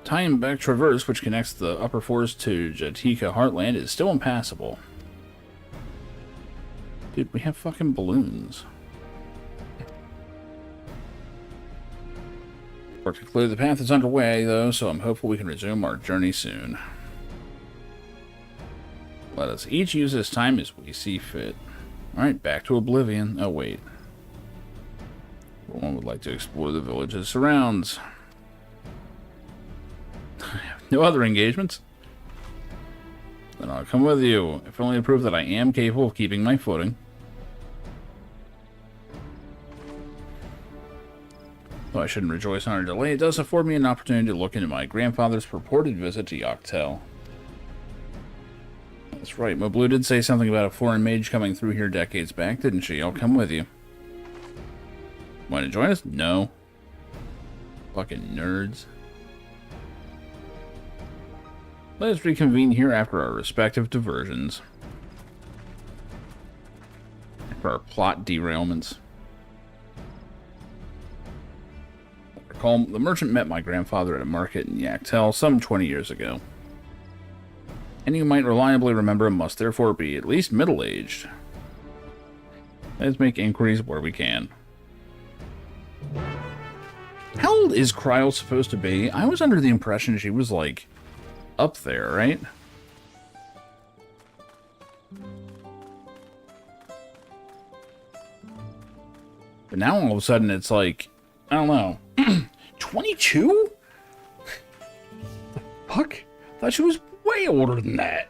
time-back traverse, which connects the upper forest to Jatika Heartland, is still impassable. Dude, we have fucking balloons. Work to clear the path is underway, though, so I'm hopeful we can resume our journey soon. Let us each use this time as we see fit. Alright, back to Oblivion. Oh, wait. One would like to explore the village's surrounds. No other engagements? Then I'll come with you, if only to prove that I am capable of keeping my footing. Though I shouldn't rejoice in our delay, it does afford me an opportunity to look into my grandfather's purported visit to Yoctel. That's right, Moblu did say something about a foreign mage coming through here decades back, didn't she? I'll come with you. Want to join us? No. Fucking nerds. Let us reconvene here after our respective diversions. After our plot derailments. Recall, the merchant met my grandfather at a market in Yoctel some 20 years ago. Any who might reliably remember him must therefore be at least middle-aged. Let's make inquiries where we can. How old is Kryl supposed to be? I was under the impression she was, like, up there, right? But now all of a sudden it's like, I don't know, 22? The fuck? I thought she was way older than that.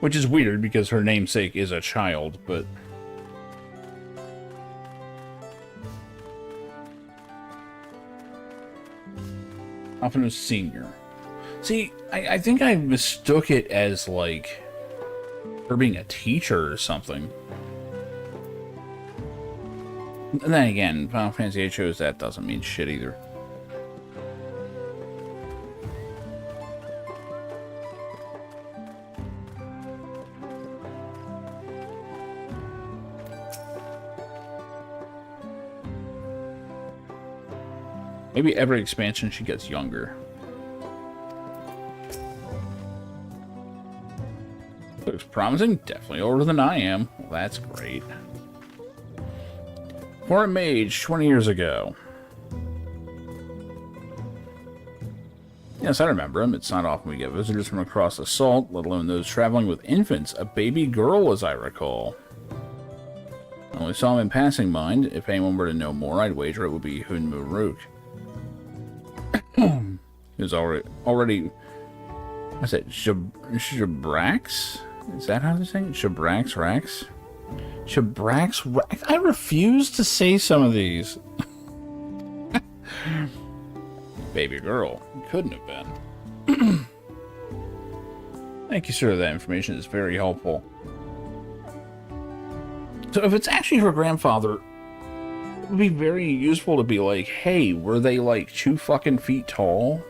Which is weird because her namesake is a child, but... Often senior. See, I think I mistook it as, like, her being a teacher or something. And then again, Final Fantasy VIII shows that doesn't mean shit either. Maybe every expansion she gets younger. Looks promising. Definitely older than I am. Well, that's great. For a mage 20 years ago. Yes, I remember him. It's not often we get visitors from across the salt, let alone those traveling with infants. A baby girl, as I recall. I only saw him in passing, mind. If anyone were to know more, I'd wager it would be Hun Muruk. He was already what's that? Shabrax? Is that how they say it? Shabrax Rax? Shabrax Rax? I refuse to say some of these. Baby girl. Couldn't have been. Thank you, sir. That information is very helpful. So if it's actually her grandfather, it would be very useful to be like, hey, were they like 2 fucking feet tall?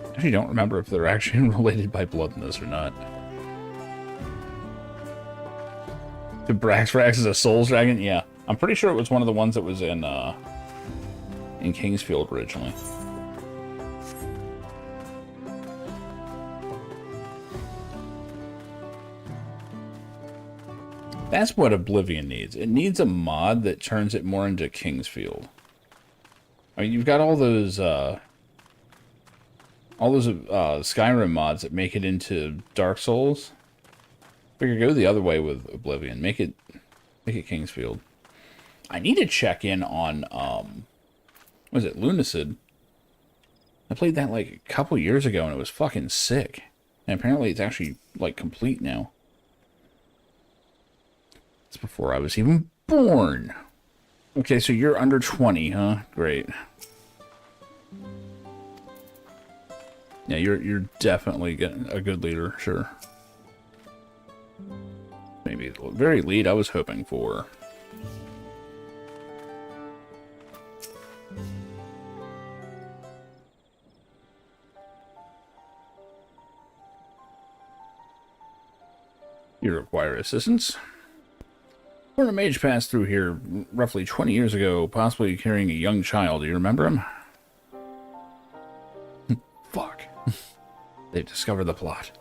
I actually don't remember if they're actually related by blood in this or not. The Braxrax is a Souls Dragon? Yeah. I'm pretty sure it was one of the ones that was in Kingsfield originally. That's what Oblivion needs. It needs a mod that turns it more into Kingsfield. I mean, you've got all those Skyrim mods that make it into Dark Souls. Figure go the other way with Oblivion. Make it Kingsfield. I need to check in on what was it, Lunacid? I played that like a couple years ago and it was fucking sick. And apparently it's actually like complete now. It's before I was even born. Okay, so you're under 20, huh? Great. Yeah, you're definitely a good leader, sure. Maybe the very lead I was hoping for. You require assistance? When a mage passed through here roughly 20 years ago, possibly carrying a young child. Do you remember him? Fuck. They've discovered the plot.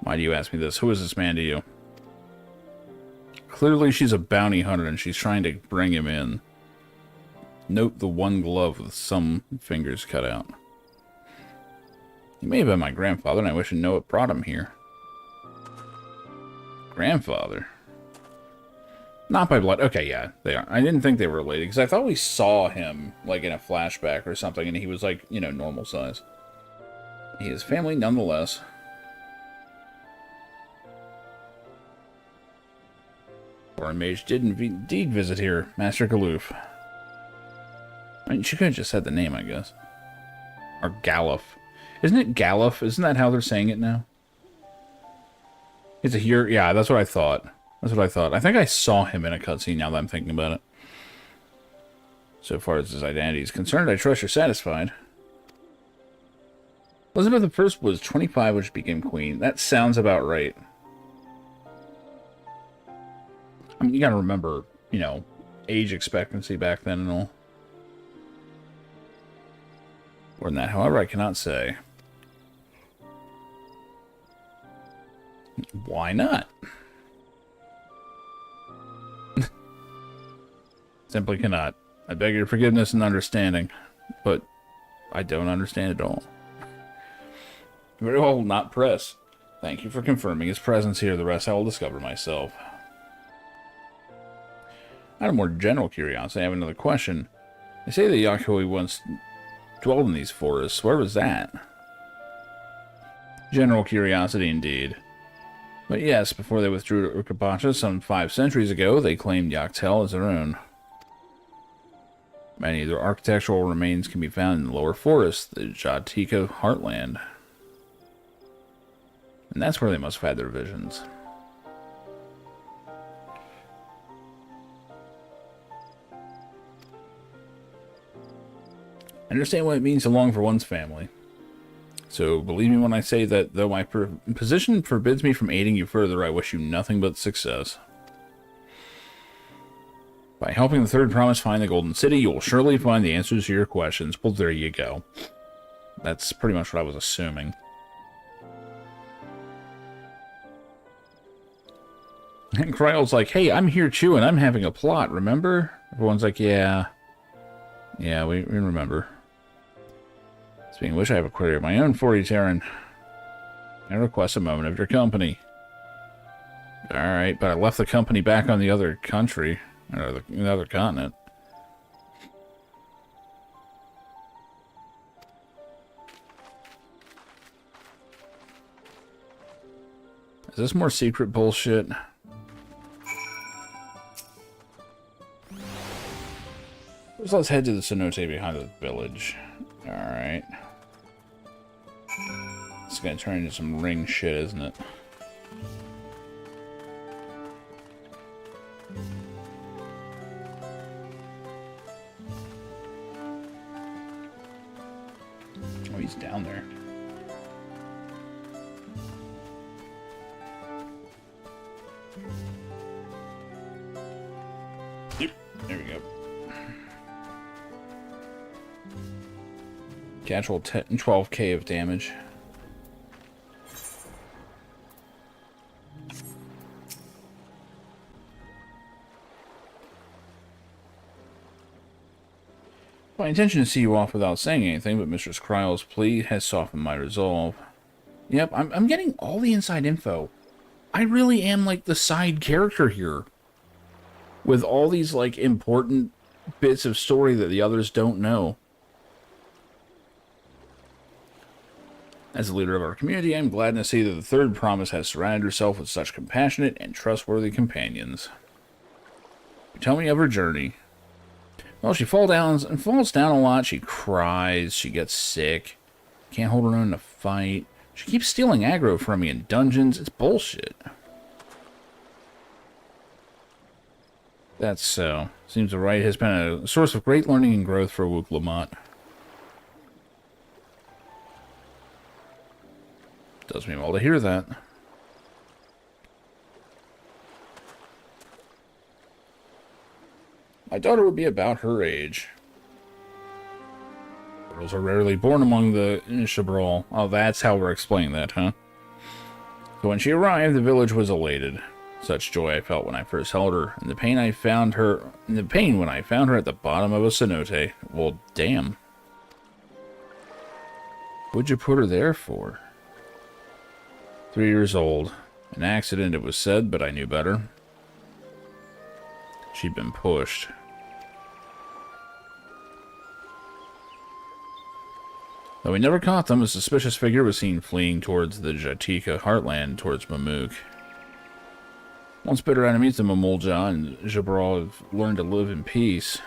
Why do you ask me this? Who is this man to you? Clearly she's a bounty hunter and she's trying to bring him in. Note the one glove with some fingers cut out. He may have been my grandfather and I wish to know what brought him here. Grandfather? Not by blood. Okay, yeah, they are. I didn't think they were related because I thought we saw him like in a flashback or something and he was like, you know, normal size. He is family nonetheless. Foreign mage did indeed visit here, Master Galoof. I mean, she could have just said the name, I guess. Or Galuf. Isn't it Galuf? Isn't that how they're saying it now? It's a here. Yeah, that's what I thought. That's what I thought. I think I saw him in a cutscene now that I'm thinking about it. So far as his identity is concerned, I trust you're satisfied. Elizabeth I was 25 when she became queen. That sounds about right. I mean, you gotta remember, you know, age expectancy back then and all. More than that, however, I cannot say. Why not? Simply cannot. I beg your forgiveness and understanding, but I don't understand at all. Very well, not press. Thank you for confirming his presence here. The rest I will discover myself. Out of more general curiosity, I have another question. They say that Yakoi once dwelled in these forests. Where was that? General curiosity indeed. But yes, before they withdrew to Urkapacha some 5 centuries ago, they claimed Yaktel as their own. Many of their architectural remains can be found in the lower forest, the Jatika heartland. And that's where they must have had their visions. I understand what it means to long for one's family. So believe me when I say that though my position forbids me from aiding you further, I wish you nothing but success. By helping the third promise find the Golden City, you will surely find the answers to your questions. Well, there you go. That's pretty much what I was assuming. And Kryle's like, hey, I'm here too, and I'm having a plot, remember? Everyone's like, yeah. Yeah, we remember. Speaking of which, I have a query of my own for you, Terran. I request a moment of your company. Alright, but I left the company back on the other country. Or the other continent. Is this more secret bullshit? So let's head to the cenote behind the village. Alright. It's gonna turn into some ring shit, isn't it? Oh, he's down there. Yep, there we go. Casual 12k of damage. My intention is to see you off without saying anything, but Mistress Kryle's plea has softened my resolve. Yep, I'm getting all the inside info. I really am like the side character here. With all these like important bits of story that the others don't know. As the leader of our community, I'm glad to see that the third promise has surrounded herself with such compassionate and trustworthy companions. Tell me of her journey. Well, she falls down a lot. She cries. She gets sick. Can't hold her own in a fight. She keeps stealing aggro from me in dungeons. It's bullshit. That's so. Seems the rite has been a source of great learning and growth for Wook Lamont. Does me well to hear that. My daughter would be about her age. Girls are rarely born among the Shabral. Oh, that's how we're explaining that, huh? So when she arrived, the village was elated. Such joy I felt when I first held her, and the pain when I found her at the bottom of a cenote. Well, damn. What'd you put her there for? 3 years old. An accident, it was said, but I knew better. She'd been pushed. Though we never caught them, a suspicious figure was seen fleeing towards the Jatika heartland, towards Mamook. Once bitter enemies, the Mamulja and Jabral have learned to live in peace.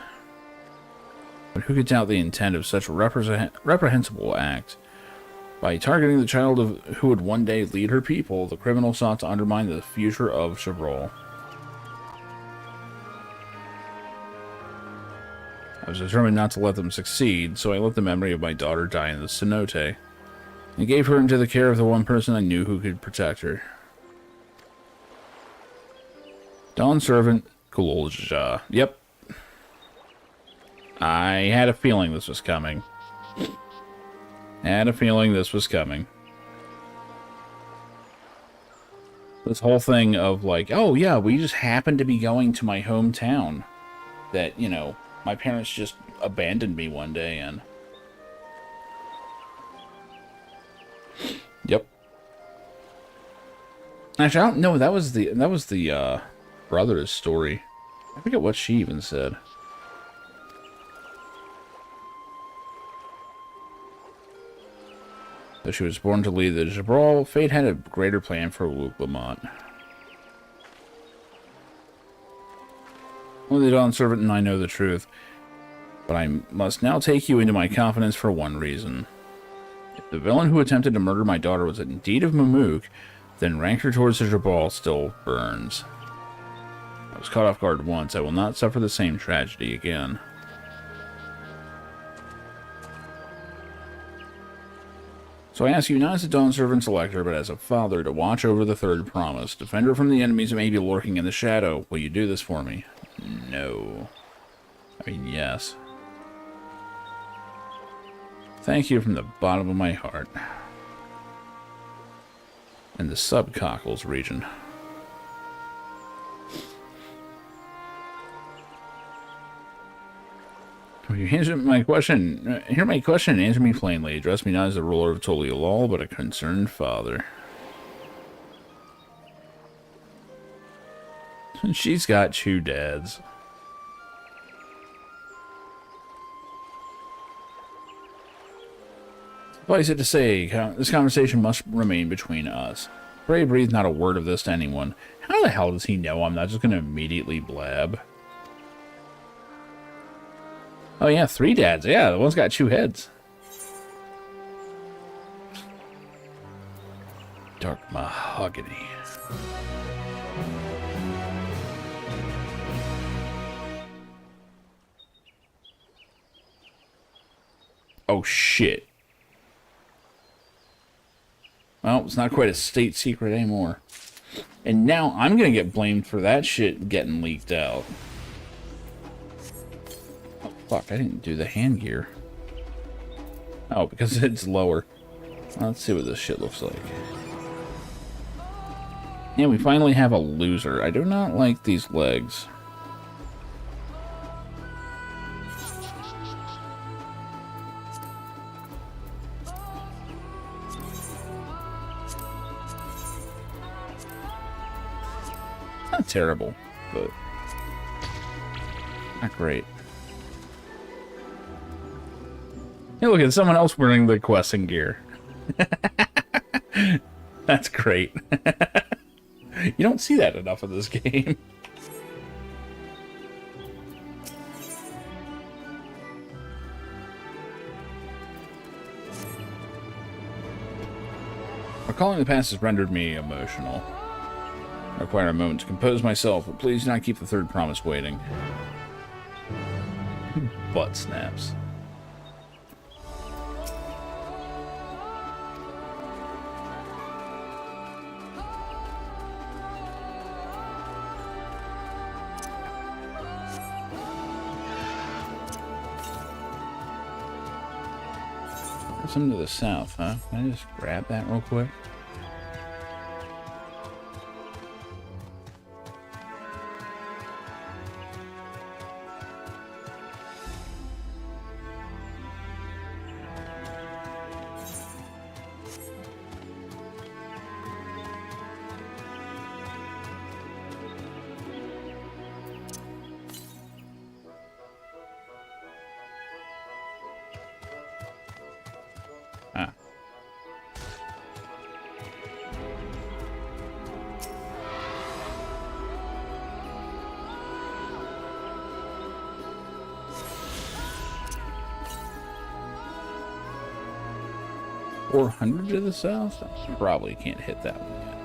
But who could doubt the intent of such a reprehensible act? By targeting the child who would one day lead her people, the criminal sought to undermine the future of Jabral. I was determined not to let them succeed, so I let the memory of my daughter die in the cenote, and gave her into the care of the one person I knew who could protect her. Dawn Servant, Kulolja. Yep. I had a feeling this was coming. This whole thing of like, oh yeah, we just happened to be going to my hometown. That, you know, my parents just abandoned me one day and... Yep. Actually, I don't know, that was the brother's story. I forget what she even said. Though she was born to lead the Jabral, fate had a greater plan for Wook Lamont. Only the Dawn Servant and I know the truth, but I must now take you into my confidence for one reason. If the villain who attempted to murder my daughter was indeed of Mamook, then rancor towards the Jabral still burns. I was caught off guard once. I will not suffer the same tragedy again. So I ask you not as a Dawn Servant's elector, but as a father, to watch over the third promise. Defend her from the enemies that may be lurking in the shadow. Will you do this for me? No. I mean, yes. Thank you from the bottom of my heart. And the subcockles region. You answer my question. Hear my question and answer me plainly. Address me not as the ruler of Tolialol, but a concerned father. She's got 2 dads. Suffice it to say, this conversation must remain between us. Gray breathed not a word of this to anyone. How the hell does he know I'm not just going to immediately blab? Oh yeah, 3 dads. Yeah, the one's got 2 heads. Dark mahogany. Oh shit. Well, it's not quite a state secret anymore. And now I'm gonna get blamed for that shit getting leaked out. Oh fuck, I didn't do the hand gear. Oh, because it's lower. Let's see what this shit looks like. Yeah, we finally have a loser. I do not like these legs. Not terrible, but not great. Hey, look at someone else wearing the questing gear. That's great. You don't see that enough in this game. Recalling the past has rendered me emotional. I require a moment to compose myself, but please do not keep the third promise waiting. Butt snaps. There's some to the south, huh? Can I just grab that real quick? Ah. $400 to the south? Probably can't hit that one yet.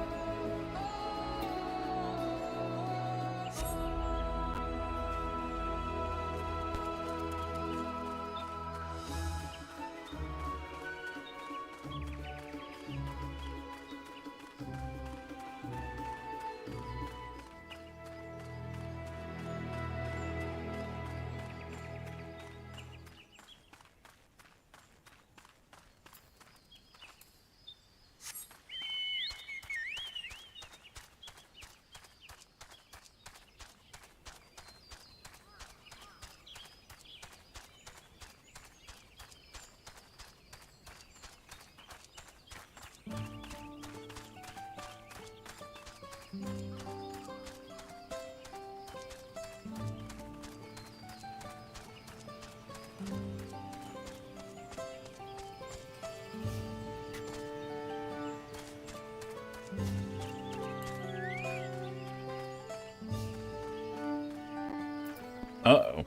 Uh-oh.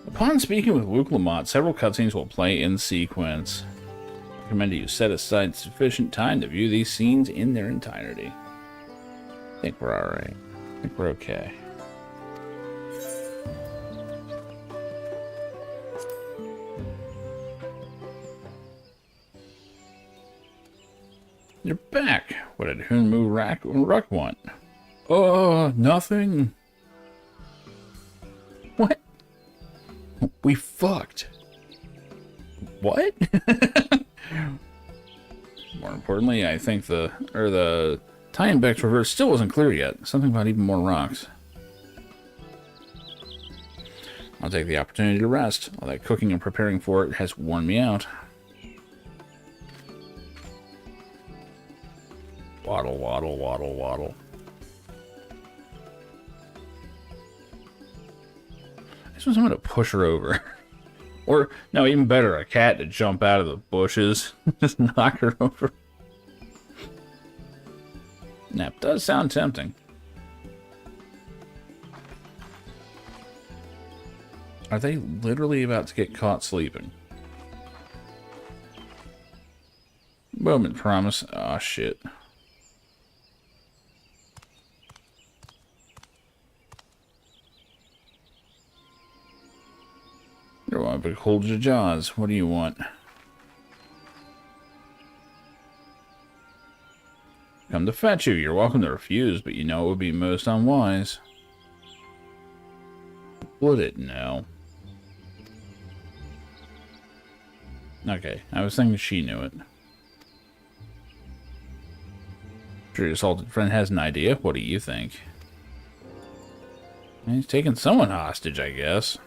Upon speaking with Luke Lamont, several cutscenes will play in sequence. I recommend you set aside sufficient time to view these scenes in their entirety. I think we're alright. I think we're okay. You're back. What did Hunmu Ruck want? Nothing. What? We fucked. What? More importantly, I think the tie-in back to reverse still wasn't clear yet. Something about even more rocks. I'll take the opportunity to rest. All that cooking and preparing for it has worn me out. Waddle, waddle, waddle, waddle. I just want someone to push her over. Or, no, even better, a cat to jump out of the bushes. Just knock her over. That does sound tempting. Are they literally about to get caught sleeping? Moment promise. Aw, shit. You're one big hold your jaws. What do you want? Come to fetch you. You're welcome to refuse, but you know it would be most unwise. Would it? No. Okay, I was thinking she knew it. Sure, your assaulted friend has an idea. What do you think? He's taking someone hostage, I guess.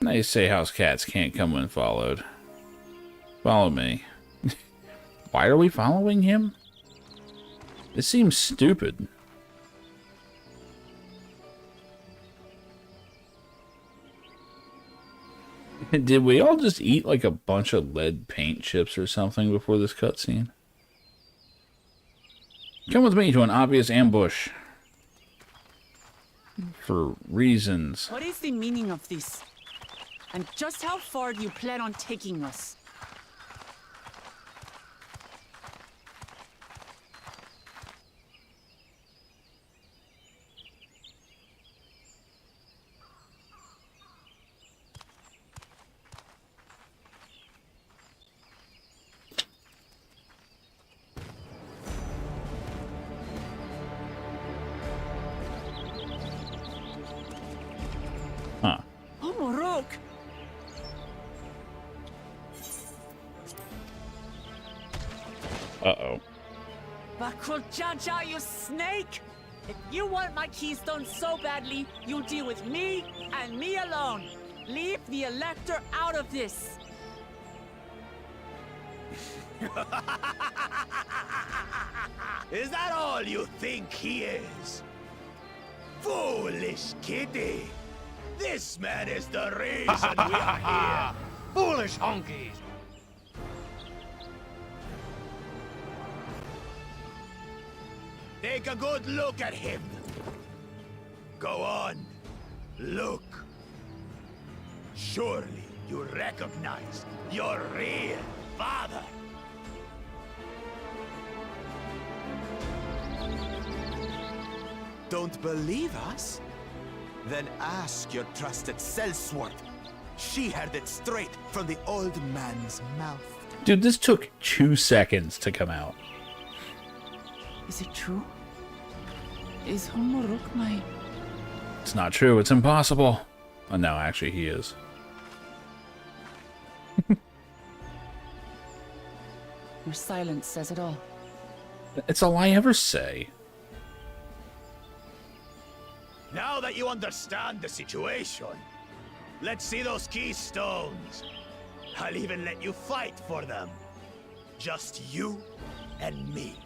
They say house cats can't come when followed. Follow me. Why are we following him? This seems stupid. Did we all just eat like a bunch of lead paint chips or something before this cutscene? Come with me to an obvious ambush. For reasons. What is the meaning of this? And just how far do you plan on taking us? Huh. Oh, Morok! Uh-oh. Bakuljaja, you snake! If you want my keystone so badly, you deal with me and me alone. Leave the Elector out of this. Is that all you think he is? Foolish kitty! This man is the reason we are here! Foolish honkies! Take a good look at him. Go on, look. Surely you recognize your real father. Don't believe us? Then ask your trusted Sellsworth. She heard it straight from the old man's mouth. Dude, this took 2 seconds to come out. Is it true? Is Homorok my... It's not true. It's impossible. Oh, no, actually, he is. Your silence says it all. It's all I ever say. Now that you understand the situation, let's see those keystones. I'll even let you fight for them. Just you and me.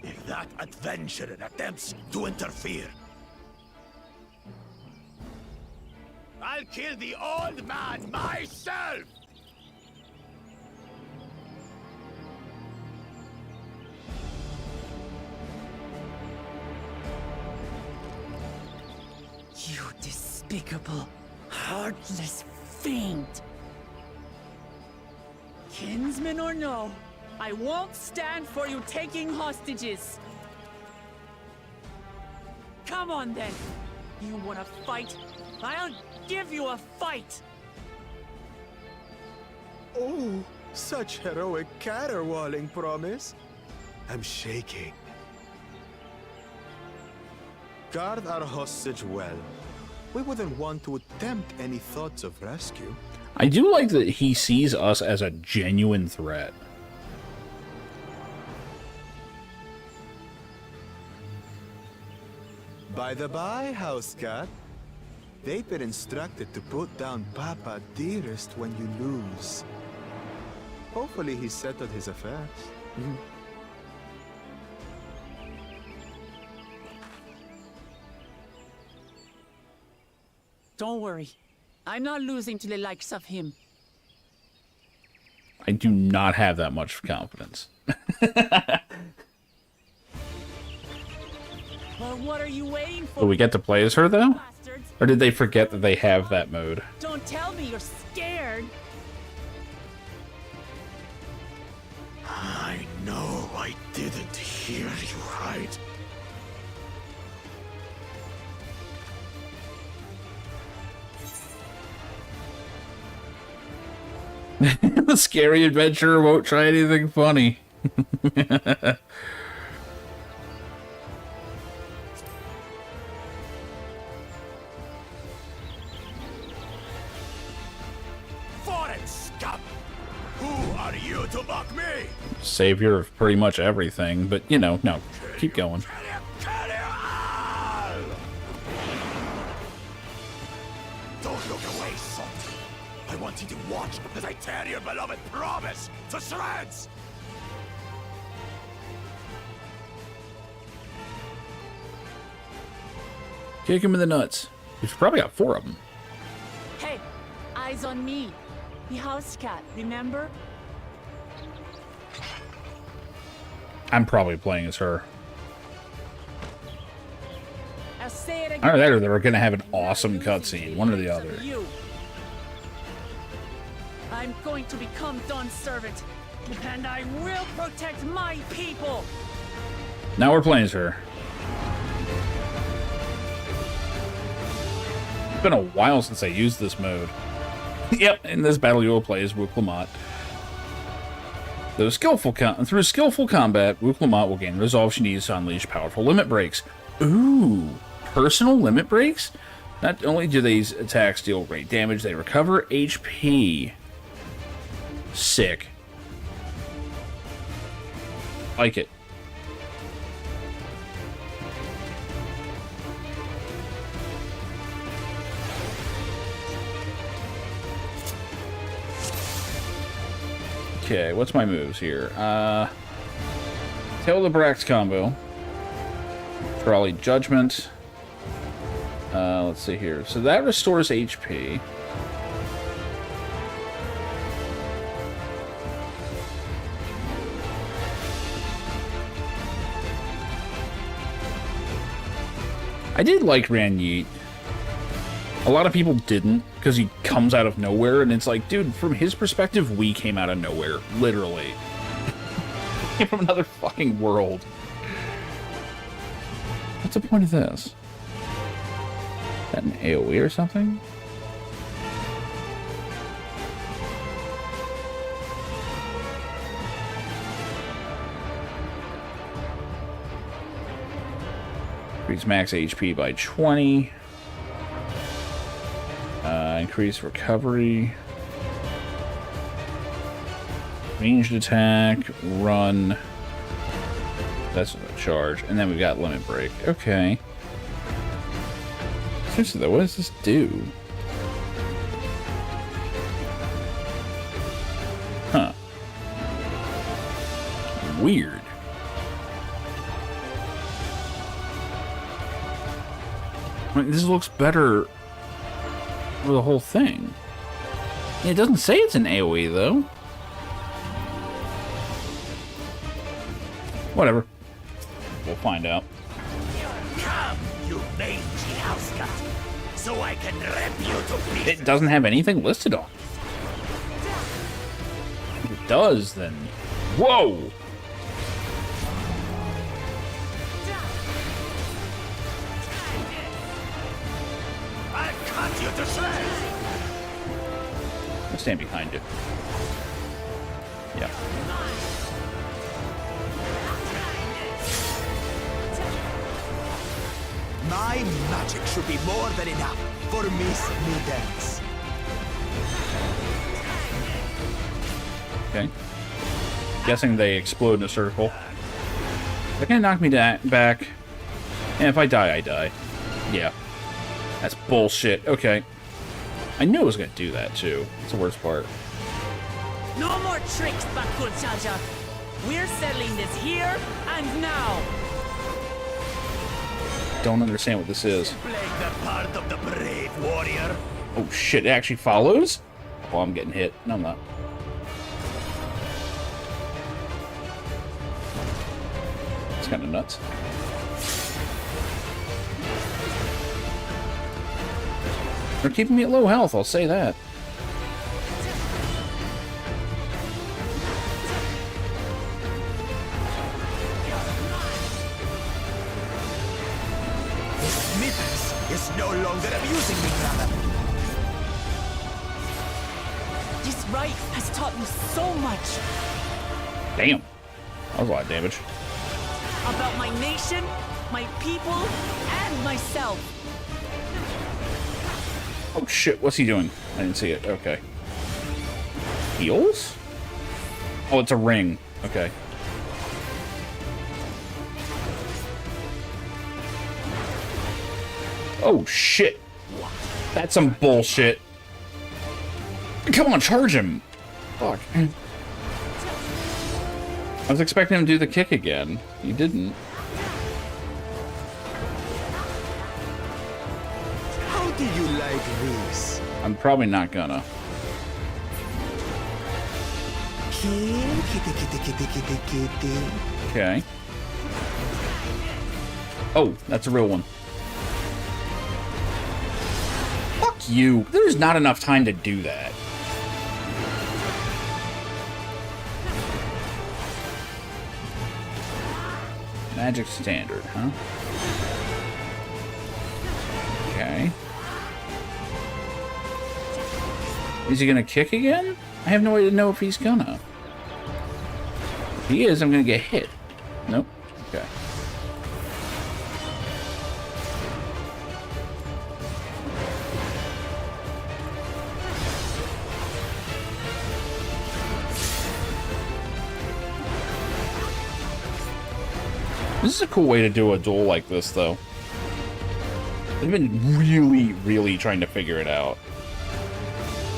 If that adventurer attempts to interfere, I'll kill the old man myself! You despicable, heartless fiend! Kinsman or no, I won't stand for you taking hostages! Come on then! You wanna fight? I'll give you a fight! Oh, such heroic caterwauling promise. I'm shaking. Guard our hostage well. We wouldn't want to attempt any thoughts of rescue. I do like that he sees us as a genuine threat. By the by, house cat, they've been instructed to put down Papa Dearest when you lose. Hopefully he settled his affairs. Don't worry. I'm not losing to the likes of him. I do not have that much confidence. Well, what are you waiting for? Will we get to play as her, though? Bastards? Or did they forget that they have that mode? Don't tell me you're scared. I know I didn't hear you right. The scary adventurer won't try anything funny. Foreign scum! Who are you to mock me? Savior of pretty much everything, but you know, no, keep going. Don't look away, son. I want you to watch as I tear your beloved promise to shreds. Kick him in the nuts. We've probably got 4 of them. Hey, eyes on me. The house cat, remember? I'm probably playing as her. I'll say it again. Either that or they're going to have an awesome cutscene. One or the other. You. I'm going to become Dawn's servant, and I will protect my people. Now we're playing as her. It's been a while since I used this mode. Yep, in this battle you will play as Wuklamot. Through skillful combat, Wuklamot will gain the resolve she needs to unleash powerful limit breaks. Ooh, personal limit breaks? Not only do these attacks deal great damage, they recover HP. Sick. Like it. Okay, what's my moves here? Tail the Brax combo. Trolley Judgment. Let's see here. So that restores HP. I did like Ran Yeet. A lot of people didn't, because he comes out of nowhere, and it's like, dude, from his perspective, we came out of nowhere. Literally. Came from another fucking world. What's the point of this? Is that an AoE or something? Increase max HP by 20. Increase recovery. Ranged attack. Run. That's a charge. And then we've got limit break. Okay. Seriously though, what does this do? Huh. Weird. I mean, this looks better for the whole thing. It doesn't say it's an AoE, though. Whatever. We'll find out. Come, you mangy house cat, so I can rip you to pieces. It doesn't have anything listed on it. If it does, then... Whoa! You to shreds. I'll stand behind it. Yeah. My magic should be more than enough for Miss Midens. Okay. Guessing they explode in a circle. They're gonna knock me back. And if I die, I die. Yeah. That's bullshit. Okay. I knew it was going to do that, too. That's the worst part. No more tricks, Bakul Jaja. We're settling this here and now. don't understand what this is. Playing the part of the brave warrior. Oh shit, it actually follows? Oh, I'm getting hit. No, I'm not. It's kind of nuts. They're keeping me at low health, I'll say that. Smithers is no longer abusing me, brother. This rite has taught me so much Damn. That was a lot of damage. about my nation, my people, and myself. Oh shit, what's he doing? I didn't see it. Okay. Heals? Oh, it's a ring. Okay. Oh shit. That's some bullshit. Come on, charge him. Fuck. I was expecting him to do the kick again. He didn't. How do you like this? I'm probably not gonna. Kitty, kitty, kitty, kitty, kitty. Okay. Oh, that's a real one. Fuck you. There's not enough time to do that. Magic standard, huh? Okay. Is he gonna kick again? I have no way to know if he's gonna. If he is, I'm gonna get hit. Nope. Okay. This is a cool way to do a duel like this, though. They've been really, really trying to figure it out.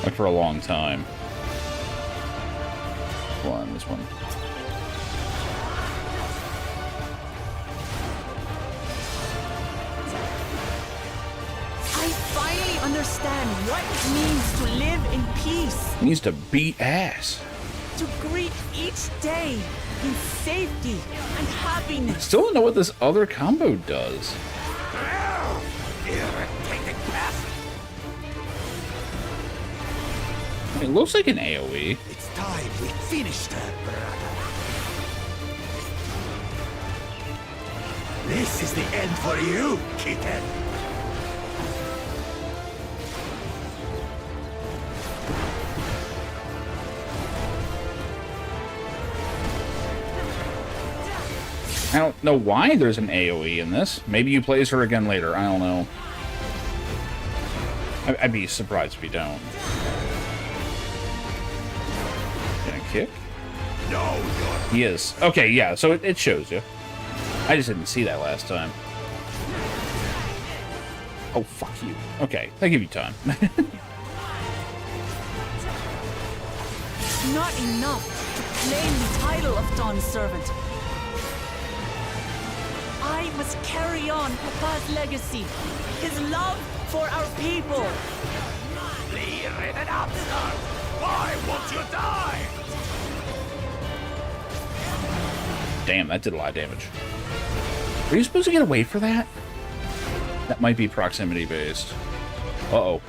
Like, for a long time. Hold on, this one. I finally understand what it means to live in peace. He needs to beat ass. To greet each day in safety and happiness. Still don't know what this other combo does. Irritating pest. It looks like an AoE. It's time we finished her, brother. This is the end for you, kitten. I don't know why there's an AoE in this. Maybe you plays her again later. I don't know. I'd be surprised if you don't. Gonna kick? No, He is. Okay, yeah, so it shows you. I just didn't see that last time. Oh, fuck you. Okay, I give you time. Not enough to claim the title of Dawn's servant. I must carry on Papa's legacy, his love for our people. Leave it up, son. Why won't you die? Damn, that did a lot of damage. Are you supposed to get away for that? That might be proximity based. Uh-oh.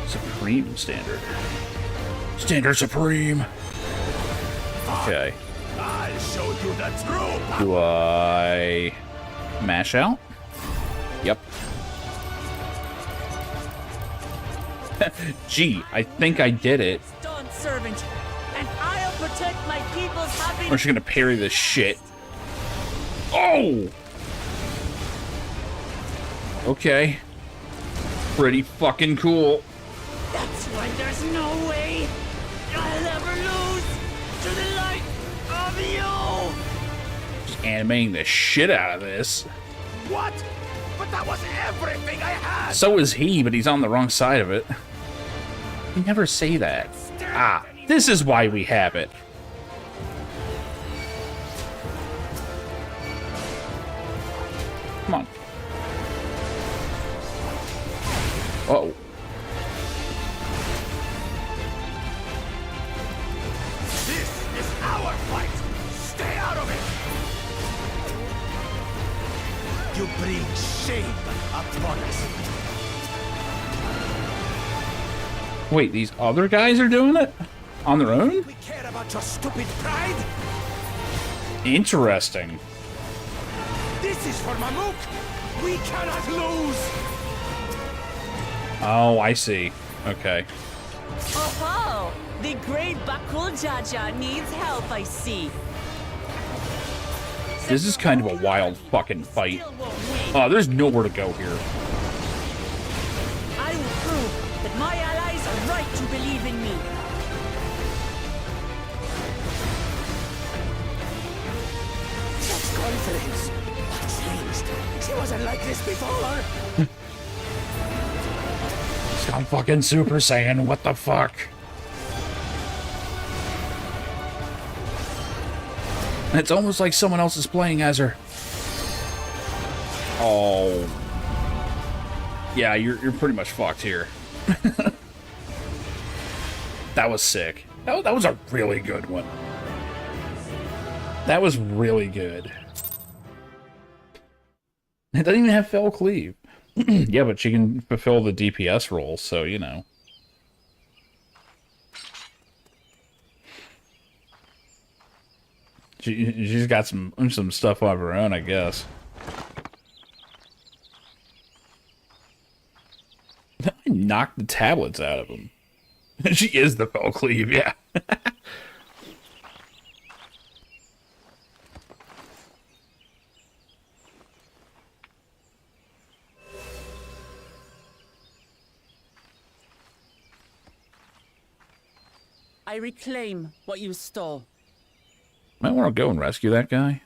Supreme standard. Standard Supreme! Okay. I'll show you the truth. Do I mash out? Yep. Gee, I think I did it. Dawn's servant, and I'll protect my people's happiness. We're just gonna parry this shit. Oh! Okay. Pretty fucking cool. That's why there's no way I'll ever lose to the light of you. Just animating the shit out of this. What? But that was everything I had. So is he, but he's on the wrong side of it. You never say that. Ah, this is why we have it. Come on. Wait, these other guys are doing it? On their own? We care about your stupid pride? Interesting. This is for Mamuk! We cannot lose! Oh, I see. Okay. Oh, the great Bakul Jaja needs help, I see. This is kind of a wild fucking fight. There's nowhere to go here. I will prove that my allies are right to believe in me. Such confidence! What changed? She wasn't like this before! It's gone fucking Super Saiyan, what the fuck? It's almost like someone else is playing as her. Oh. Yeah, you're pretty much fucked here. That was sick. That was a really good one. That was really good. It doesn't even have Fell Cleave. Yeah, but she can fulfill the DPS role, so, you know. She's got some stuff of her own, I guess. I knocked the tablets out of him. She is the Fell Cleave, yeah. I reclaim what you stole. Might want to go and rescue that guy.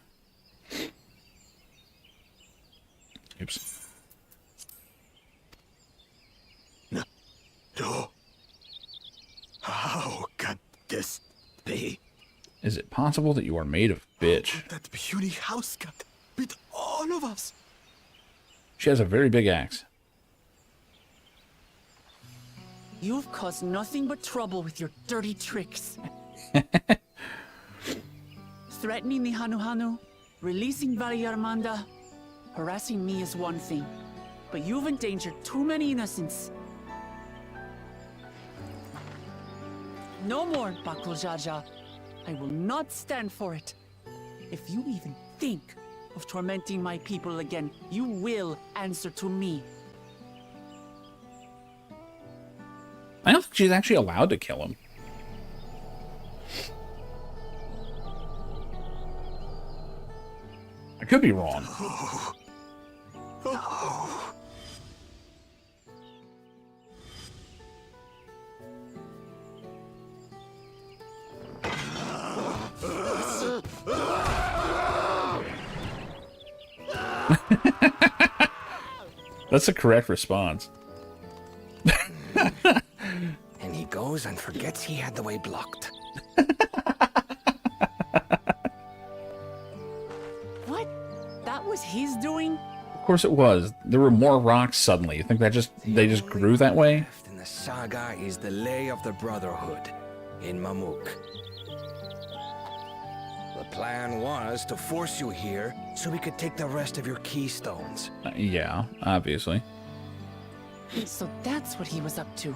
Oops. No. How can this be? Is it possible that you are made of bitch? That puny house cat beat all of us. She has a very big axe. You've caused nothing but trouble with your dirty tricks. Threatening the Hanuhanu, releasing Valyarmanda, harassing me is one thing, but you've endangered too many innocents. No more, Bakul Jaja. I will not stand for it. If you even think of tormenting my people again, you will answer to me. I don't think she's actually allowed to kill him. I could be wrong. That's the correct response. And he goes and forgets he had the way blocked. What? That was his doing? Of course it was. There were more rocks suddenly. You think that they just grew that way? In the saga is the lay of the Brotherhood in Mamuk. The plan was to force you here so we could take the rest of your keystones. Yeah, obviously. So that's what he was up to.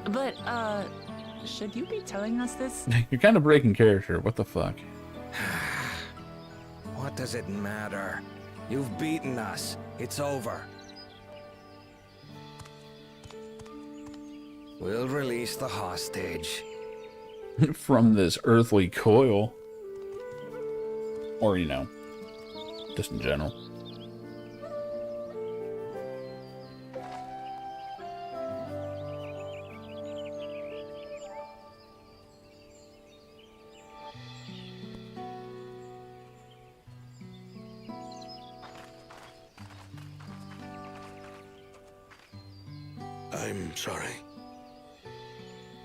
But, should you be telling us this? You're kind of breaking character. What the fuck? What does it matter? You've beaten us. It's over. We'll release the hostage. From this earthly coil. Or, you know, just in general. I'm sorry.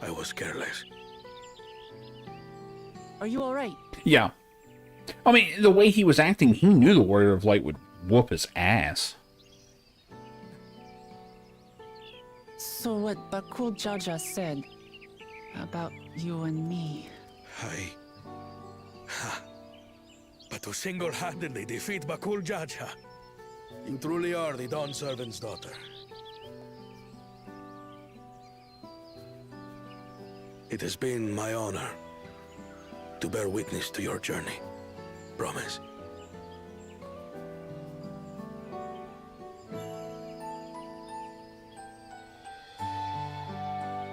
I was careless. Are you alright? Yeah. I mean, the way he was acting, he knew the Warrior of Light would whoop his ass. So what Bakul Jaja said about you and me. But to single-handedly defeat Bakul Jaja, you truly are the Dawn Servant's daughter. It has been my honor to bear witness to your journey. Promise.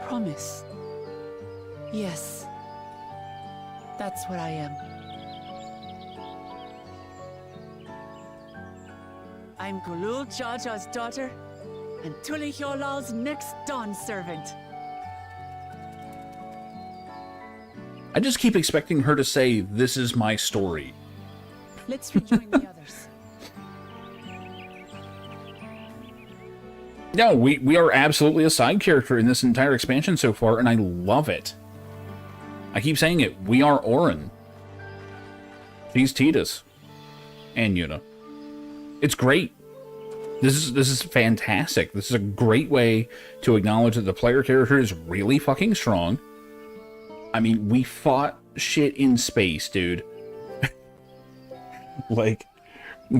Promise. Yes. That's what I am. I'm Gulul Jaja's daughter, and Tulihyolal's next dawn servant. I just keep expecting her to say, "This is my story." Let's rejoin the others. No, we are absolutely a side character in this entire expansion so far, and I love it. I keep saying it. We are Orin. She's Tidus. And Yuna. It's great. This is fantastic. This is a great way to acknowledge that the player character is really fucking strong. I mean, we fought shit in space, dude. Like,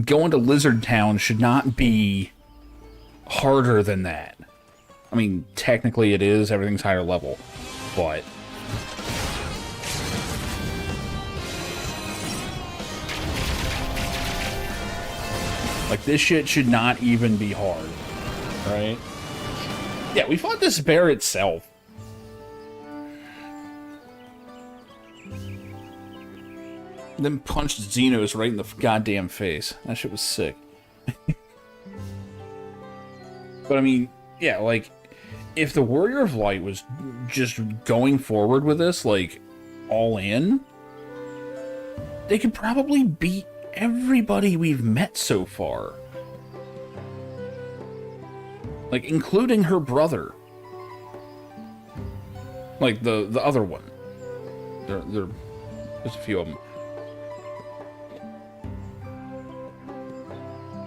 going to Lizard Town should not be harder than that. I mean, technically it is. Everything's higher level. But like, this shit should not even be hard. Right? Yeah, we fought this bear itself. Then punched Xenos right in the goddamn face. That shit was sick. But I mean, yeah, like, if the Warrior of Light was just going forward with this, like, all in, they could probably beat everybody we've met so far. Like, including her brother. Like, the other one. There's a few of them.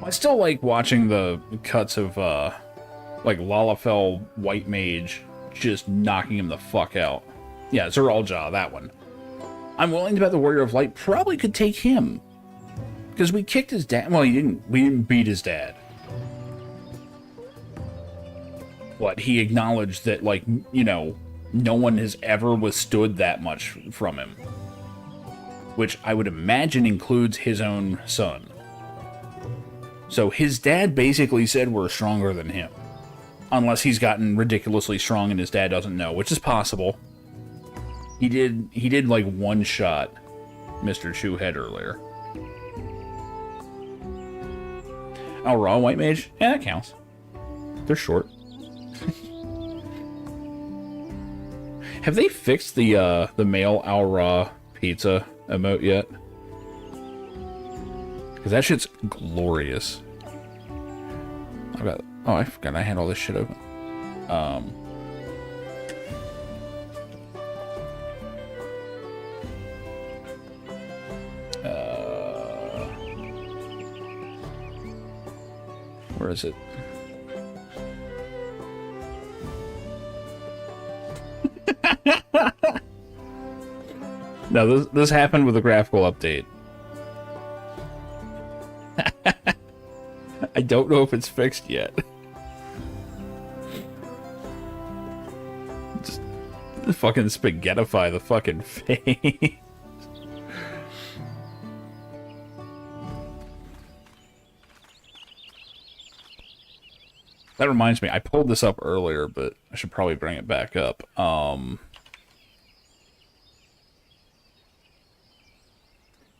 I still like watching the cuts of, like, Lalafell White Mage just knocking him the fuck out. Yeah, Zeralja, that one. I'm willing to bet the Warrior of Light probably could take him. Because we kicked his dad. Well, we didn't beat his dad. But he acknowledged that, like, you know, no one has ever withstood that much from him. Which I would imagine includes his own son. So his dad basically said we're stronger than him. Unless he's gotten ridiculously strong and his dad doesn't know, which is possible. He did like one shot Mr. Chewhead earlier. Oh, raw white mage? Yeah, that counts. They're short. Have they fixed the male Al Ra pizza emote yet? Because that shit's glorious. Oh, I forgot I had all this shit open. Where is it? No, this happened with a graphical update. I don't know if it's fixed yet. Just fucking spaghettify the fucking face. That reminds me, I pulled this up earlier, but I should probably bring it back up.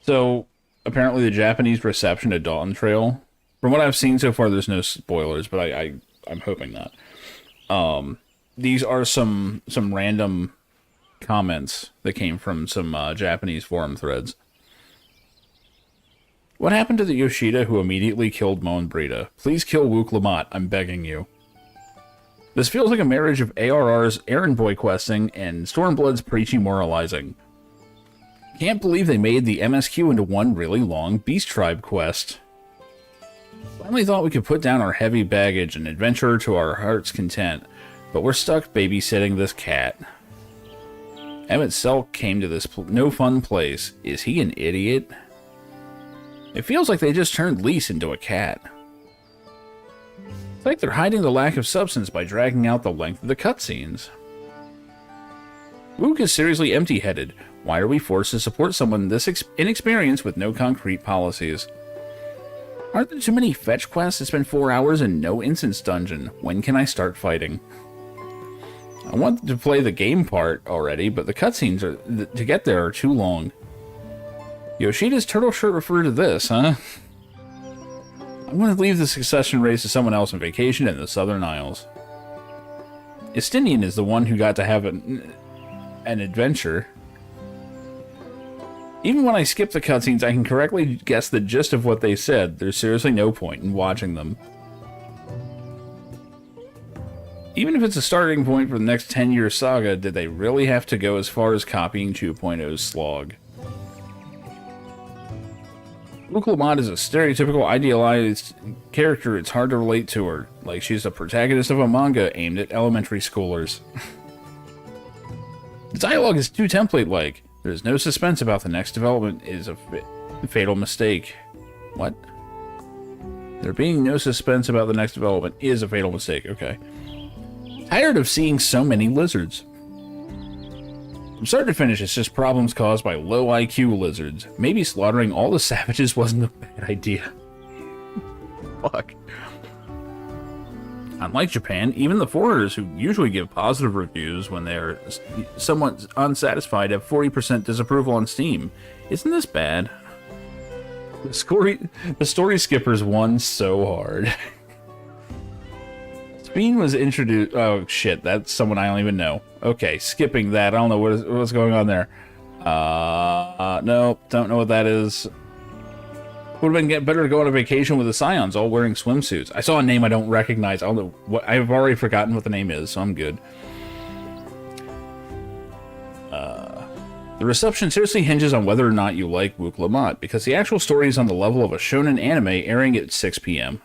So, apparently the Japanese reception to Dawn Trail, from what I've seen so far, there's no spoilers, but I'm hoping not. These are some random comments that came from some Japanese forum threads. What happened to the Yoshida who immediately killed Moen Brita? Please kill Wook Lamont, I'm begging you. This feels like a marriage of ARR's errand boy questing and Stormblood's preachy moralizing. Can't believe they made the MSQ into one really long Beast Tribe quest. Finally thought we could put down our heavy baggage and adventure to our heart's content, but we're stuck babysitting this cat. Emmett Selk came to this no-fun place. Is he an idiot? It feels like they just turned Lise into a cat. It's like they're hiding the lack of substance by dragging out the length of the cutscenes. Wook is seriously empty-headed. Why are we forced to support someone this inexperienced with no concrete policies? Aren't there too many fetch quests? It's been 4 hours and no instance dungeon. When can I start fighting? I want to play the game part already, but the cutscenes to get there are too long. Yoshida's turtle shirt referred to this, huh? I want to leave the succession race to someone else on vacation in the Southern Isles. Estinian is the one who got to have an adventure. Even when I skip the cutscenes, I can correctly guess the gist of what they said. There's seriously no point in watching them. Even if it's a starting point for the next 10-year saga, did they really have to go as far as copying 2.0's slog? Wook Lamont is a stereotypical idealized character. It's hard to relate to her, like she's the protagonist of a manga aimed at elementary schoolers. The dialogue is too template-like. There's no suspense about the next development is a fatal mistake. What? There being no suspense about the next development is a fatal mistake. Okay. Tired of seeing so many lizards. From start to finish, it's just problems caused by low IQ lizards. Maybe slaughtering all the savages wasn't a bad idea. Fuck. Unlike Japan, even the foreigners who usually give positive reviews when they're somewhat unsatisfied have 40% disapproval on Steam. Isn't this bad? The story skippers won so hard. Bean was introduced. Oh shit, that's someone I don't even know. Okay, skipping that. I don't know what's going on there. No, don't know what that is. Would have been better to go on a vacation with the Scions, all wearing swimsuits. I saw a name I don't recognize. I don't know what. I've already forgotten what the name is, so I'm good. The reception seriously hinges on whether or not you like Wook Lamont, because the actual story is on the level of a shonen anime airing at 6 p.m.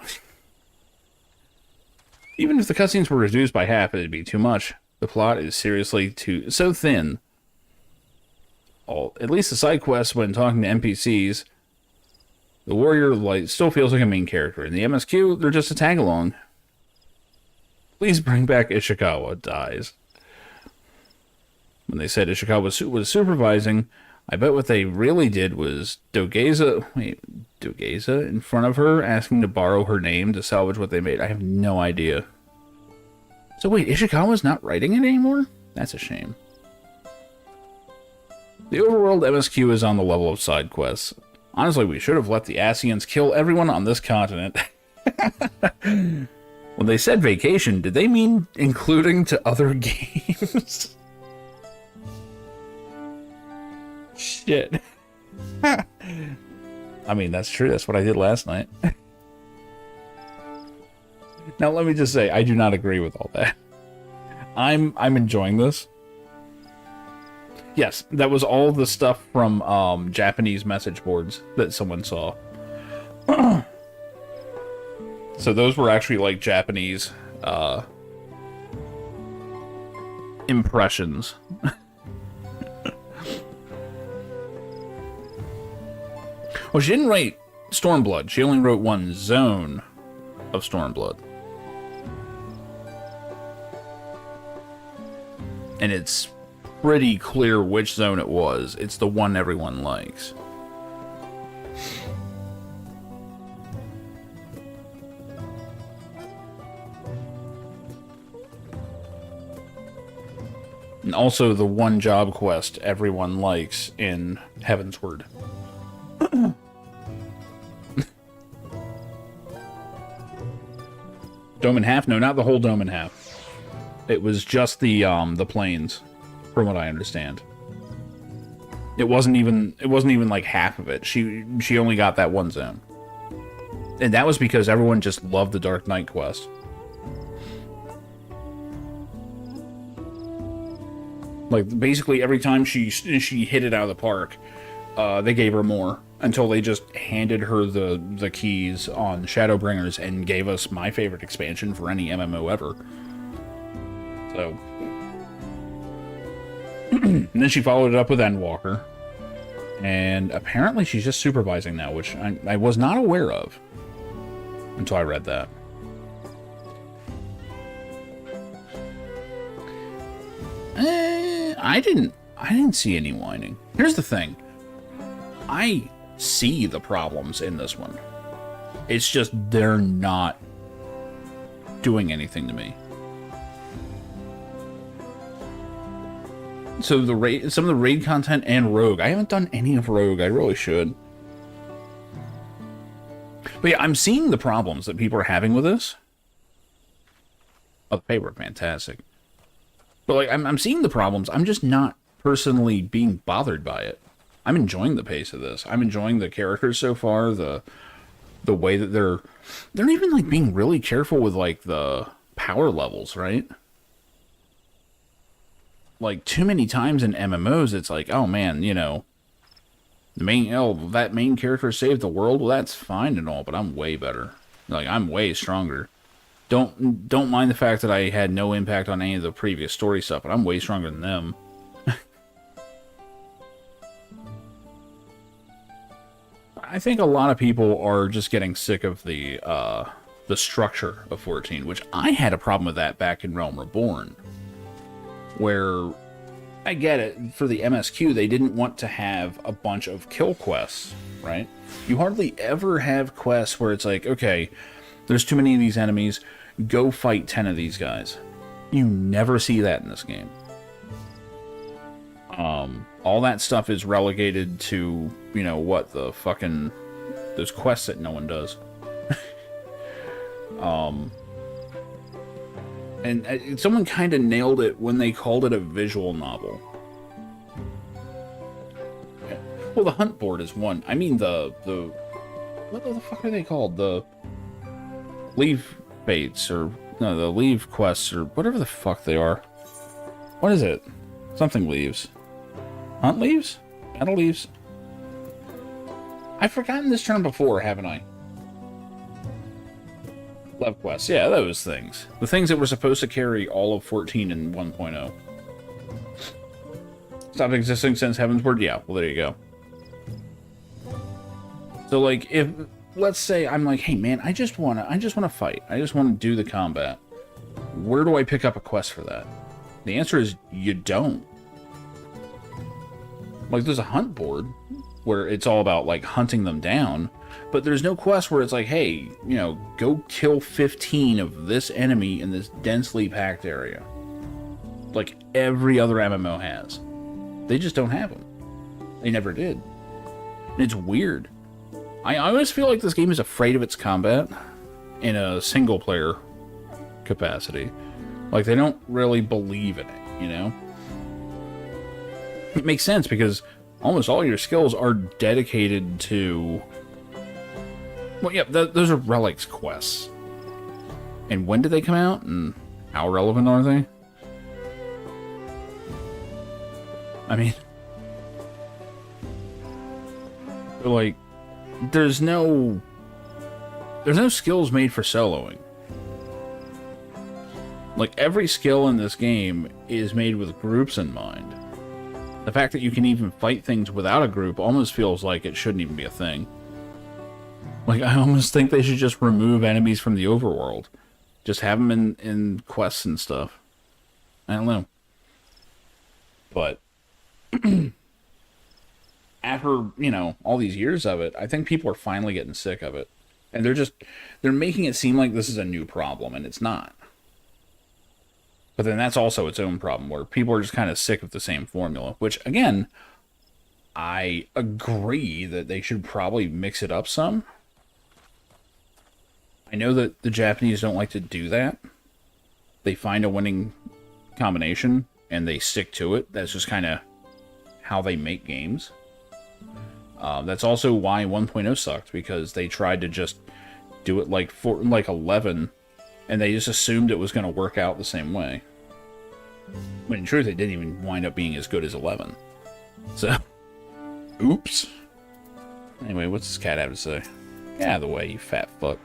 Even if the cutscenes were reduced by half, it'd be too much. The plot is seriously so thin. At least the side quests, when talking to NPCs, the warrior still feels like a main character. In the MSQ, they're just a tag-along. Please bring back Ishikawa dies. When they said Ishikawa was supervising, I bet what they really did was Dogeza in front of her, asking to borrow her name to salvage what they made. I have no idea. So wait, Ishikawa's not writing it anymore? That's a shame. The overworld MSQ is on the level of side quests. Honestly, we should have let the Asians kill everyone on this continent. When they said vacation, did they mean including to other games? Shit. I mean, that's true. That's what I did last night. Now, let me just say, I do not agree with all that. I'm enjoying this. Yes, that was all the stuff from Japanese message boards that someone saw. So those were actually like Japanese impressions. Well, she didn't write Stormblood. She only wrote one zone of Stormblood. And it's pretty clear which zone it was. It's the one everyone likes. And also the one job quest everyone likes in Heavensward. Dome in half? No, not the whole dome in half. It was just the plains, from what I understand. It wasn't even like half of it. She only got that one zone. And that was because everyone just loved the Dark Knight quest. Like, basically every time she hit it out of the park, they gave her more. Until they just handed her the keys on Shadowbringers and gave us my favorite expansion for any MMO ever. So. And then she followed it up with Endwalker. And apparently she's just supervising now, which I was not aware of until I read that. I didn't see any whining. Here's the thing. I see the problems in this one. It's just they're not doing anything to me. So some of the raid content and Rogue. I haven't done any of Rogue. I really should. But yeah, I'm seeing the problems that people are having with this. Oh, the paper, fantastic. But like, I'm seeing the problems. I'm just not personally being bothered by it. I'm enjoying the pace of this. I'm enjoying the characters so far. The way that they're even like being really careful with like the power levels, right? Like too many times in MMOs, it's like, oh man, you know, that main character saved the world. Well, that's fine and all, but I'm way better. Like I'm way stronger. Don't mind the fact that I had no impact on any of the previous story stuff, but I'm way stronger than them. I think a lot of people are just getting sick of the structure of 14, which I had a problem with that back in Realm Reborn, where I get it, for the MSQ, they didn't want to have a bunch of kill quests, right? You hardly ever have quests where it's like, okay, there's too many of these enemies, go fight 10 of these guys. You never see that in this game. All that stuff is relegated to, you know, what, the fucking, those quests that no one does. And someone kind of nailed it when they called it a visual novel. Well, the hunt board is one. I mean, the what the fuck are they called? The leave baits, or no, the leave quests, or whatever the fuck they are. What is it? Something leaves. Hunt leaves? Battle leaves? I've forgotten this term before, haven't I? Love quests. Yeah, those things. The things that were supposed to carry all of 14 and 1.0. Stopped existing since Heavensward? Yeah, well, there you go. So, like, if, let's say I'm like, hey, man, I just want to fight. I just want to do the combat. Where do I pick up a quest for that? The answer is, you don't. Like, there's a hunt board where it's all about, like, hunting them down, but there's no quest where it's like, hey, you know, go kill 15 of this enemy in this densely packed area. Like every other MMO has. They just don't have them. They never did. And it's weird. I always feel like this game is afraid of its combat in a single-player capacity. Like, they don't really believe in it, you know? It makes sense because almost all your skills are dedicated to... Well, yeah, those are relics quests. And when did they come out? And how relevant are they? I mean... Like, there's no skills made for soloing. Like, every skill in this game is made with groups in mind. The fact that you can even fight things without a group almost feels like it shouldn't even be a thing. Like, I almost think they should just remove enemies from the overworld. Just have them in quests and stuff. I don't know. But... after, you know, all these years of it, I think people are finally getting sick of it. And they're making it seem like this is a new problem, and it's not. But then that's also its own problem, where people are just kind of sick of the same formula. Which, again, I agree that they should probably mix it up some. I know that the Japanese don't like to do that. They find a winning combination, and they stick to it. That's just kind of how they make games. That's also why 1.0 sucked, because they tried to just do it like 11, and they just assumed it was going to work out the same way. When in truth, it didn't even wind up being as good as 11. So, oops. Anyway, what's this cat have to say? Get out of the way, you fat fuck.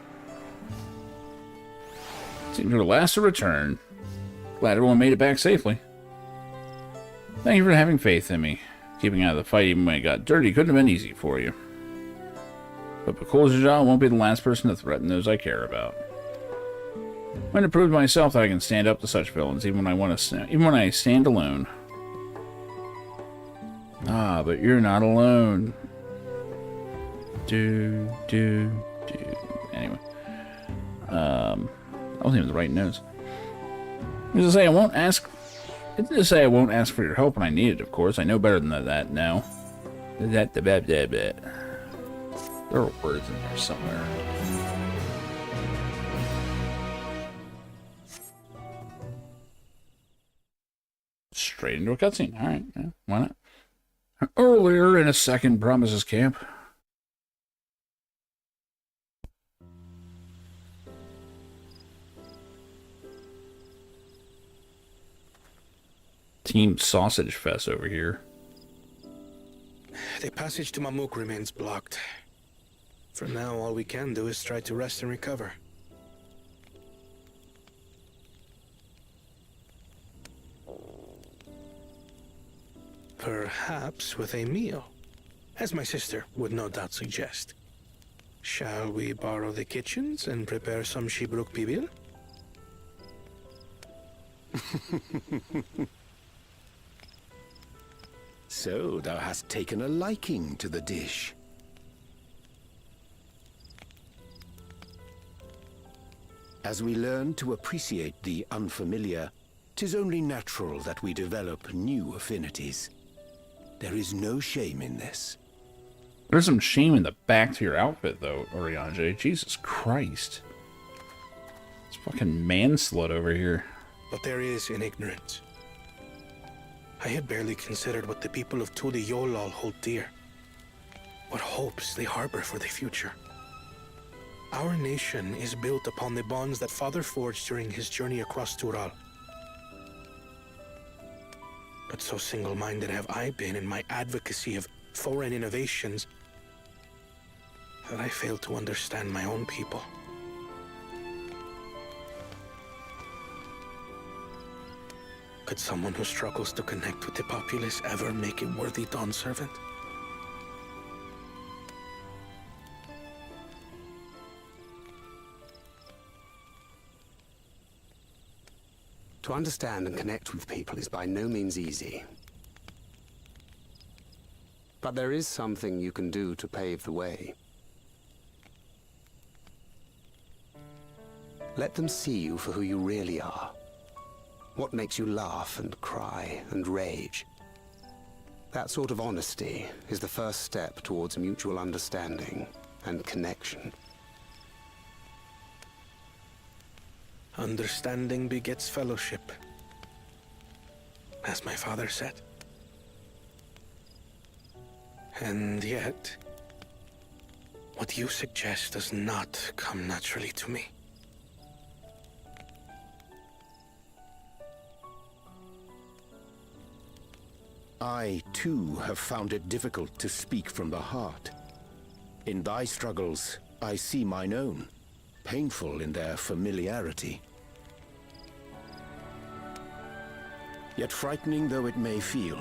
Seems your last to return. Glad everyone made it back safely. Thank you for having faith in me. Keeping out of the fight even when it got dirty couldn't have been easy for you. But Bakulzija won't be the last person to threaten those I care about. I'm going to prove to myself that I can stand up to such villains even when I stand alone. Ah, but you're not alone. Anyway. I wasn't even the right notes. I was gonna say I won't ask. It's to say I won't ask for your help when I need it, of course. I know better than that now. There are words in there somewhere. Straight into a cutscene. Alright, yeah, why not? Earlier in a second Promises camp. Team Sausage Fest over here. The passage to Mamuk remains blocked. For now, all we can do is try to rest and recover. Perhaps with a meal, as my sister would no doubt suggest. Shall we borrow the kitchens and prepare some Shibruk Bibil? So thou hast taken a liking to the dish. As we learn to appreciate the unfamiliar, 'tis only natural that we develop new affinities. There is no shame in this. There's some shame in the back to your outfit, though, Oriange. Jesus Christ. It's fucking manslut over here. But there is in ignorance. I had barely considered what the people of Tudi Yolal hold dear. What hopes they harbor for the future. Our nation is built upon the bonds that Father forged during his journey across Tural. But so single-minded have I been in my advocacy of foreign innovations that I failed to understand my own people. Could someone who struggles to connect with the populace ever make a worthy Dawn servant? To understand and connect with people is by no means easy. But there is something you can do to pave the way. Let them see you for who you really are. What makes you laugh and cry and rage. That sort of honesty is the first step towards mutual understanding and connection. Understanding begets fellowship, as my father said. And yet, what you suggest does not come naturally to me. I, too, have found it difficult to speak from the heart. In thy struggles, I see mine own, painful in their familiarity. Yet frightening though it may feel,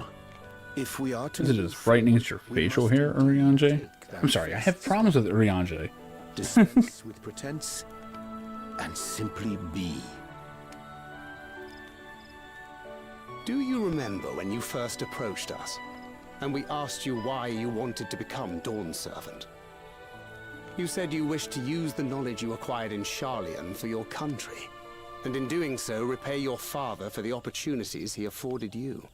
if we are to... Is it as frightening as your facial hair, Oriange? I'm sorry, I have problems with Oriange. Dispense with pretense, and simply be. Do you remember when you first approached us, and we asked you why you wanted to become Dawn Servant? You said you wished to use the knowledge you acquired in Sharlayan for your country, and in doing so repay your father for the opportunities he afforded you.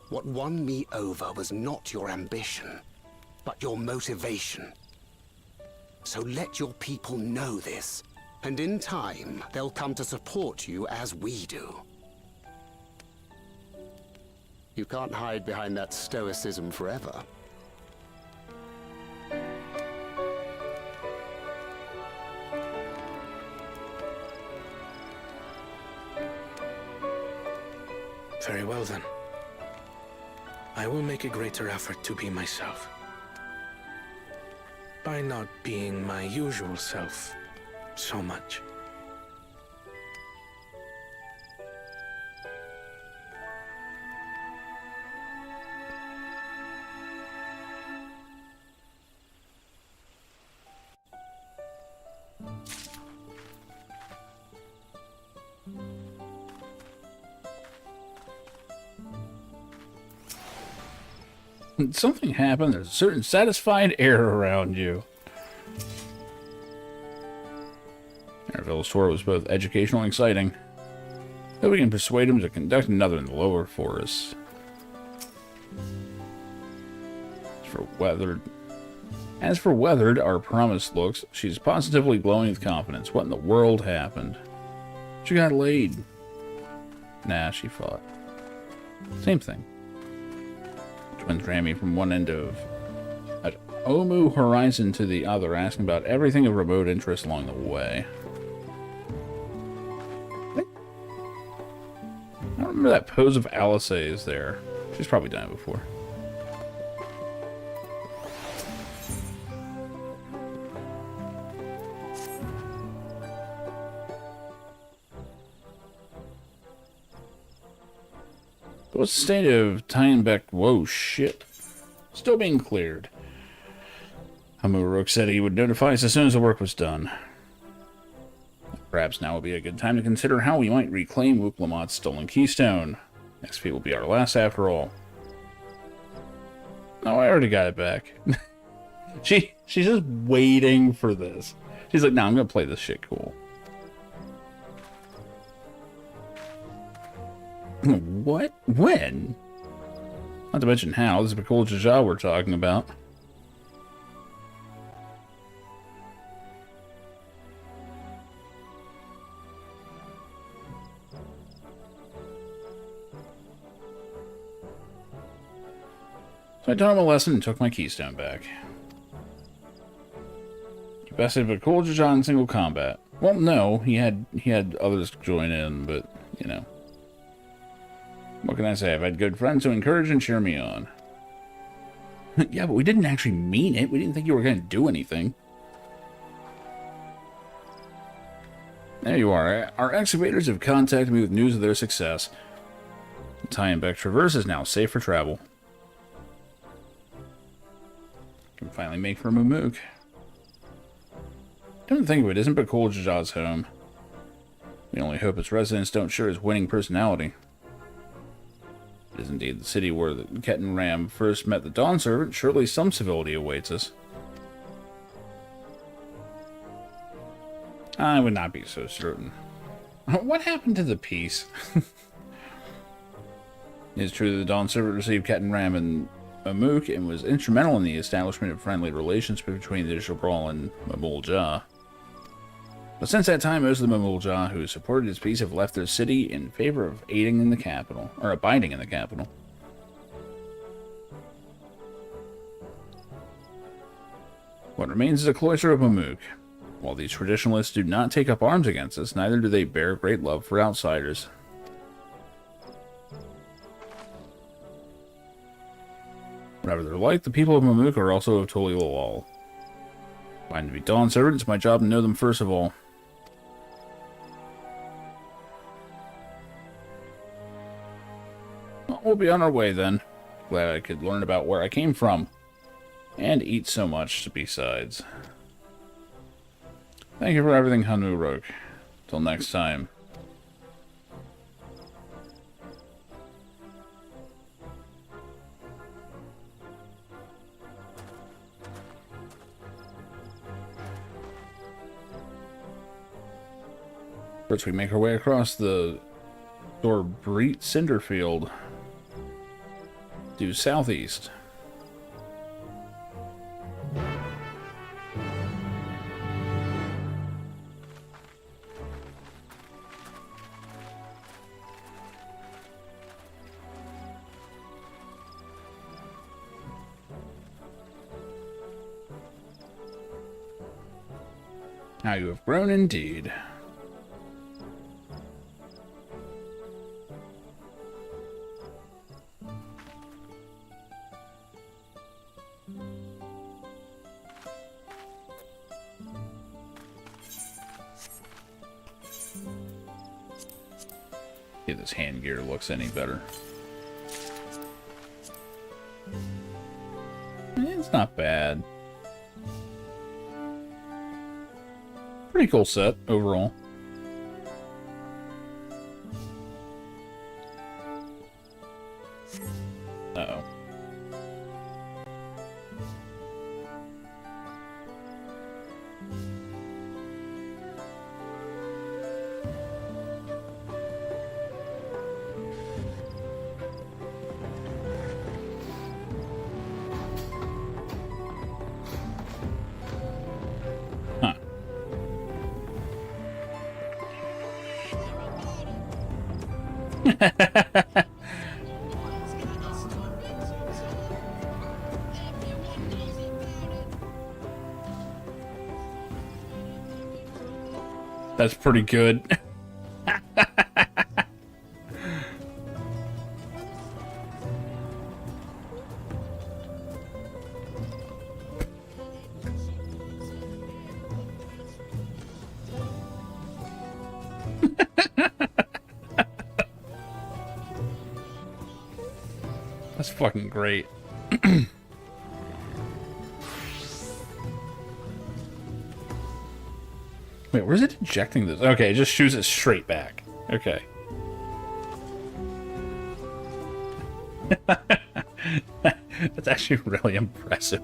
What won me over was not your ambition, but your motivation. So let your people know this, and in time, they'll come to support you as we do. You can't hide behind that stoicism forever. Very well then. I will make a greater effort to be myself. By not being my usual self so much. Something happened. There's a certain satisfied air around you. Arville's tour was both educational and exciting. Though we can persuade him to conduct another in the lower forests. As for Weathered, our promised looks, she's positively glowing with confidence. What in the world happened? She got laid. Nah, she fought. Same thing. Twins ran me from one end of Omu horizon to the other, asking about everything of remote interest along the way. I don't remember that pose of Alice is there. She's probably done it before. What's the state of Tynebeck? Whoa, shit. Still being cleared. Hamuruk said he would notify us as soon as the work was done. Perhaps now would be a good time to consider how we might reclaim Wuklamat's stolen keystone. XP will be our last after all. Oh, I already got it back. She's just waiting for this. She's like, nah, I'm gonna play this shit cool. What? When? Not to mention how. This is Bakul Jaja we're talking about. So I taught him a lesson and took my keystone back. He bested Bakul Jaja in single combat. Well, no, he had others join in, but, you know. What can I say? I've had good friends who encourage and cheer me on. Yeah, but we didn't actually mean it. We didn't think you were going to do anything. There you are. Our excavators have contacted me with news of their success. The Tynebeck Traverse is now safe for travel. Can finally make for Mumuk. Don't think of it, isn't Bakul Jaja's home. We only hope its residents don't share his winning personality. It is indeed the city where the Ketan Ram first met the Dawn Servant. Surely some civility awaits us. I would not be so certain. What happened to the peace? It is true that the Dawn Servant received Ketan Ram and Mamuk and was instrumental in the establishment of friendly relations between the Jabral and Mamul-Jah. But since that time, most of the Mamul-Jah who supported his peace have left their city in favor of aiding in the capital, or abiding in the capital. What remains is a cloister of Mamuk. While these traditionalists do not take up arms against us, neither do they bear great love for outsiders. Whatever they're like, the people of Mamuk are also of Toli Lawal. Mine to be Dawn Servant, it's my job to know them first of all. Well, we'll be on our way then. Glad I could learn about where I came from. And eat so much besides. Thank you for everything, Hanurok. Till next time. First, we make our way across the Dorbreet Cinderfield due southeast. Now you have grown indeed. If this hand gear looks any better. It's not bad. Pretty cool set overall. Uh-oh. That's pretty good. That's fucking great. Wait, where's it ejecting this? Okay, it just shoots it straight back. Okay. That's actually really impressive.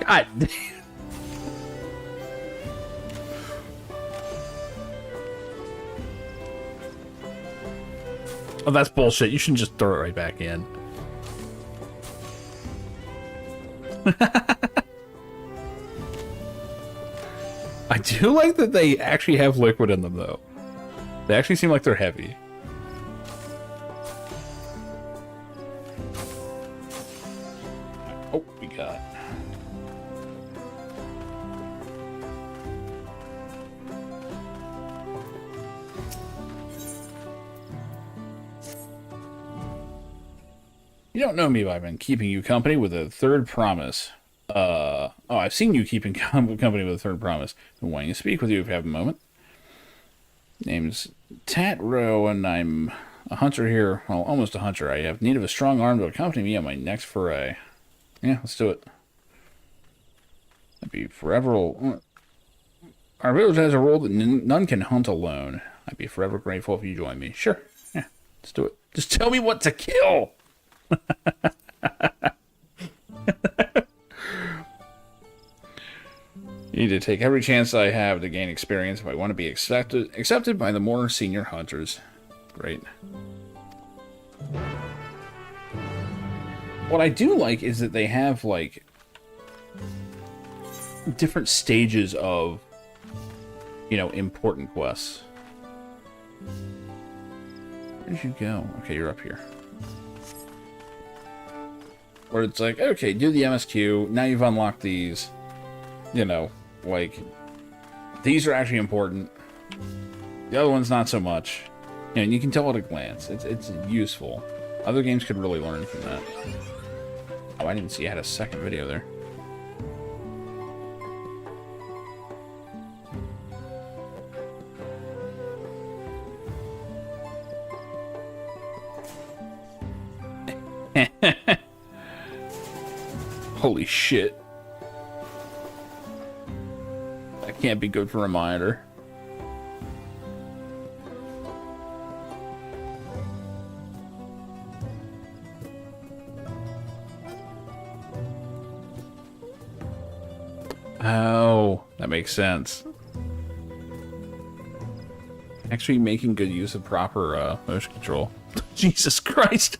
God damn. Oh, that's bullshit. You shouldn't just throw it right back in. I do like that they actually have liquid in them, though. They actually seem like they're heavy. Oh, we got... You don't know me, but I've been keeping you company with a third promise. Oh, I've seen you keeping company with a third promise. I'm wanting to speak with you if you have a moment. Name's Tat Rowe, and I'm a hunter here. Well, almost a hunter. I have need of a strong arm to accompany me on my next foray. Yeah, let's do it. I'd be forever... Our village has a rule that none can hunt alone. I'd be forever grateful if you join me. Sure. Yeah, let's do it. Just tell me what to kill! You need to take every chance I have to gain experience if I want to be accepted by the more senior hunters. Great. What I do like is that they have, like, different stages of, you know, important quests. Where did you go? Okay, you're up here. Where it's like, okay, do the MSQ, now you've unlocked these. You know, like, these are actually important. The other one's not so much. You know, and you can tell at a glance. It's useful. Other games could really learn from that. Oh, I didn't see I had a second video there. Holy shit. That can't be good for a monitor. Oh, that makes sense. Actually making good use of proper motion control. Jesus Christ.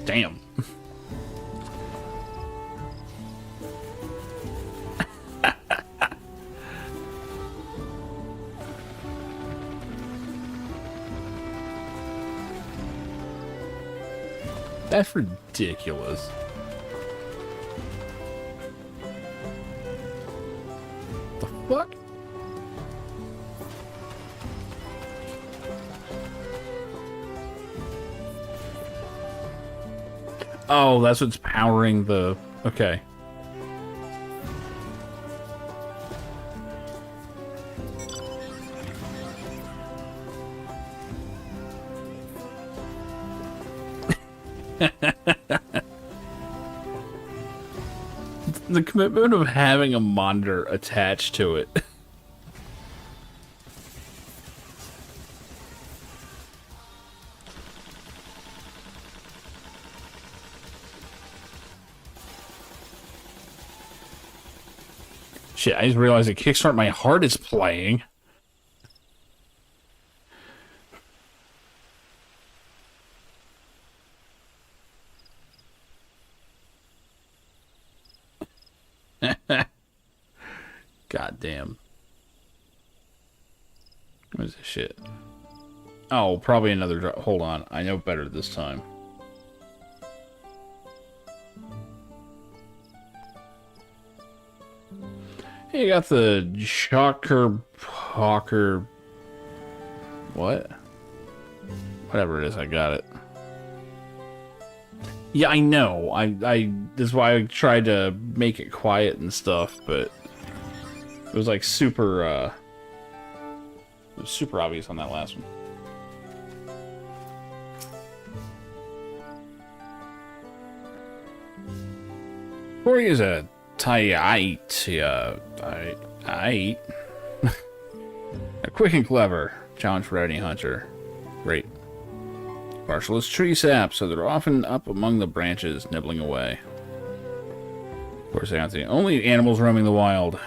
Damn. That's ridiculous. The fuck? Oh, that's what's powering the... Okay. the commitment of having a monitor attached to it. Shit, I just realized that Kickstart My Heart is playing. God damn. What is this shit? Oh, probably another drop. Hold on. I know better this time. Hey, you got the Shocker Hawker. What? Whatever it is, I got it. Yeah, I know. This is why I tried to make it quiet and stuff, but it was like super, it was super obvious on that last one. Corey is a Taiite, a quick and clever challenge for any hunter. Great. Partial is tree sap, so they're often up among the branches, nibbling away. Of course, they aren't the only animals roaming the wild.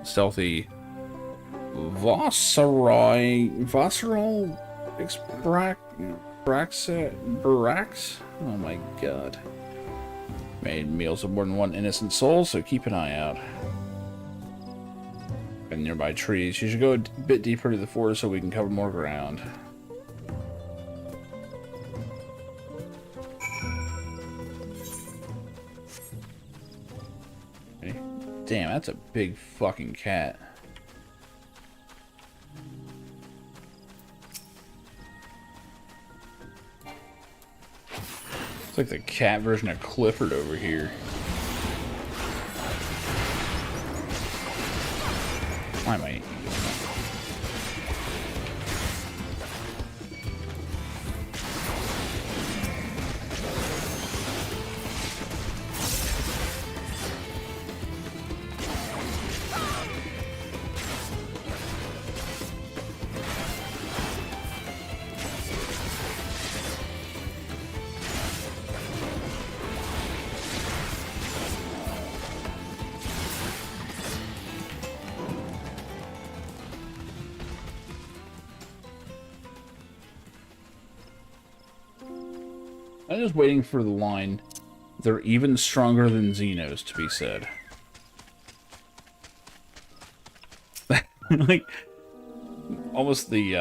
Stealthy Vosserol Brax? Oh my god. Made meals of more than one innocent soul, so keep an eye out. And nearby trees. You should go a bit deeper to the forest so we can cover more ground. Damn, that's a big fucking cat. It's like the cat version of Clifford over here. Why am I... I'm just waiting for the line, "They're even stronger than Xenos," to be said. Like, almost the,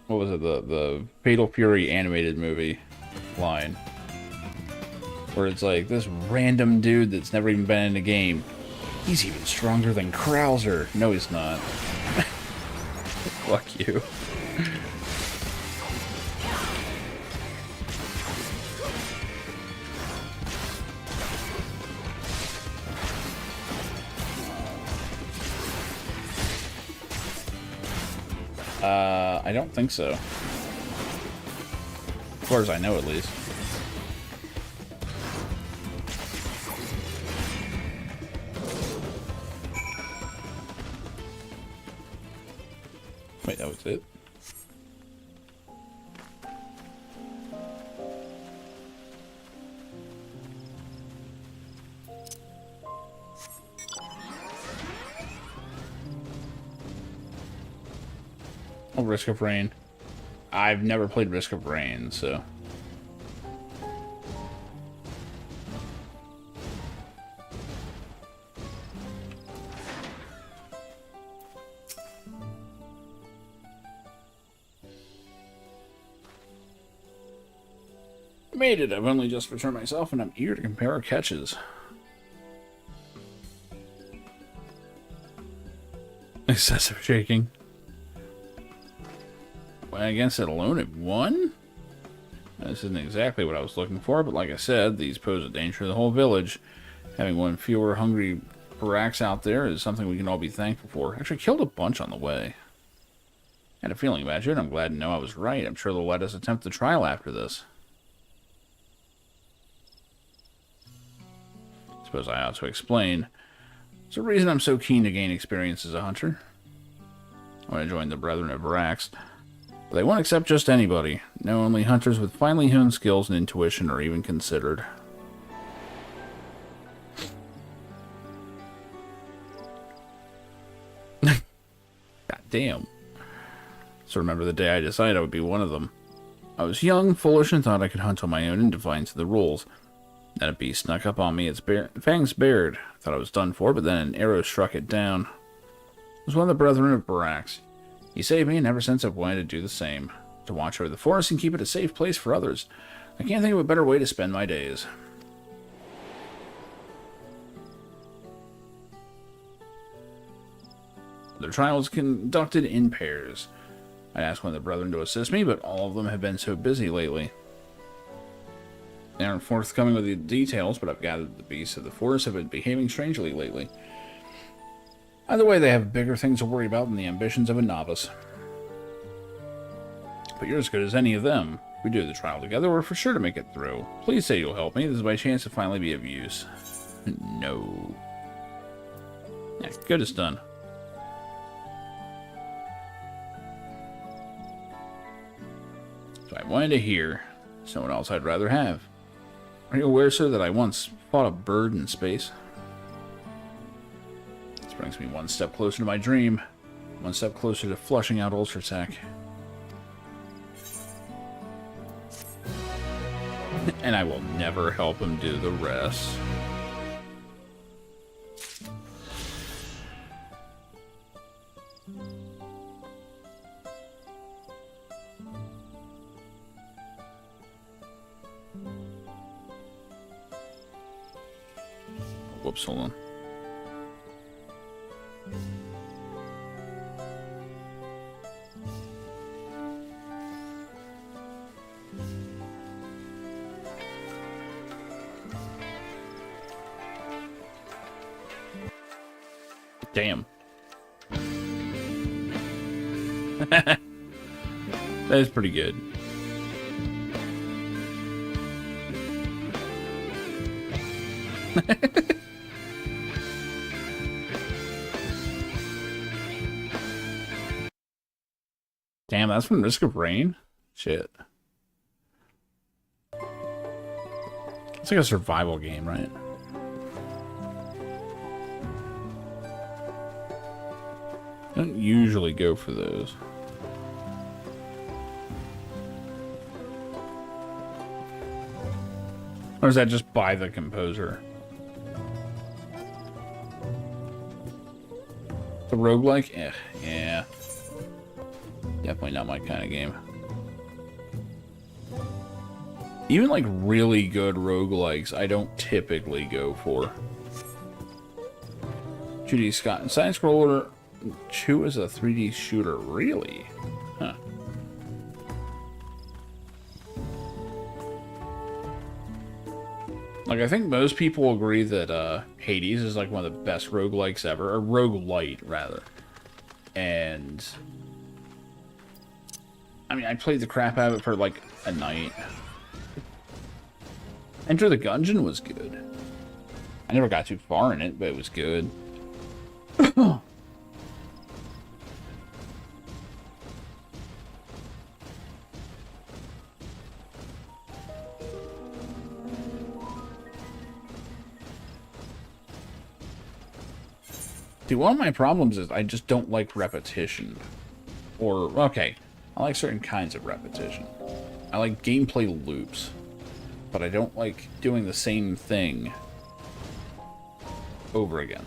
what was it, the Fatal Fury animated movie line. Where it's like, this random dude that's never even been in a game, he's even stronger than Krauser. No, he's not. Fuck you. I don't think so. As far as I know, at least. Wait, that was it? Oh, Risk of Rain. I've never played Risk of Rain, so... Made it! I've only just returned myself, and I'm eager to compare our catches. Excessive shaking. Went against it alone at 1? This isn't exactly what I was looking for, but like I said, these pose a danger to the whole village. Having one fewer hungry barracks out there is something we can all be thankful for. Actually killed a bunch on the way. Had a feeling about you, and I'm glad to know I was right. I'm sure they'll let us attempt the trial after this. Suppose I ought to explain. There's a reason I'm so keen to gain experience as a hunter. I want to join the Brethren of Varax. But they won't accept just anybody. No, only hunters with finely honed skills and intuition are even considered. God damn. So remember the day I decided I would be one of them. I was young, foolish, and thought I could hunt on my own in defiance of the rules. Then a beast snuck up on me, its fangs bared. Thought I was done for, but then an arrow struck it down. It was one of the Brethren of Varax. He saved me, and ever since I've wanted to do the same. To watch over the forest and keep it a safe place for others. I can't think of a better way to spend my days. The trial was conducted in pairs. I asked one of the brethren to assist me, but all of them have been so busy lately. They aren't forthcoming with the details, but I've gathered the beasts of the forest have been behaving strangely lately. Either way, they have bigger things to worry about than the ambitions of a novice. But you're as good as any of them. If we do the trial together, we're for sure to make it through. Please say you'll help me. This is my chance to finally be of use. No. Yeah, good as done. So I wanted to hear. Someone else I'd rather have. Are you aware, sir, that I once fought a bird in space? This brings me one step closer to my dream. One step closer to flushing out Ultratech. And I will never help him do the rest. Whoops, hold on. Damn. That is pretty good. Damn, that's from Risk of Rain? Shit. It's like a survival game, right? I don't usually go for those. Or is that just by the composer? The roguelike? Yeah. Definitely not my kind of game. Even like really good roguelikes, I don't typically go for. 2D side scroller 2 is a 3D shooter, really? Huh. Like, I think most people agree that Hades is like one of the best roguelikes ever, or roguelite rather. And I mean, I played the crap out of it for like a night. Enter the Gungeon was good. I never got too far in it, but it was good. Dude, one of my problems is I just don't like repetition. Or, okay, I like certain kinds of repetition. I like gameplay loops. But I don't like doing the same thing over again.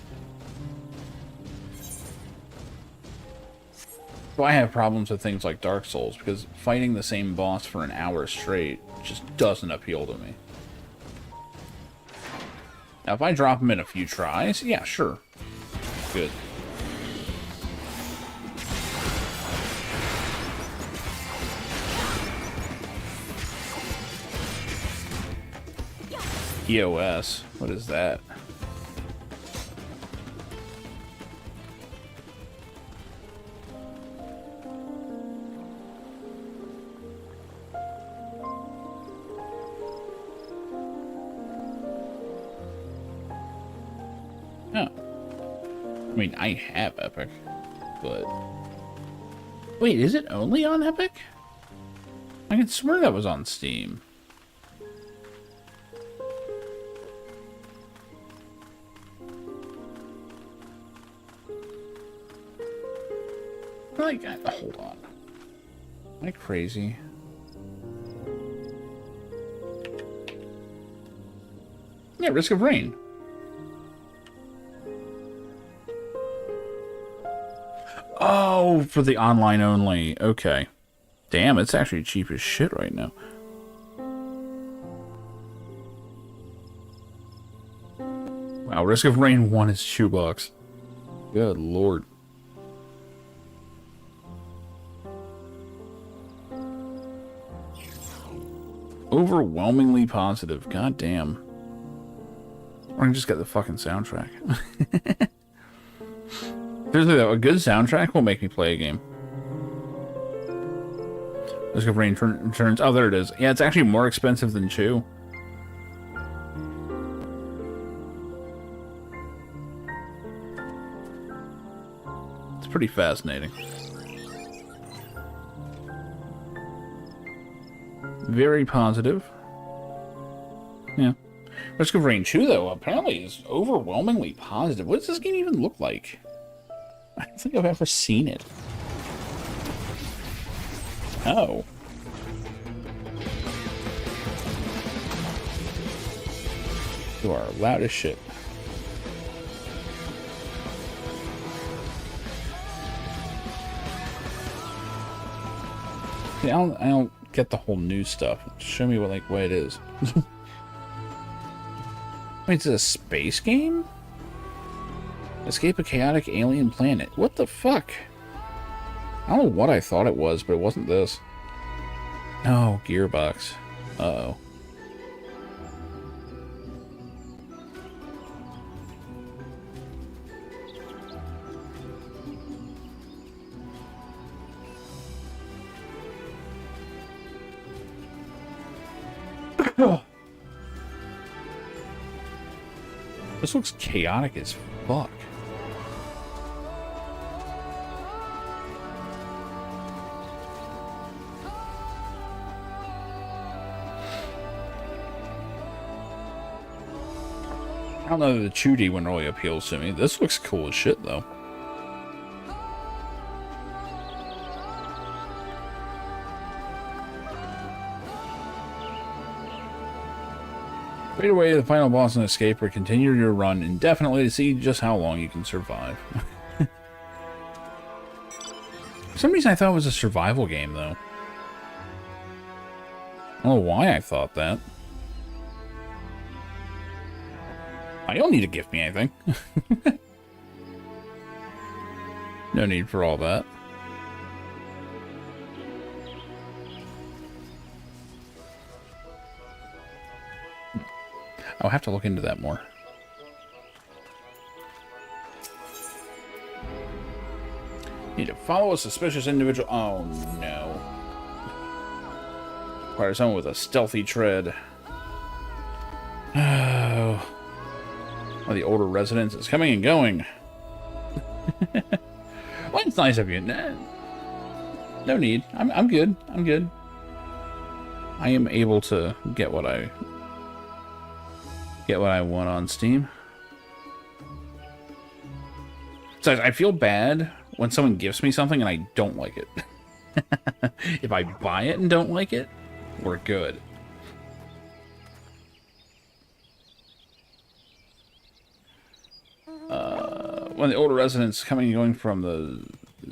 So I have problems with things like Dark Souls, because fighting the same boss for an hour straight just doesn't appeal to me. Now, if I drop him in a few tries, yeah, sure. Good. EOS? What is that? I mean, I have Epic, but... Wait, is it only on Epic? I could swear that was on Steam. Like, hold on. Am I crazy? Yeah, Risk of Rain. Oh, for the online only. Okay. Damn, it's actually cheap as shit right now. Wow, Risk of Rain 1 is $2. Good lord. Overwhelmingly positive. God damn. Or I can just get the fucking soundtrack. Seriously though, a good soundtrack will make me play a game. Risk of Rain returns. Oh, there it is. Yeah, it's actually more expensive than Chew. It's pretty fascinating. Very positive. Yeah. Risk of Rain 2, though, apparently is overwhelmingly positive. What does this game even look like? I don't think I've ever seen it. Oh. You are loud as shit. Yeah, I don't get the whole new stuff. Show me what it is. Wait, is it a space game? Escape a chaotic alien planet. What the fuck? I don't know what I thought it was, but it wasn't this. No, Gearbox. Uh-oh. This looks chaotic as fuck. I don't know that the 2D one really appeals to me. This looks cool as shit, though. Fade away the final boss and escape, or continue your run indefinitely to see just how long you can survive. For some reason I thought it was a survival game, though. I don't know why I thought that. I don't need to gift me anything. No need for all that. I'll have to look into that more. Need to follow a suspicious individual. Oh no. Requires someone with a stealthy tread. Oh. One of the older residents is coming and going. Well, it's nice of you. No need. I'm good. I'm good. I am able to get what I want on Steam. So I feel bad when someone gives me something and I don't like it. If I buy it and don't like it, we're good. One of the older residents coming and going from the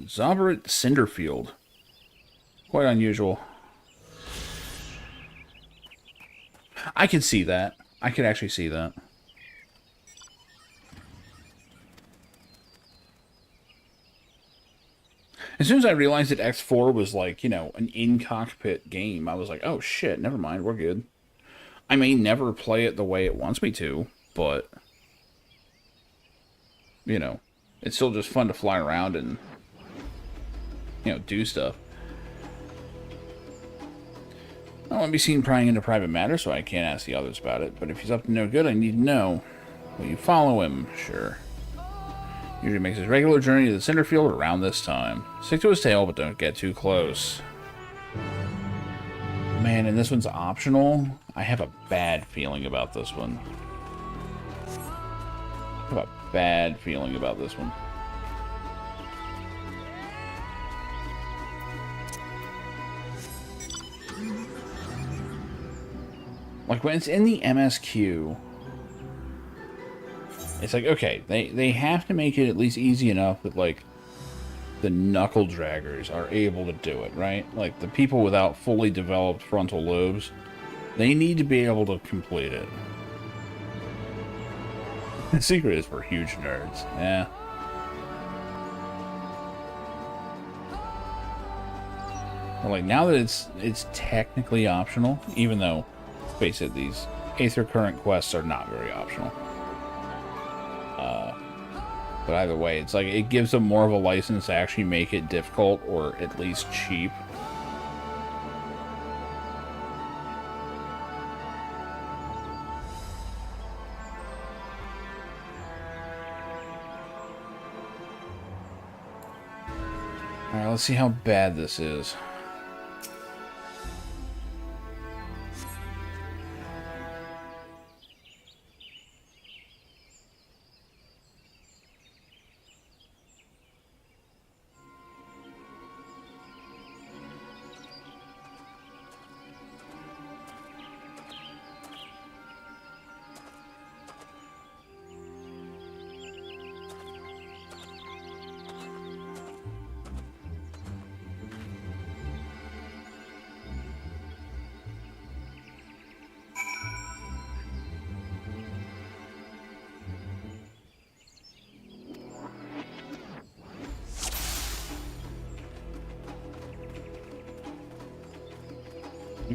Zobarit Cinderfield. Quite unusual. I can see that. I could actually see that. As soon as I realized that X4 was like, you know, an in-cockpit game, I was like, oh shit, never mind, we're good. I may never play it the way it wants me to, but, you know, it's still just fun to fly around and, you know, do stuff. I don't want to be seen prying into private matters, so I can't ask the others about it. But if he's up to no good, I need to know. Will you follow him? Sure. Usually makes his regular journey to the center field around this time. Stick to his tail, but don't get too close. Man, and this one's optional. I have a bad feeling about this one. I have a bad feeling about this one. Like, when it's in the MSQ, it's like, okay, they have to make it at least easy enough that, like, the knuckle draggers are able to do it, right? Like, the people without fully developed frontal lobes, they need to be able to complete it. The secret is for huge nerds. Yeah. Well, like, now that it's technically optional, even though, let's face it, these Aether Current quests are not very optional. But either way, it's like it gives them more of a license to actually make it difficult, or at least cheap. Alright, let's see how bad this is.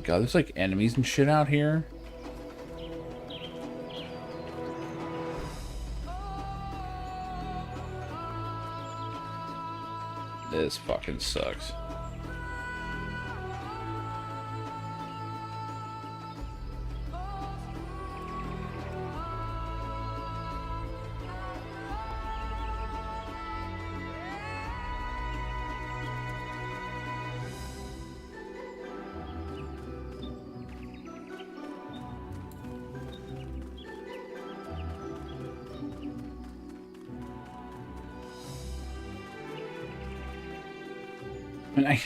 God, there's like enemies and shit out here. This fucking sucks. And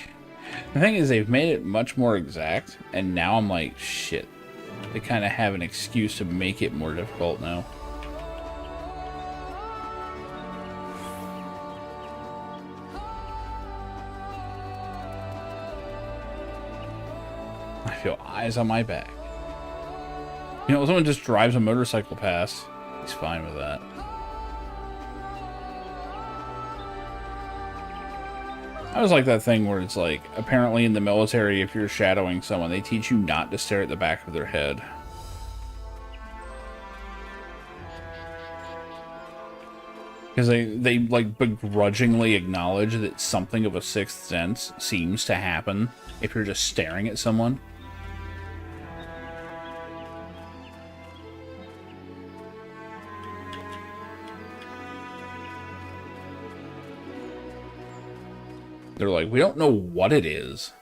the thing is, they've made it much more exact, and now I'm like, shit. They kind of have an excuse to make it more difficult now. I feel eyes on my back. You know, someone just drives a motorcycle past. He's fine with that. I was like that thing where it's like, apparently in the military, if you're shadowing someone, they teach you not to stare at the back of their head. Because they like begrudgingly acknowledge that something of a sixth sense seems to happen if you're just staring at someone. They're like, we don't know what it is,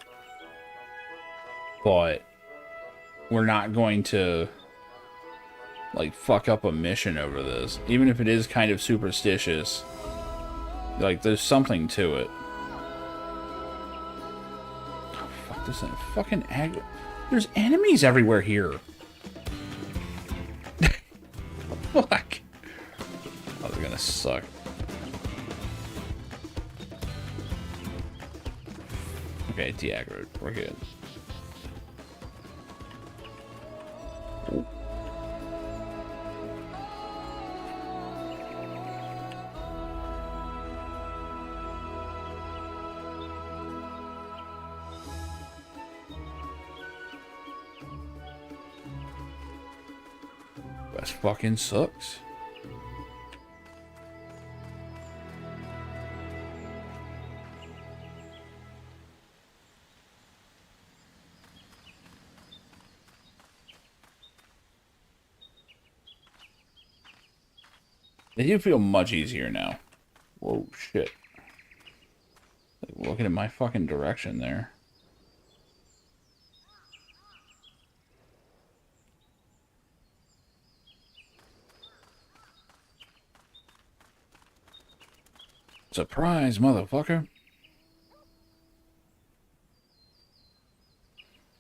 but we're not going to, like, fuck up a mission over this. Even if it is kind of superstitious. Like, there's something to it. Oh, fuck this thing. Fucking there's enemies everywhere here. Fuck. Oh, they're gonna suck. Okay, de-aggroed. We're good. Ooh. That fucking sucks. They do feel much easier now. Whoa, shit. Like, looking in my fucking direction there. Surprise, motherfucker.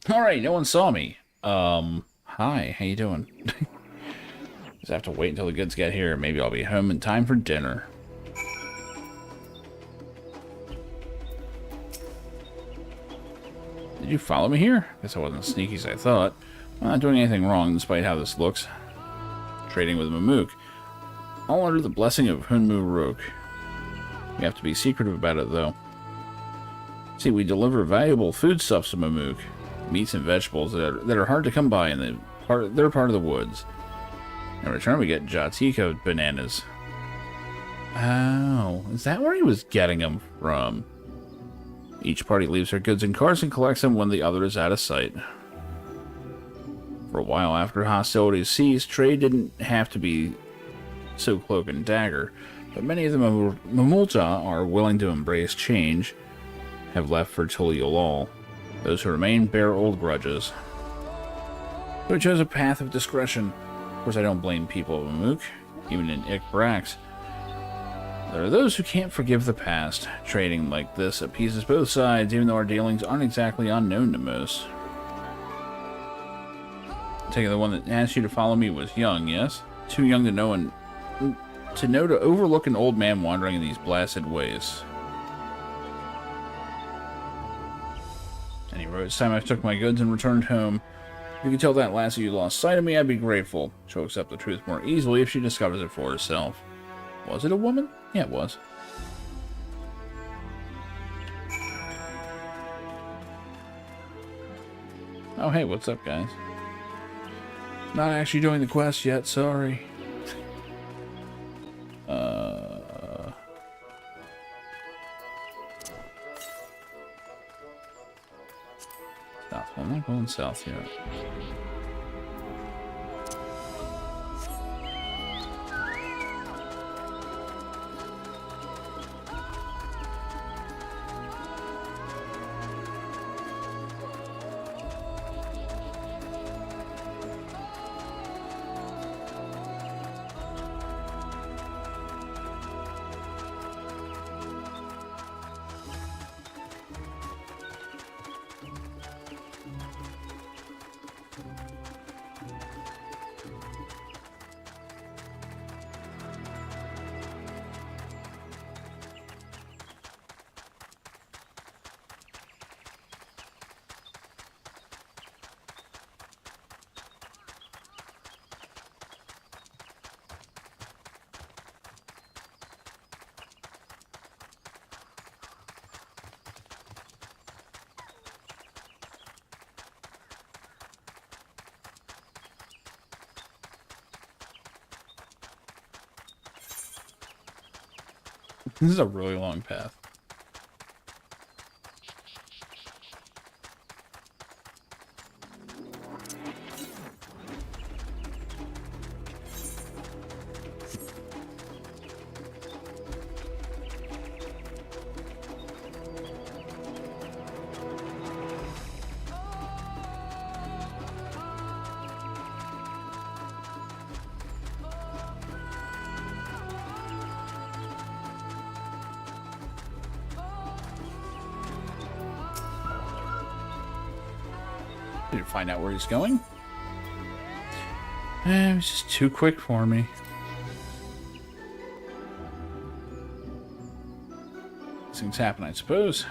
Alright, no one saw me. Hi, how you doing? Just have to wait until the goods get here. Maybe I'll be home in time for dinner. Did you follow me here? Guess I wasn't as sneaky as I thought. I'm not doing anything wrong, despite how this looks. Trading with Mamook. All under the blessing of Hunmu Rook. We have to be secretive about it, though. See, we deliver valuable foodstuffs to Mamook. Meats and vegetables that are hard to come by in they're part of the woods. In return, we get Jatiko bananas. Oh, is that where he was getting them from? Each party leaves their goods in carts and collects them when the other is out of sight. For a while after hostilities ceased, trade didn't have to be so cloak and dagger, but many of the Mamulja are willing to embrace change, have left for Tuliolal. Those who remain bear old grudges. So we chose a path of discretion. Of course, I don't blame people of Mamook, even in Brax. There are those who can't forgive the past. Trading like this appeases both sides, even though our dealings aren't exactly unknown to most. I take it the one that asked you to follow me was young, yes? Too young to know to overlook an old man wandering in these blasted ways. Anyway, it's time I took my goods and returned home. If you could tell that lassie you lost sight of me, I'd be grateful. She'll accept the truth more easily if she discovers it for herself. Was it a woman? Yeah, it was. Oh, hey, what's up, guys? Not actually doing the quest yet, sorry. South. I'm not going south yet. This is a really long path. Did it find out where he's going? It was just too quick for me. These things happen, I suppose.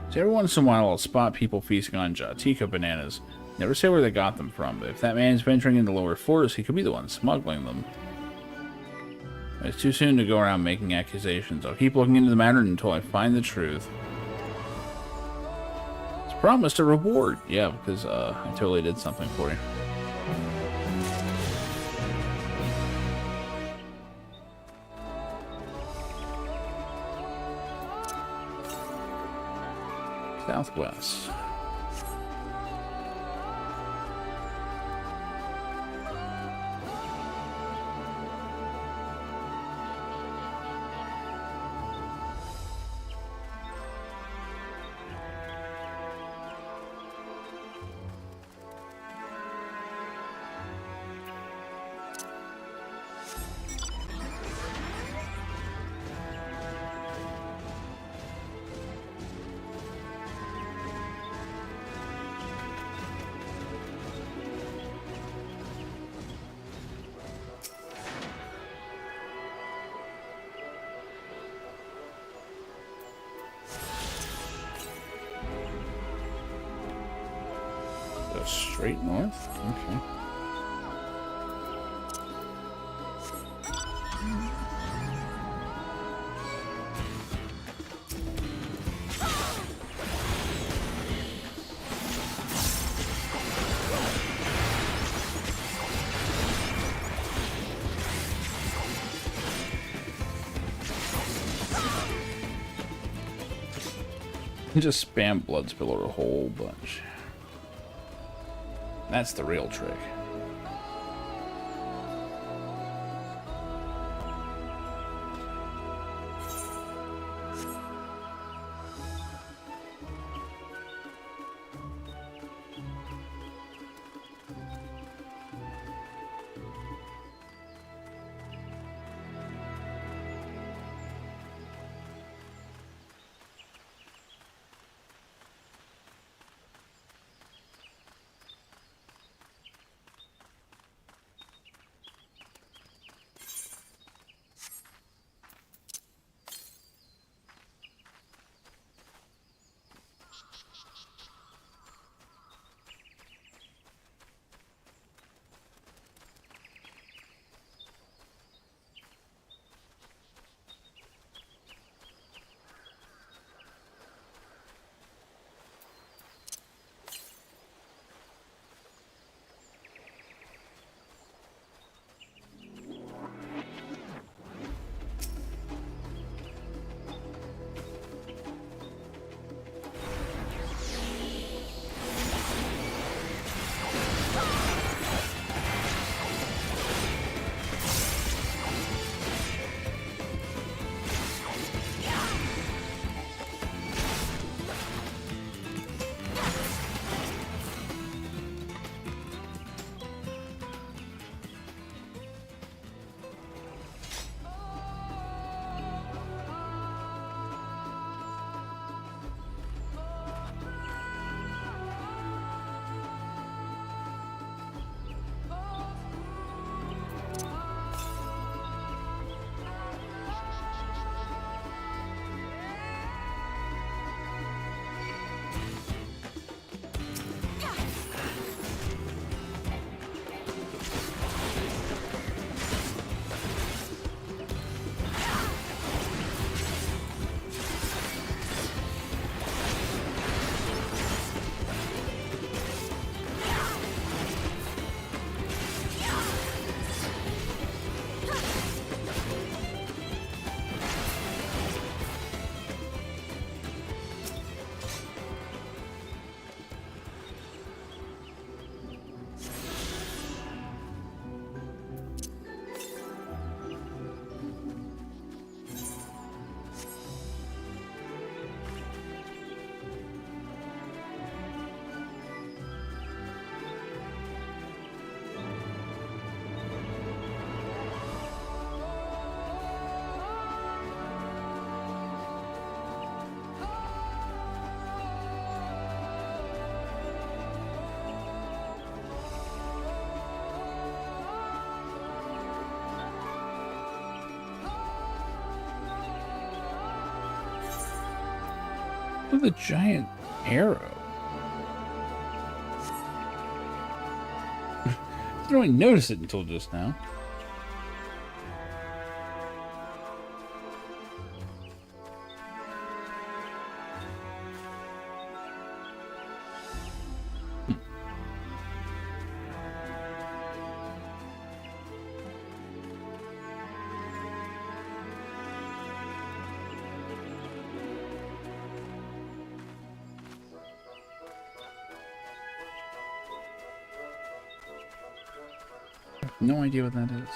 So every once in a while I'll spot people feasting on Jatiko bananas. Never say where they got them from, but if that man is venturing into lower forest, he could be the one smuggling them. It's too soon to go around making accusations. I'll keep looking into the matter until I find the truth. Promised a reward. Yeah, because I totally did something for you. Southwest. straight north? Okay. Just spam blood spiller a whole bunch. That's the real trick. Look at the giant arrow. I didn't really notice it until just now. No idea what that is.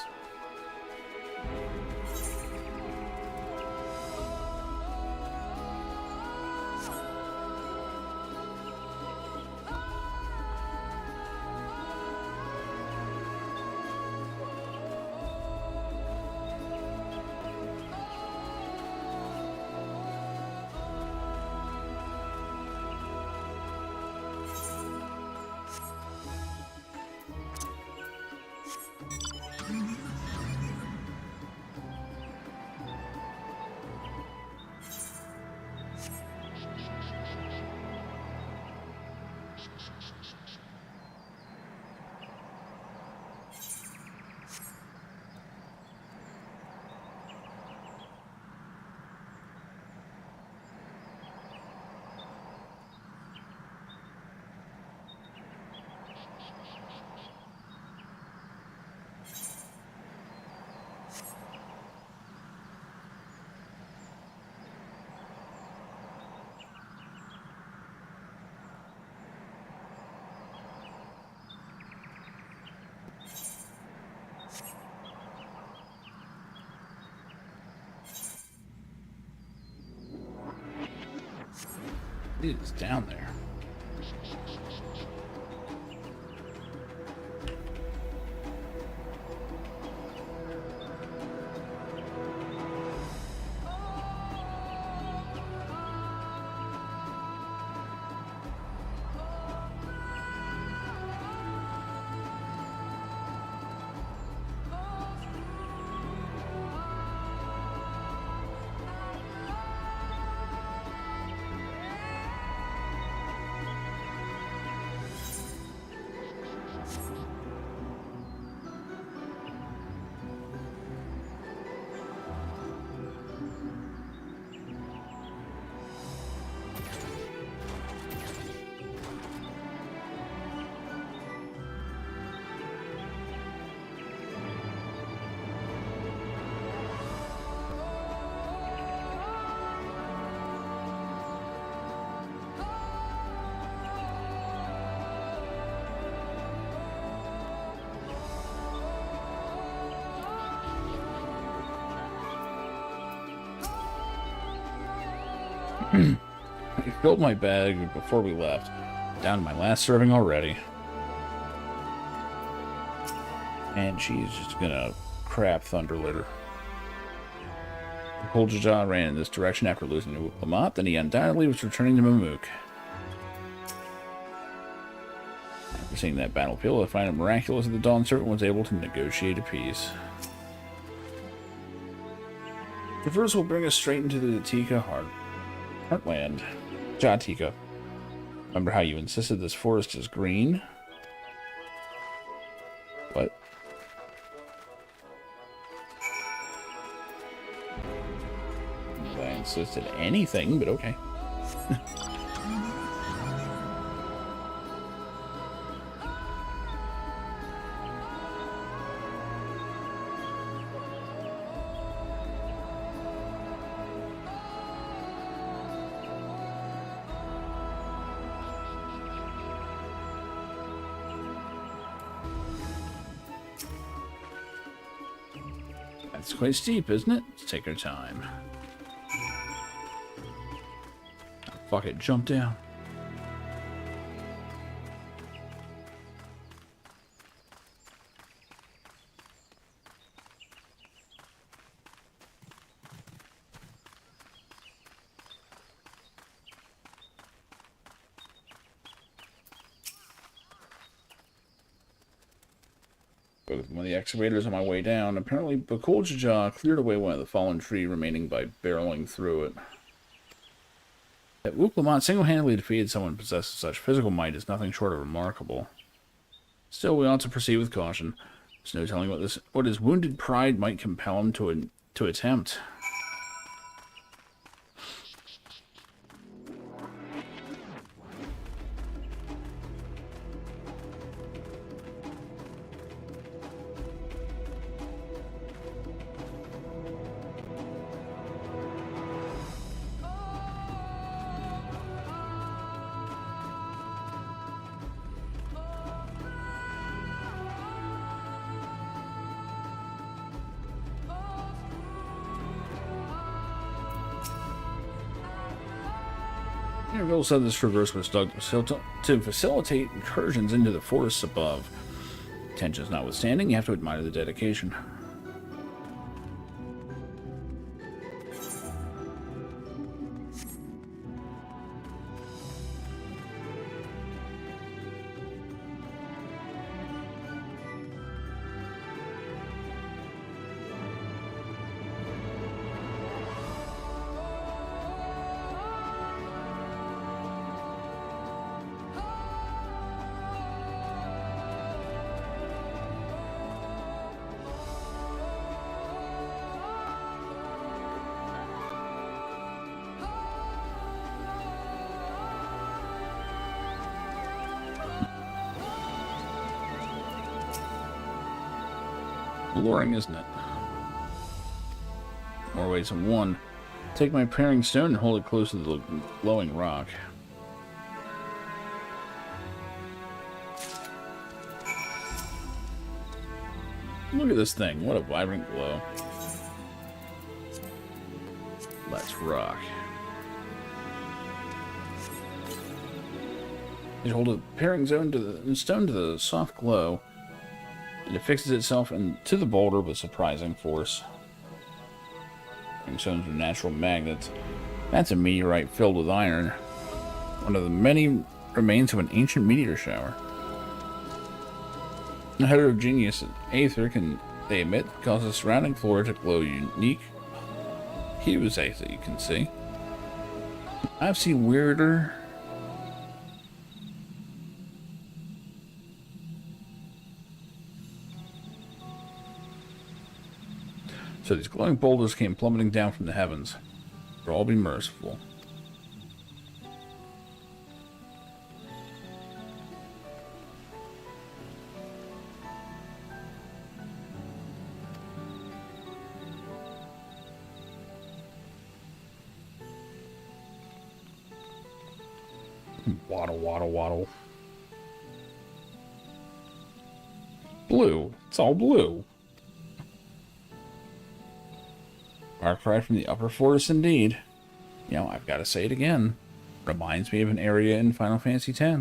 It's down there. I filled my bag before we left. Down to my last serving already. And she's just gonna crap Thunder Litter. Poljaja ran in this direction after losing to Lamont, then he undoubtedly was returning to Mamook. After seeing that battlefield, I find it miraculous that the Dawn Servant was able to negotiate a peace. Traverse will bring us straight into the Tika Heartland. Jatika. Remember how you insisted this forest is green? What? I insisted anything, but okay. It's quite steep, isn't it? Let's take our time. Oh, fuck it, jump down. With one of the excavators on my way down, apparently Bakoljaja cleared away one of the fallen tree remaining by barreling through it. That Wuklamont single-handedly defeated someone possessed of such physical might is nothing short of remarkable. Still, we ought to proceed with caution. There's no telling what his wounded pride might compel him to attempt. Interville said this traverse was dug to facilitate incursions into the forests above. Tensions notwithstanding, you have to admire the dedication. Alluring, isn't it? More ways than one. Take my paring stone and hold it close to the glowing rock. Look at this thing. What a vibrant glow. Let's rock. You hold a pairing stone to the soft glow, and it fixes itself into the boulder with surprising force. Pairing stones are natural magnets. That's a meteorite filled with iron, one of the many remains of an ancient meteor shower. The heterogeneous aether they emit causes the surrounding flora to glow unique hues, as you can see. I've seen weirder. So these glowing boulders came plummeting down from the heavens. For all be merciful. Waddle, waddle, waddle. Blue. It's all blue. Far cry from the upper forest indeed. You know, I've got to say it again. Reminds me of an area in Final Fantasy X. This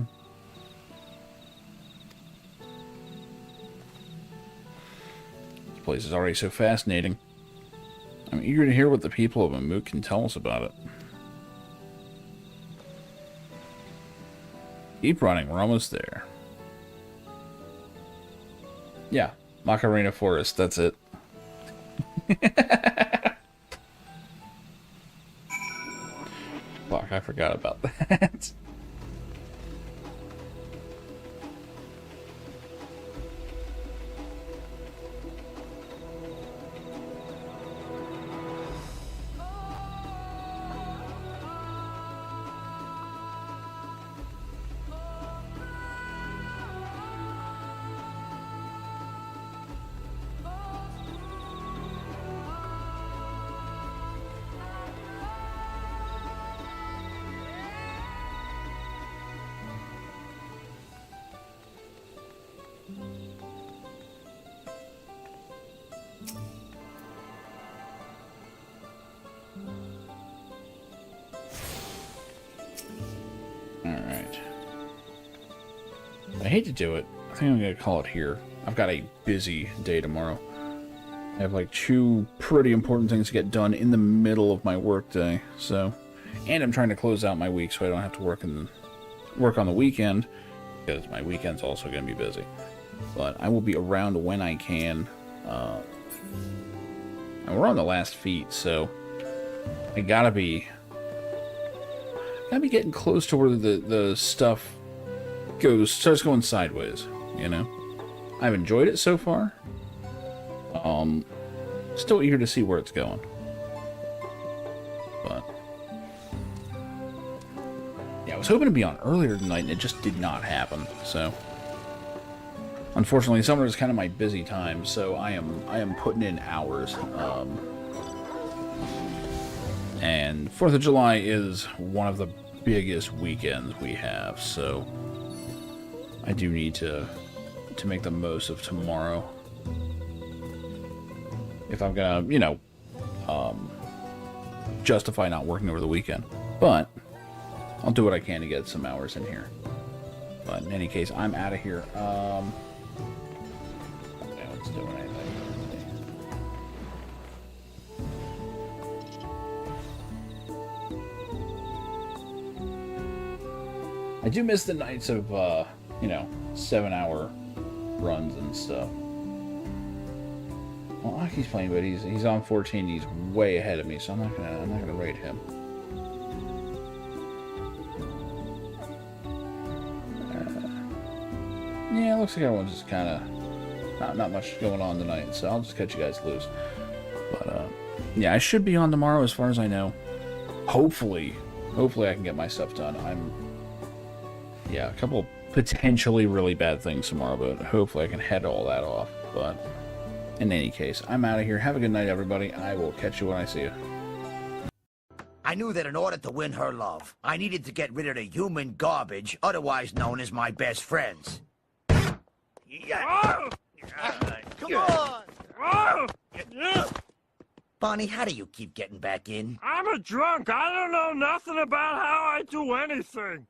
place is already so fascinating. I'm eager to hear what the people of Amuk can tell us about it. Keep running, we're almost there. Yeah, Macarena Forest, that's it. Fuck, I forgot about that. I hate to do it. I think I'm going to call it here. I've got a busy day tomorrow. I have like 2 pretty important things to get done in the middle of my work day. So, and I'm trying to close out my week so I don't have to work on the weekend, because my weekend's also going to be busy. But I will be around when I can. And we're on the last feet, so I gotta be getting close to where the stuff starts going sideways, you know? I've enjoyed it so far. Still eager to see where it's going. But yeah, I was hoping to be on earlier tonight and it just did not happen, so unfortunately summer is kind of my busy time, so I am putting in hours. And 4th of July is one of the biggest weekends we have, so I do need to make the most of tomorrow if I'm gonna, you know, justify not working over the weekend. But I'll do what I can to get some hours in here. But in any case, I'm out of here. Okay, let's do anything. I do miss the nights of, you know, 7-hour runs and stuff. Well, Aki's playing, but he's on 14. He's way ahead of me, so I'm not gonna rate him. Yeah, it looks like everyone's just kind of not much going on tonight, so I'll just cut you guys loose. But yeah, I should be on tomorrow, as far as I know. Hopefully I can get my stuff done. Yeah, a couple potentially really bad things tomorrow, but hopefully I can head all that off. But in any case, I'm out of here. Have a good night, everybody. I will catch you when I see you. I knew that in order to win her love, I needed to get rid of the human garbage, otherwise known as my best friends. Come on! Bonnie, how do you keep getting back in? I'm a drunk. I don't know nothing about how I do anything.